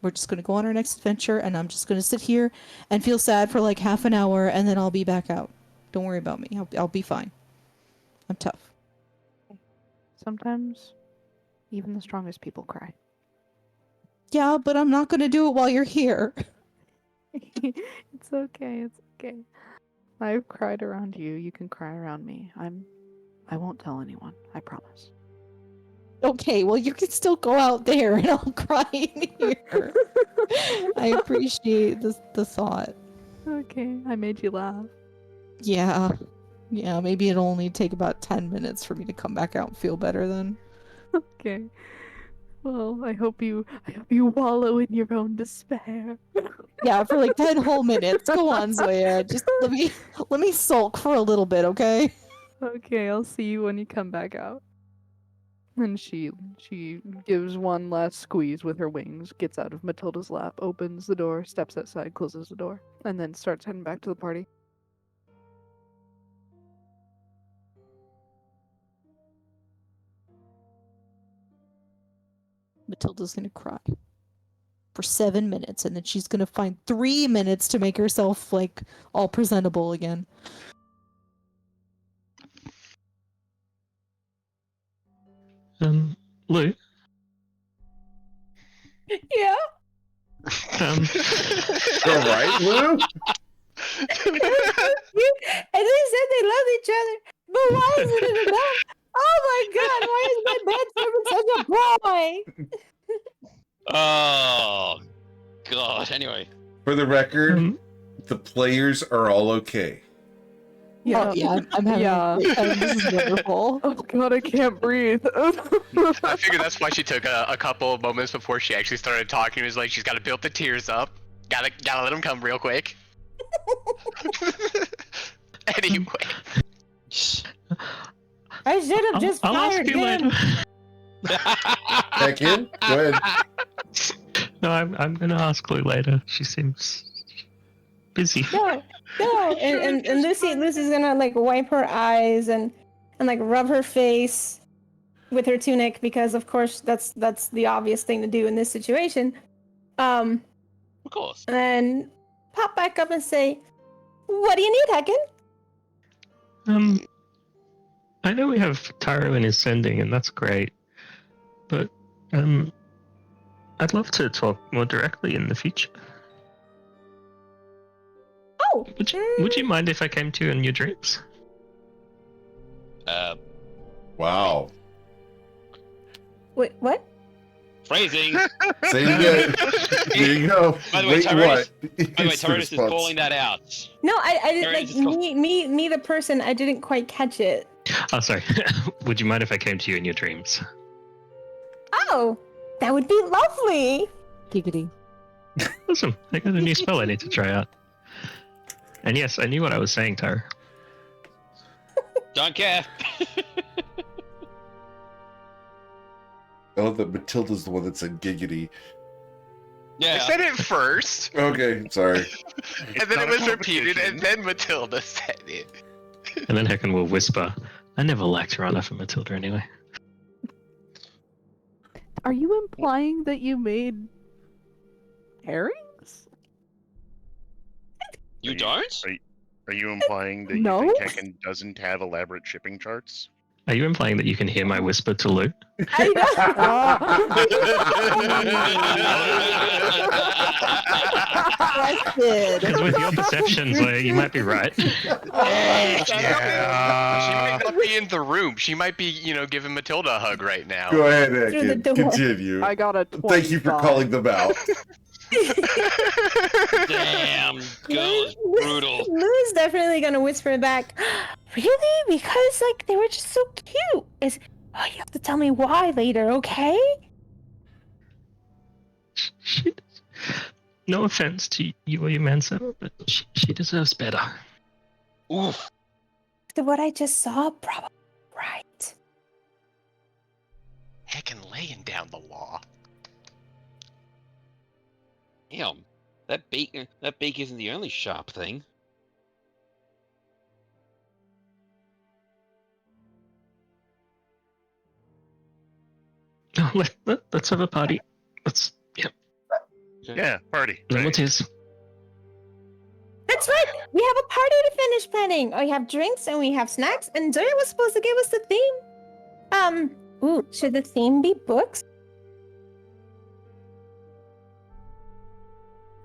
we're just gonna go on our next adventure, and I'm just gonna sit here and feel sad for like half an hour, and then I'll be back out. Don't worry about me. I'll be fine. I'm tough. Sometimes even the strongest people cry. Yeah, but I'm not gonna do it while you're here. It's okay, it's okay. I've cried around you, you can cry around me. I won't tell anyone, I promise. Okay, well you can still go out there and I'll cry in here. I appreciate the thought. Okay, I made you laugh. Yeah, maybe it'll only take about 10 minutes for me to come back out and feel better then. Okay. Well, I hope you wallow in your own despair. Yeah, for like 10 whole minutes. Go on, Zoya. Just let me sulk for a little bit, okay? Okay, I'll see you when you come back out. And she gives one last squeeze with her wings, gets out of Matilda's lap, opens the door, steps outside, closes the door, and then starts heading back to the party. Matilda's gonna cry for 7 minutes, and then she's gonna find 3 minutes to make herself like all presentable again. Lou. Yeah. All right, Lou. And they said they love each other, but why isn't it enough? Oh my god, why is my bed servant such a boy? Oh, God. Anyway. For the record, the players are all okay. Yeah, I'm having Yeah. a great time. This is wonderful. Oh god, I can't breathe. I figured that's why she took a couple of moments before she actually started talking. It was like she's got to build the tears up. Gotta let them come real quick. Anyway. I should have just I'll ask fired you him. later. Back in? Go ahead. No, I'm gonna ask Lou later. She seems busy. No, no. And Lucy's gonna like wipe her eyes and like rub her face with her tunic because of course that's the obvious thing to do in this situation. Of course. And then pop back up and say, "What do you need, Hacken?" I know we have Taro in his sending, and that's great. But I'd love to talk more directly in the future. Oh, Would you mind if I came to you in your dreams? Wow. Wait, what? Phrasing. Say it again. There you go. By the way, Wait, Tyrannus- what? By the way, It's the Tyrannus is response. calling that out. No, I didn't There like it is, it's me the person. I didn't quite catch it. Oh, sorry. Would you mind if I came to you in your dreams? Oh, that would be lovely. Giggity. Awesome. I got a new spell I need to try out. And yes, I knew what I was saying, Taro. Don't care. I love that Matilda's the one that said giggity. Yeah. I said it first, Okay, sorry. and then not it a was repeated, competition. and then Matilda said it. And then Hecken will whisper, I never liked Rana for Matilda anyway. Are you implying that you made herrings? You don't? Are you implying that No. you think Tekken doesn't have elaborate shipping charts? Are you implying that you can hear my whisper to Lou? Because with your perceptions, you might be right. Yeah. She might not be in the room. She might be, giving Matilda a hug right now. Go ahead, Through the Hacken. door. Continue. I got a 25. Thank you for calling them out. Damn, girl is brutal. Lou's definitely gonna whisper back. Really? Because like they were just so cute. You have to tell me why later, okay? She, no offense to you or your manservant, but she deserves better. Oof. After what I just saw, probably right. Heckin' laying down the law. Damn. That beak isn't the only sharp thing. No, let's have a party. Yeah, party. Then Right. what is? That's right. We have a party to finish planning. We have drinks and we have snacks, and Zoya was supposed to give us the theme. Ooh, should the theme be books?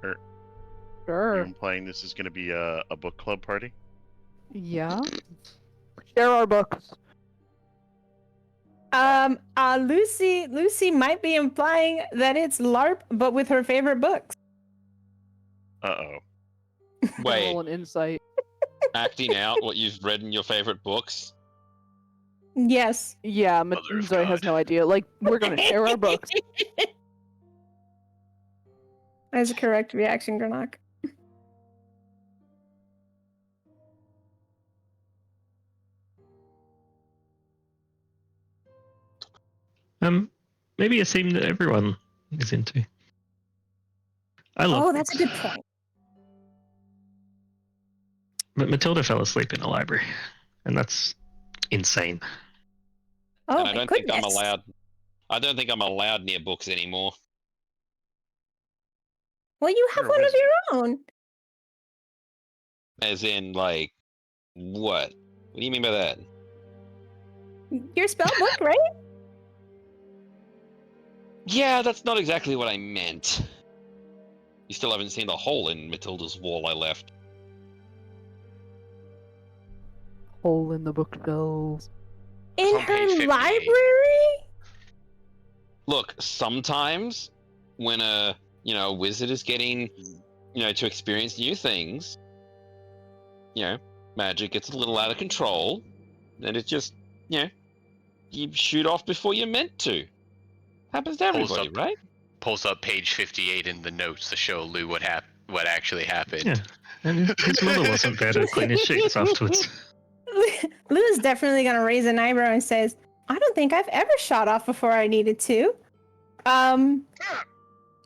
Are Sure. you implying this is going to be a book club party? Yeah. Share our books. Lucy might be implying that it's LARP, but with her favorite books. Uh-oh. Wait, Roll an insight. acting out what you've read in your favorite books? Yes. Yeah, Mother of Zoe has God. no idea. Like, we're gonna share our books. That's a correct reaction, Granok. Maybe a theme that everyone is into. I love Oh, that's a books, good point. but Matilda fell asleep in a library, and that's insane. Oh, And I my don't think I'm goodness. allowed. I don't think I'm allowed near books anymore. Well, you have You're a one of wizard. your own. As in, like, what? What do you mean by that? Your spell book, right? Yeah, that's not exactly what I meant. You still haven't seen the hole in Matilda's wall I left. Hole in the bookshelves. In on page her 58. library? Look, sometimes when a wizard is getting to experience new things, magic gets a little out of control, and it just you shoot off before you're meant to. Happens to Pulls everybody, up. right? Pulls up page 58 in the notes to show Lou what actually happened. Yeah, and his mother wasn't there to clean his sheets afterwards. Lou's definitely gonna raise an eyebrow and says, I don't think I've ever shot off before I needed to.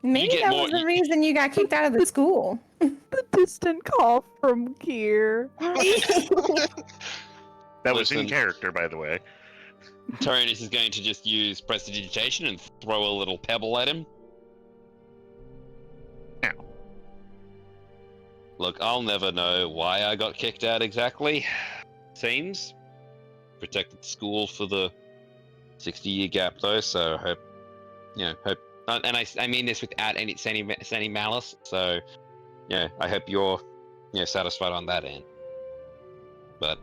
Maybe get that more- was the you- reason you got kicked out of the school. The distant cough from Kier. That was in Listen. character, by the way. Tyrannus is going to just use prestidigitation and throw a little pebble at him. Ow. Look, I'll never know why I got kicked out exactly. Seems. Protected the school for the 60-year gap, though, so I hope, and I mean this without any malice, so, I hope you're, satisfied on that end. But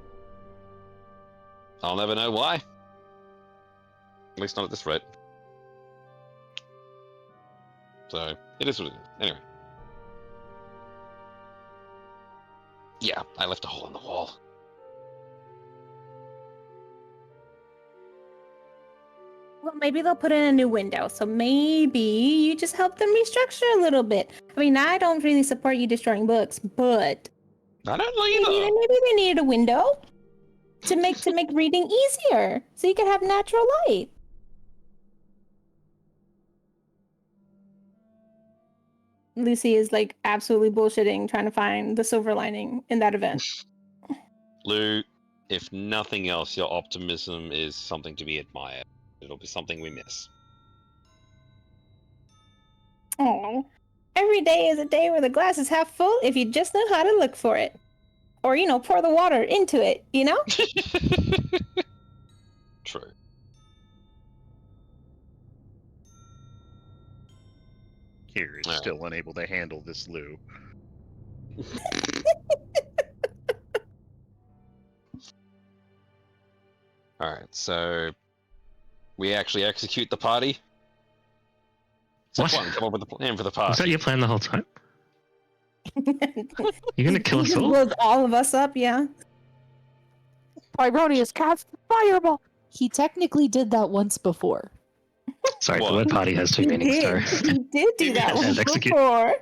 I'll never know why. At least not at this rate. So, it is what it is. Anyway. Yeah, I left a hole in the wall. Well, maybe they'll put in a new window, so maybe you just help them restructure a little bit. I mean, I don't really support you destroying books, but I don't know either. maybe they needed a window to make reading easier, so you could have natural light. Lucy is like absolutely bullshitting, trying to find the silver lining in that event. Lou, if nothing else, your optimism is something to be admired. It'll be something we miss. Oh, every day is a day where the glass is half full if you just know how to look for it. Or, pour the water into it, True. Kier is Alright. still unable to handle this Lou. Alright, so we actually execute the party. What? Step one, come up with a plan for the Was party. that your plan the whole time? You're gonna kill us Just all? blows all of us up, yeah. Pyronius cast fireball. He technically did that once before. Sorry, What? the word party has two He meanings, did. sorry. He did do that And once execute. before.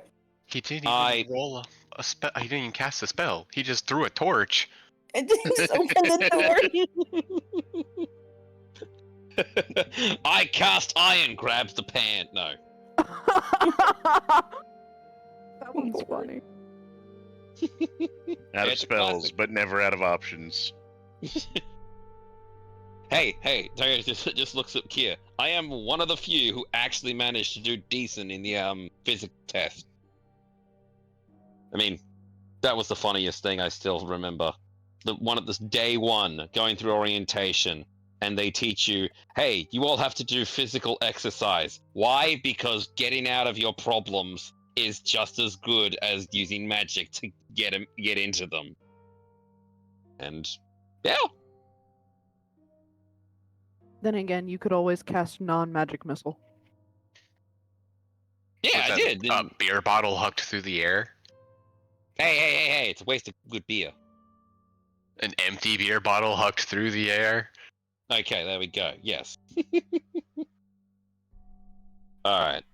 He didn't even I- roll a spell. He didn't even cast a spell. He just threw a torch. It just opened the door. I cast iron, grabs the pan. No. That one's funny. Out of It's spells, classic. but never out of options. Hey, Tyrannus just looks at Kier. I am one of the few who actually managed to do decent in the physics test. I mean, that was the funniest thing I still remember. The one at this day one, going through orientation, and they teach you, hey, you all have to do physical exercise. Why? Because getting out of your problems is just as good as using magic to get into them. And yeah. Then again, you could always cast non-magic missile. Yeah, Was I that did. A beer bottle hucked through the air. Hey, it's a waste of good beer. An empty beer bottle hucked through the air. Okay, there we go. Yes. Alright.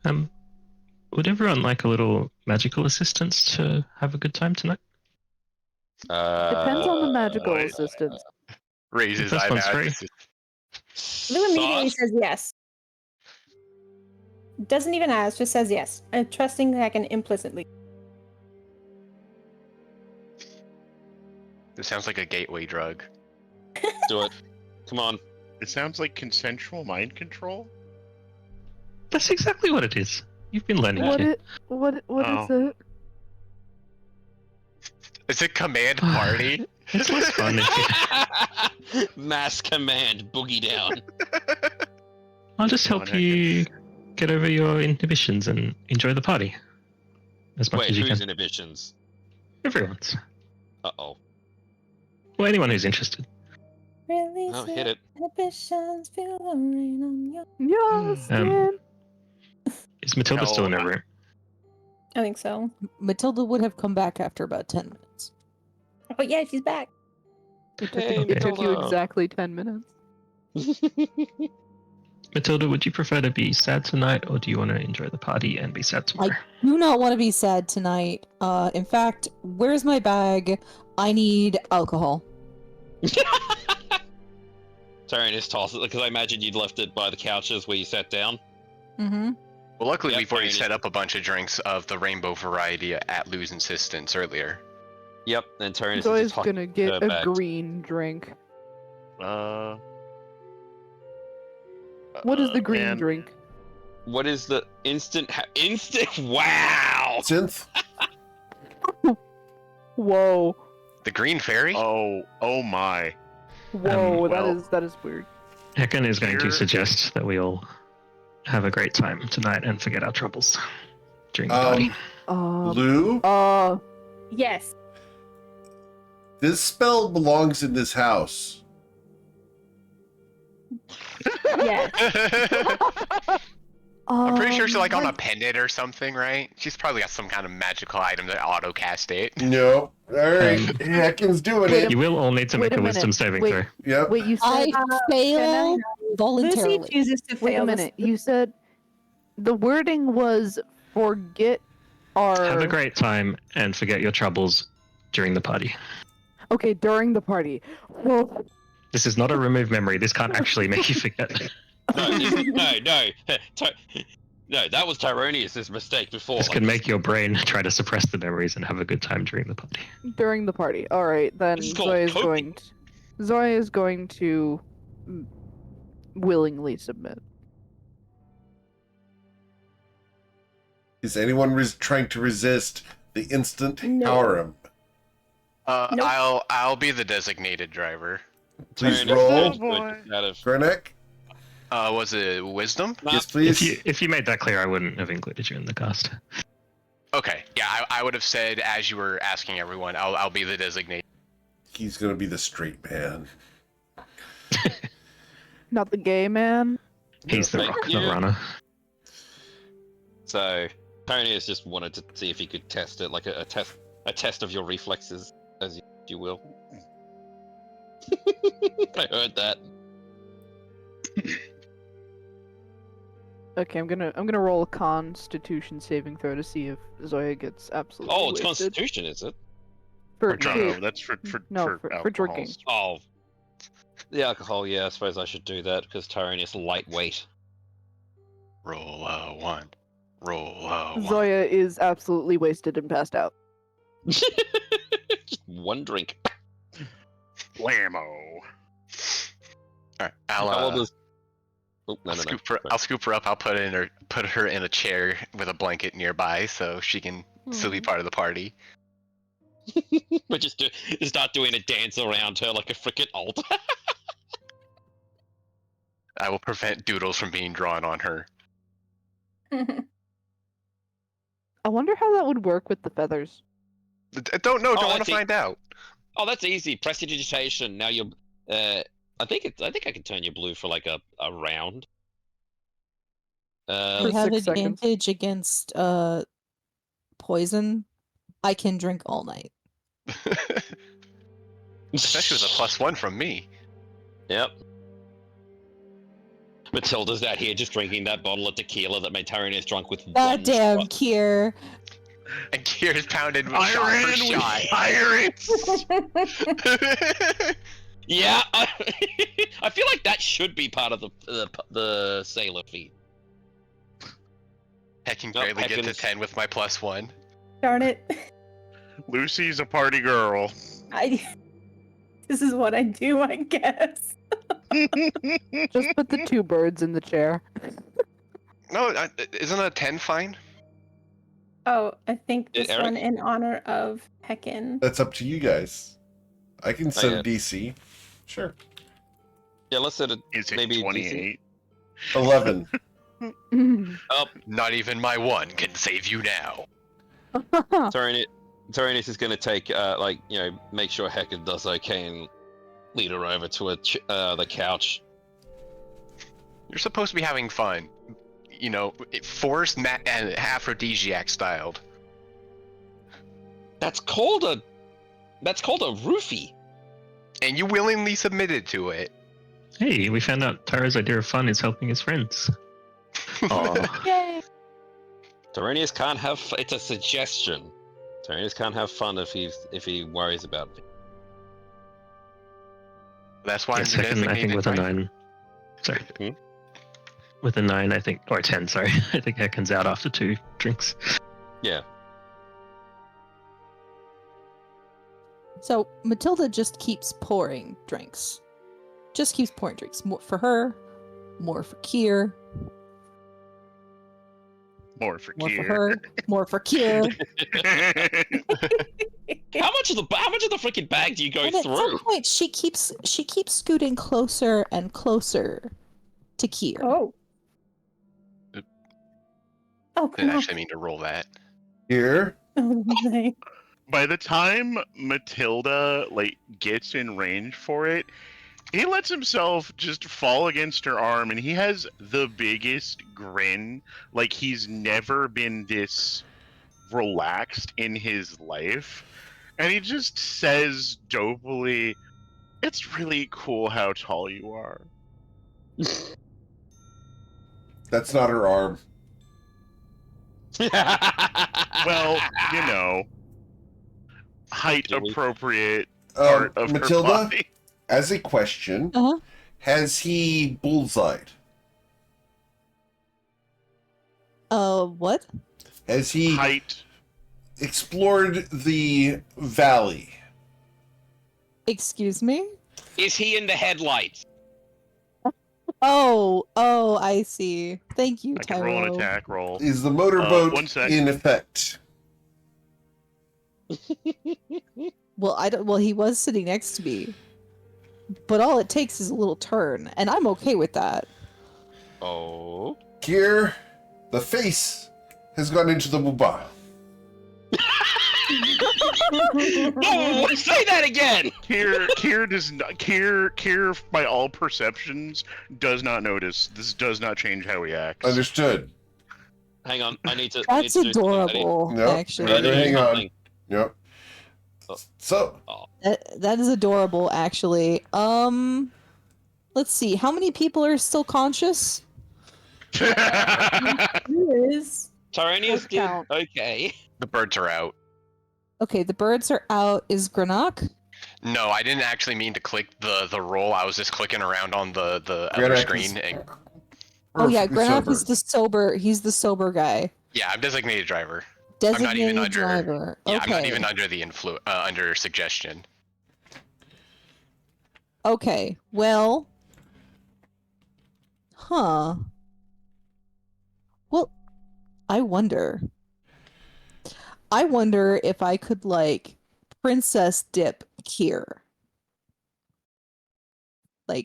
Would everyone like a little magical assistance to have a good time tonight? Depends on the magical wait. assistance. Raises This one's eyebrows. free. Lou immediately Sauce? says yes. Doesn't even ask, just says yes. I'm trusting that I can implicitly. This sounds like a gateway drug. Do it. Come on. It sounds like consensual mind control. That's exactly what it is. You've been learning What here. What is Oh. it? It's a command party. It's less fun if you... Mass command, boogie down. I'll just help One you get over your inhibitions and enjoy the party. As much Wait, as you whose can. inhibitions? Everyone's. Uh-oh. Well, anyone who's interested. Release Oh, hit it. inhibitions, feel the rain on your... Your skin. Is Matilda still in her No. room? I think so. Matilda would have come back after about 10 minutes. Oh yeah, she's back. Hey, It took you Matilda. exactly 10 minutes. Matilda, would you prefer to be sad tonight, or do you want to enjoy the party and be sad tomorrow? Do not want to be sad tonight. In fact, where's my bag? I need alcohol. Tyrannus tosses it, because I imagine you'd left it by the couches where you sat down. Mm-hmm. Well, luckily Yep, we've already Tyranius set up a bunch of drinks of the rainbow variety at Lou's insistence earlier. Yep, and Tyranius is Zoya's just hocking gonna get her a back. green drink. What is the green man, drink? What is the instant? Wow! Synth. Whoa. The green fairy? Oh my. Whoa, well- that is weird. Heckin is going to Here- suggest that we all have a great time tonight and forget our troubles during the party. Lou, Yes. this spell belongs in this house. Yes. I'm pretty sure she's like on a what- pendant or something, right? She's probably got some kind of magical item that auto cast it. No. All right. Heckin's doing Wait it. You will all need to Wait make a a wisdom minute. saving Wait. throw. Yep. Wait, you I said fail Lucy voluntarily. chooses to wait a fail. minute. You said the wording was forget our Have a great time and forget your troubles during the party. Okay, during the party. Well, This is not a remove memory. This can't actually make you forget. No, no, that was Tyranius' mistake before. This can make your brain try to suppress the memories and have a good time during the party. during the party. All right, then This is called Zoya is going to willingly submit. Is anyone trying to resist the instant No. harem? Nope. I'll be the designated driver. Please Tyranius roll. is good out of- Grenek? Was it wisdom? Yes, please. If you made that clear, I wouldn't have included you in the cast. Okay, yeah, I would have said as you were asking everyone, I'll be the designated. He's going to be the straight man. Not the gay man. He's the Thank rock, you. not Rana. So Tyranius just wanted to see if he could test it, like a test of your reflexes, as you will. I heard that. Okay, I'm gonna roll a Constitution saving throw to see if Zoya gets absolutely. Oh, it's wasted. Constitution, is it? For, No, that's for No, for drinking. alcohols. Oh, the alcohol. Yeah, I suppose I should do that because Tyranius lightweight. Roll a 1. Roll a 1. Zoya is absolutely wasted and passed out. Just one drink. Blammo. Alright, How old is- Oh, no, I'll no, no. scoop her up. I'll put her in a chair with a blanket nearby so she can still be part of the party. But just start doing a dance around her like a frickin' alt. I will prevent doodles from being drawn on her. I wonder how that would work with the feathers. Don't know. Don't Oh, want that's to find out. Oh, that's easy. Prestidigitation. Now you're. I think I can turn you blue for like a round. We For have 6 seconds. advantage against poison. I can drink all night. Especially with a +1 from me. Yep. Matilda's out here just drinking that bottle of tequila that made Tyranius drunk with one Goddamn, shot. Kier. And Kier's pounded shot for shot. Pirates! Yeah, I feel like that should be part of the sailor feat. I can Nope, barely get to Heckin's- 10 with my +1. Darn it. Lucy's a party girl. This is what I do, I guess. Just put the 2 birds in the chair. No, isn't a 10 fine? Oh, I think Did this Eric- one in honor of Heckin. That's up to you guys. I can set yeah. a DC. Sure. Yeah, let's set it. Is it Maybe 28? 11. Up. Not even my 1 can save you now. Tyranius is gonna take make sure Heckin does okay and lead her over to the couch. You're supposed to be having fun. You know, forced and aphrodisiac styled. That's called a roofie. And you willingly submitted to it. Hey, we found out Tara's idea of fun is helping his friends. Aw. Yay! Tyranius can't have. It's a suggestion. Tyranius can't have fun if he worries about it. That's why Yeah, I'm the second, I think, designated with a driver. 9. Sorry. with a 9, I think, or 10, sorry. I think Heckin's out after 2 drinks. Yeah. So Matilda just keeps pouring drinks. Just keeps pouring drinks. More for her, more for Kier, More for more for Kier. her, more for Kier. How much of the freaking bag do you go And at through? some point, she keeps scooting closer and closer to Kier. Oh. Oh, come Didn't on. actually mean to roll that. Here. Oh, my. By the time Matilda gets in range for it, he lets himself just fall against her arm, and he has the biggest grin. Like he's never been this relaxed in his life, and he just says dopily, "It's really cool how tall you are." That's not her arm. Well, height appropriate part of her Matilda, body. as a question, Uh-huh. has he bullseyed? What? Has he Height. explored the valley? Excuse me? Is he in the headlights? Oh, I see. Thank you, I can roll an Tyro. attack roll. Is the motorboat 1 sec. in effect? Well, Well, he was sitting next to me, but all it takes is a little turn, and I'm okay with that. Oh. Here, the face has gone into the booba. No, say that again. Kier does not. Kier, by all perceptions, does not notice. This does not change how he acts. Understood. Hang on, I need to. That's I need to do something. adorable, Nope, actually. we're not gonna hang on. Something. Yep. Oh. So, That is adorable, actually. Let's see. How many people are still conscious? Who is? Tyranius Let's did count. okay. The birds are out. Okay, the birds are out. Is Granok? No, I didn't actually mean to click the roll. I was just clicking around on the other Granok screen. is- And, Oh yeah, Perfectly Granok sober. is the sober. He's the sober guy. yeah, I'm designated driver. Designated not even under- driver. Yeah, Okay. I'm not even under the under suggestion. Okay. Well. Huh. Well, I wonder if I could princess dip Kier. I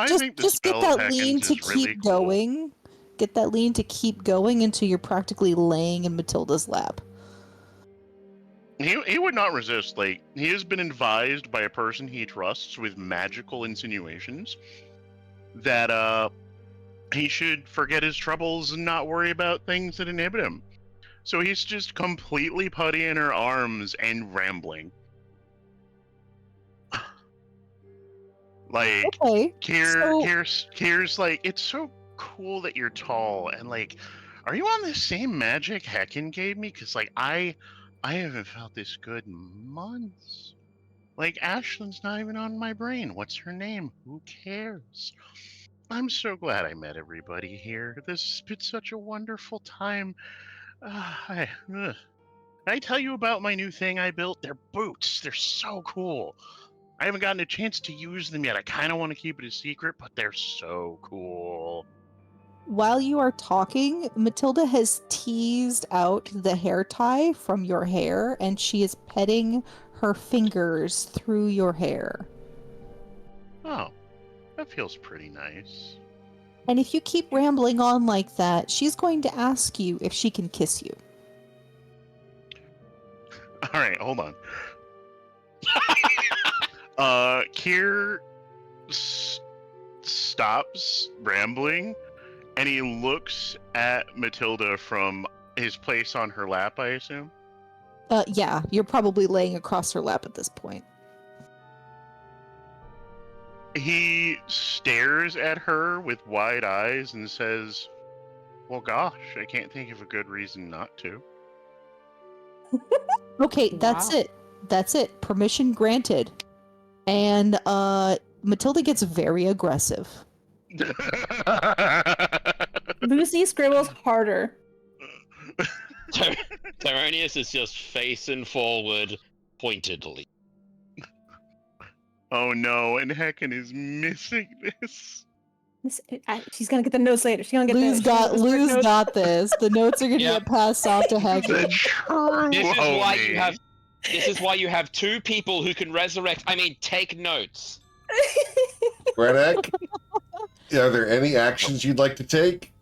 just think the just get spell that Heckens lean to is really keep cool. going. Get that lean to keep going until you're practically laying in Matilda's lap. He would not resist. He has been advised by a person he trusts with magical insinuations that he should forget his troubles and not worry about things that inhibit him. So he's just completely putty in her arms and rambling. Okay. Kier's like, it's so cool that you're tall, and are you on the same magic Heckin gave me? Because I haven't felt this good in months. Ashlyn's not even on my brain. What's her name? Who cares? I'm so glad I met everybody here. This has been such a wonderful time. Can I tell you about my new thing I built? They're boots. They're so cool. I haven't gotten a chance to use them yet. I kind of want to keep it a secret, but they're so cool. While you are talking, Matilda has teased out the hair tie from your hair, and she is petting her fingers through your hair. Oh, that feels pretty nice. And if you keep rambling on like that, she's going to ask you if she can kiss you. All right, hold on. Kier stops rambling, and he looks at Matilda from his place on her lap, I assume. Yeah, you're probably laying across her lap at this point. He stares at her with wide eyes and says, "Well, gosh, I can't think of a good reason not to." Okay, that's Wow. it. That's it. Permission granted. And Matilda gets very aggressive. Lucy scribbles harder. Tyronius is just facing forward pointedly. Oh no, and Hecken is missing this. She's gonna get the notes later. She's gonna get Lou's got this. The notes are gonna Yep. get passed off to The Hagen. true This is why you homie. have. This is why you have two people who can resurrect. I mean, take notes. Granak, are there any actions you'd like to take?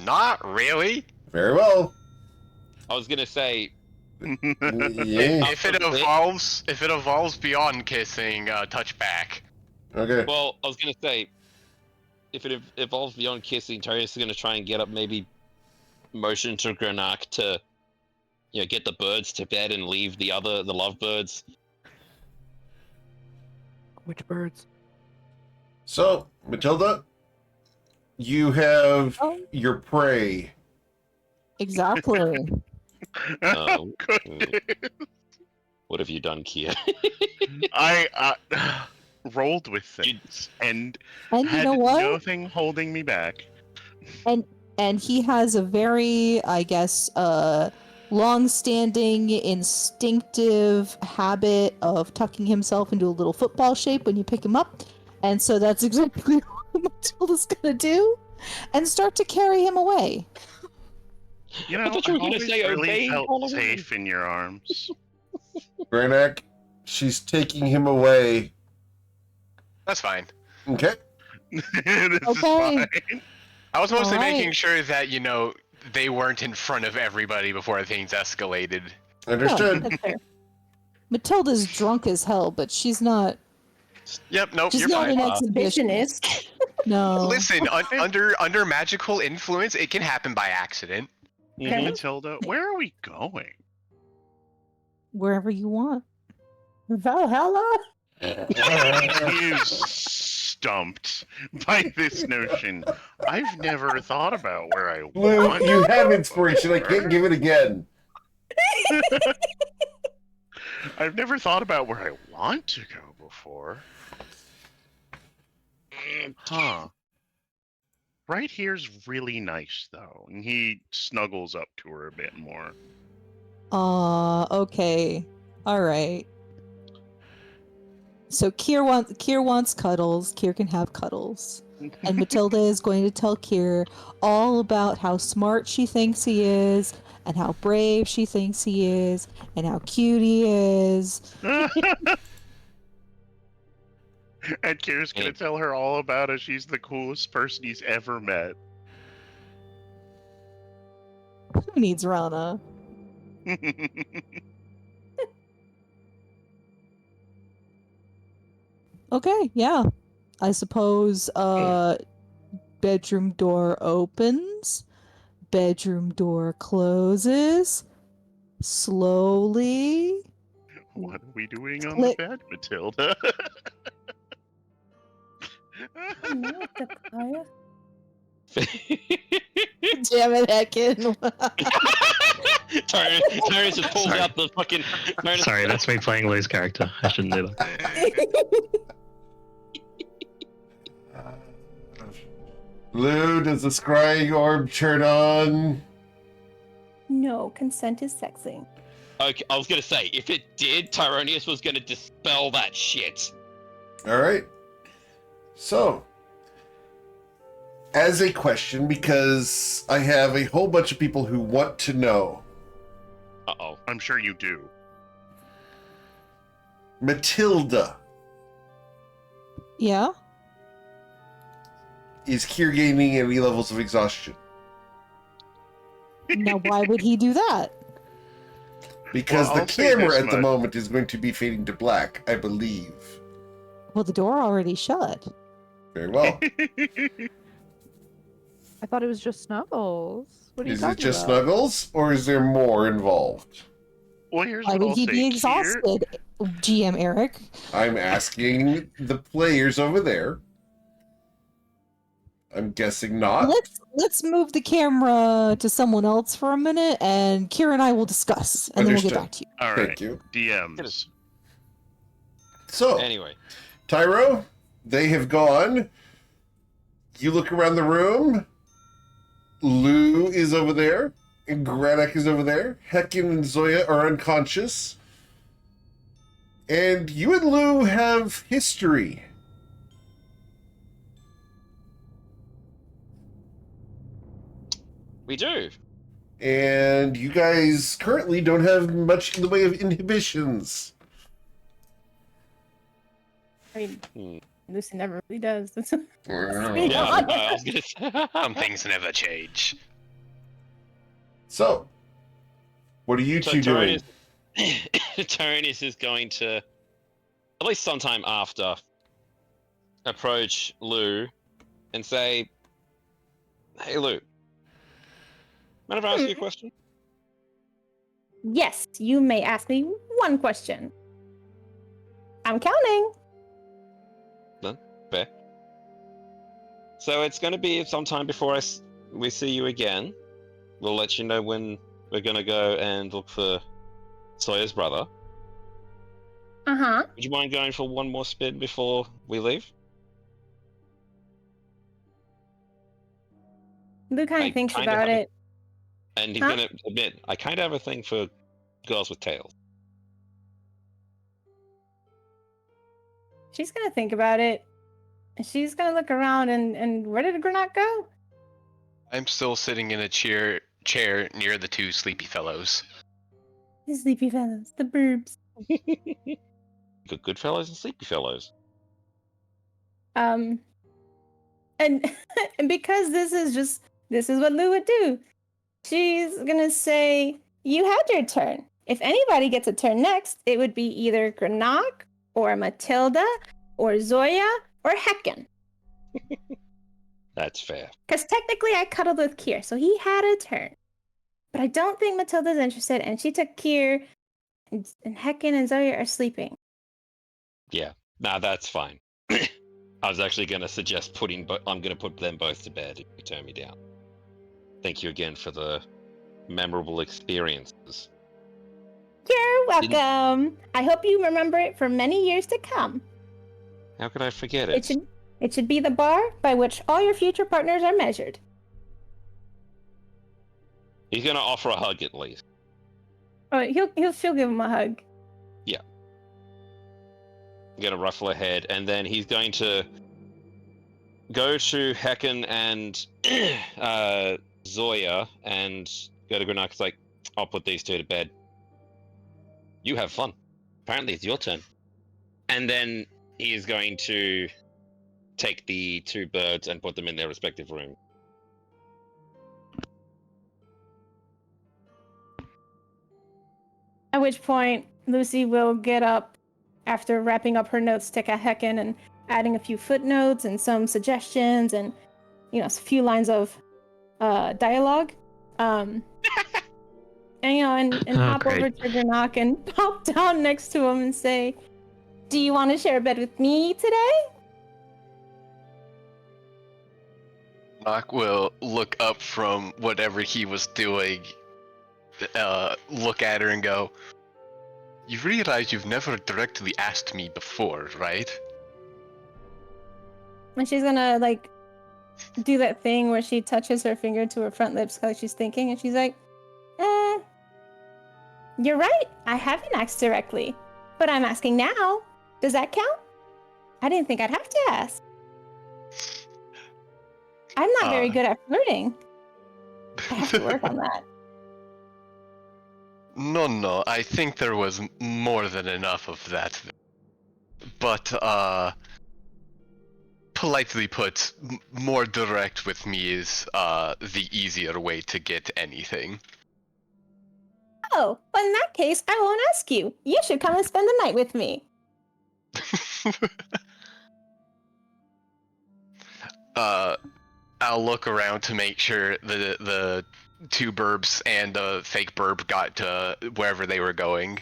Not really. Very well. I was gonna say. Yeah. If it evolves beyond kissing, touch back. Okay. Well, I was gonna say. If it evolves beyond kissing, Tyronius is gonna try and get up, maybe motion to Granak to, get the birds to bed and leave the lovebirds. Which birds? So, Matilda, you have Oh. your prey. Exactly. Oh, Goodness. what have you done, Kia? I rolled with things and And you had know what? nothing holding me back. And he has a very, I guess, long-standing, instinctive habit of tucking himself into a little football shape when you pick him up. And so that's exactly what Matilda's gonna do, and start to carry him away. You know, I thought you were I've gonna always say really obey felt all the way. safe in your arms. Granak, she's taking him away. That's fine. Okay. This is Okay. fine. I was mostly Alright. making sure that, they weren't in front of everybody before things escalated. Understood. That's fair. Matilda's drunk as hell, but she's not. Yep, nope, She's you're not fine. an exhibitionist. Exhibitionist. No. Listen, under magical influence, it can happen by accident. Mhm. Matilda, where are we going? Wherever you want. Valhalla? He is stumped by this notion. I've never thought about where I Blue, want you to have go inspiration. I can't before. give it again. I've never thought about where I want to go before. Huh. Right here's really nice though, and he snuggles up to her a bit more. Okay. All right. So Kier wants cuddles. Kier can have cuddles. And Matilda is going to tell Kier all about how smart she thinks he is, and how brave she thinks he is, and how cute he is. And Kier's gonna tell her all about how she's the coolest person he's ever met. Who needs Rana? Okay, yeah. I suppose bedroom door opens, bedroom door closes slowly. What are we doing on Click. the bed, Matilda? Damn it, Ekin. Tyronius just pulled Sorry. out the fucking. Sorry, that's me playing Lou's character. I shouldn't do that. Blue, does the scrying orb turn on? No, consent is sexy. Okay, I was gonna say, if it did, Tyronius was gonna dispel that shit. All right. So, as a question, because I have a whole bunch of people who want to know, Uh-oh. I'm sure you do. Matilda, Yeah? is Kier gaining any levels of exhaustion? Now, why would he do that? Because Well, the I'll say camera this at the much. moment is going to be fading to black, I believe. Well, the door already shut. Very well. I thought it was just Snuggles. What are you Is it talking just about? Snuggles, or is there more involved? Well, here's Why what would I'll he say. be Kier, exhausted, GM Eric? I'm asking the players over there. I'm guessing not. Let's move the camera to someone else for a minute, and Kira and I will discuss, and then we'll get Understood. back to you. all Thank right, you. DMs. So, Anyway. Tyro, they have gone. You look around the room. Lou is over there, and Granak is over there. Hecken and Zoya are unconscious. And you and Lou have history. We do. And you guys currently don't have much in the way of inhibitions. I Hmm. mean, Lucy never really does. Oh. Yeah, I was gonna say. Some things never change. So, what are you So two doing? Tyrannus is going to, at least sometime after, approach Lou and say, "Hey, Lou, mind if I ask you a question?" Yes, you may ask me one question. I'm counting. Fair. So it's going to be sometime before we see you again. We'll let you know when we're going to go and look for Sawyer's brother. Uh-huh. Would you mind going for one more spin before we leave? Lou kind I of thinks kinda about have a- it. And he's Huh? going to admit, I kind of have a thing for girls with tails. She's gonna think about it. And she's gonna look around and where did Granat go? I'm still sitting in a chair near the two sleepy fellows. The sleepy fellows, the burbs. Got good fellows and sleepy fellows. And and because this is what Lou would do. She's gonna say, "You had your turn. If anybody gets a turn next, it would be either Granok or Matilda or Zoya or Hecken. That's fair. Because technically I cuddled with Kier, so he had a turn. But I don't think Matilda's interested, and she took Kier, and Hecken and Zoya are sleeping. Yeah, nah, that's fine. I was actually going to suggest I'm going to put them both to bed if you turn me down. Thank you again for the memorable experiences. You're welcome. I hope you remember it for many years to come. How could I forget It it? should be the bar by which all your future partners are measured." He's going to offer a hug at least. Oh, she'll give him a hug. Going to ruffle her head, and then he's going to go to Hecken and Zoya and go to Granok. It's like, "I'll put these two to bed. You have fun. Apparently it's your turn." And then he's going to take the two birds and put them in their respective rooms. At which point, Lucy will get up after wrapping up her notes to Hecken and adding a few footnotes and some suggestions and, a few lines of dialogue. And hop great. over to Granok and pop down next to him and say, "Do you want to share a bed with me today?" Nock will look up from whatever he was doing, look at her and go, "You realize you've never directly asked me before, right?" And she's gonna, do that thing where she touches her finger to her front lips like she's thinking, and she's like, "You're right. I haven't asked directly. But I'm asking now. Does that count? I didn't think I'd have to ask. I'm not very good at flirting. I have to work on that." No, I think there was more than enough of that. But, politely put, more direct with me is, the easier way to get anything. "Oh, well, in that case, I won't ask you. You should come and spend the night with me." I'll look around to make sure the two burbs and the fake burb got to wherever they were going.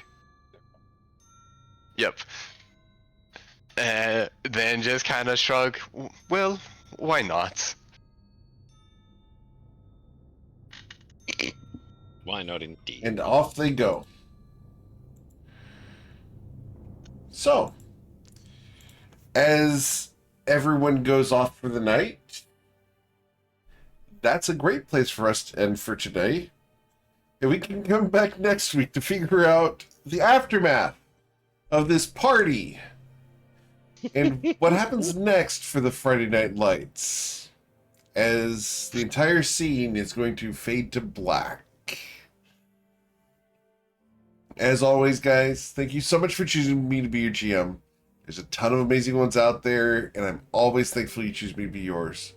Yep. Then just kind of shrug. Well, why not? Why not indeed? And off they go. So, as everyone goes off for the night, that's a great place for us to end for today. And we can come back next week to figure out the aftermath of this party and what happens next for the Friday Night Lights, as the entire scene is going to fade to black. As always, guys, thank you so much for choosing me to be your GM. There's a ton of amazing ones out there, and I'm always thankful you choose me to be yours.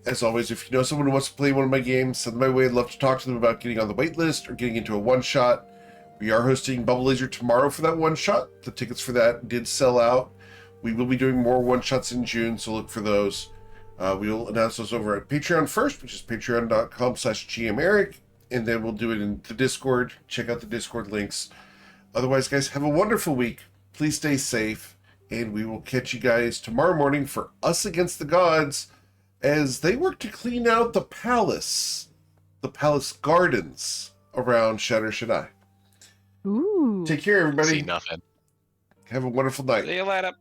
As always, if you know someone who wants to play one of my games, send them my way. I'd love to talk to them about getting on the wait list or getting into a one-shot. We are hosting Bubble Laser tomorrow for that one-shot. The tickets for that did sell out. We will be doing more one-shots in June, so look for those. We will announce those over at Patreon first, which is patreon.com/GMEric, and then we'll do it in the Discord. Check out the Discord links. Otherwise, guys, have a wonderful week. Please stay safe, and we will catch you guys tomorrow morning for Us Against the Gods, as they work to clean out the palace gardens around Shatter Shaddai. Ooh. Take care, everybody. See nothing. Have a wonderful night. See you later.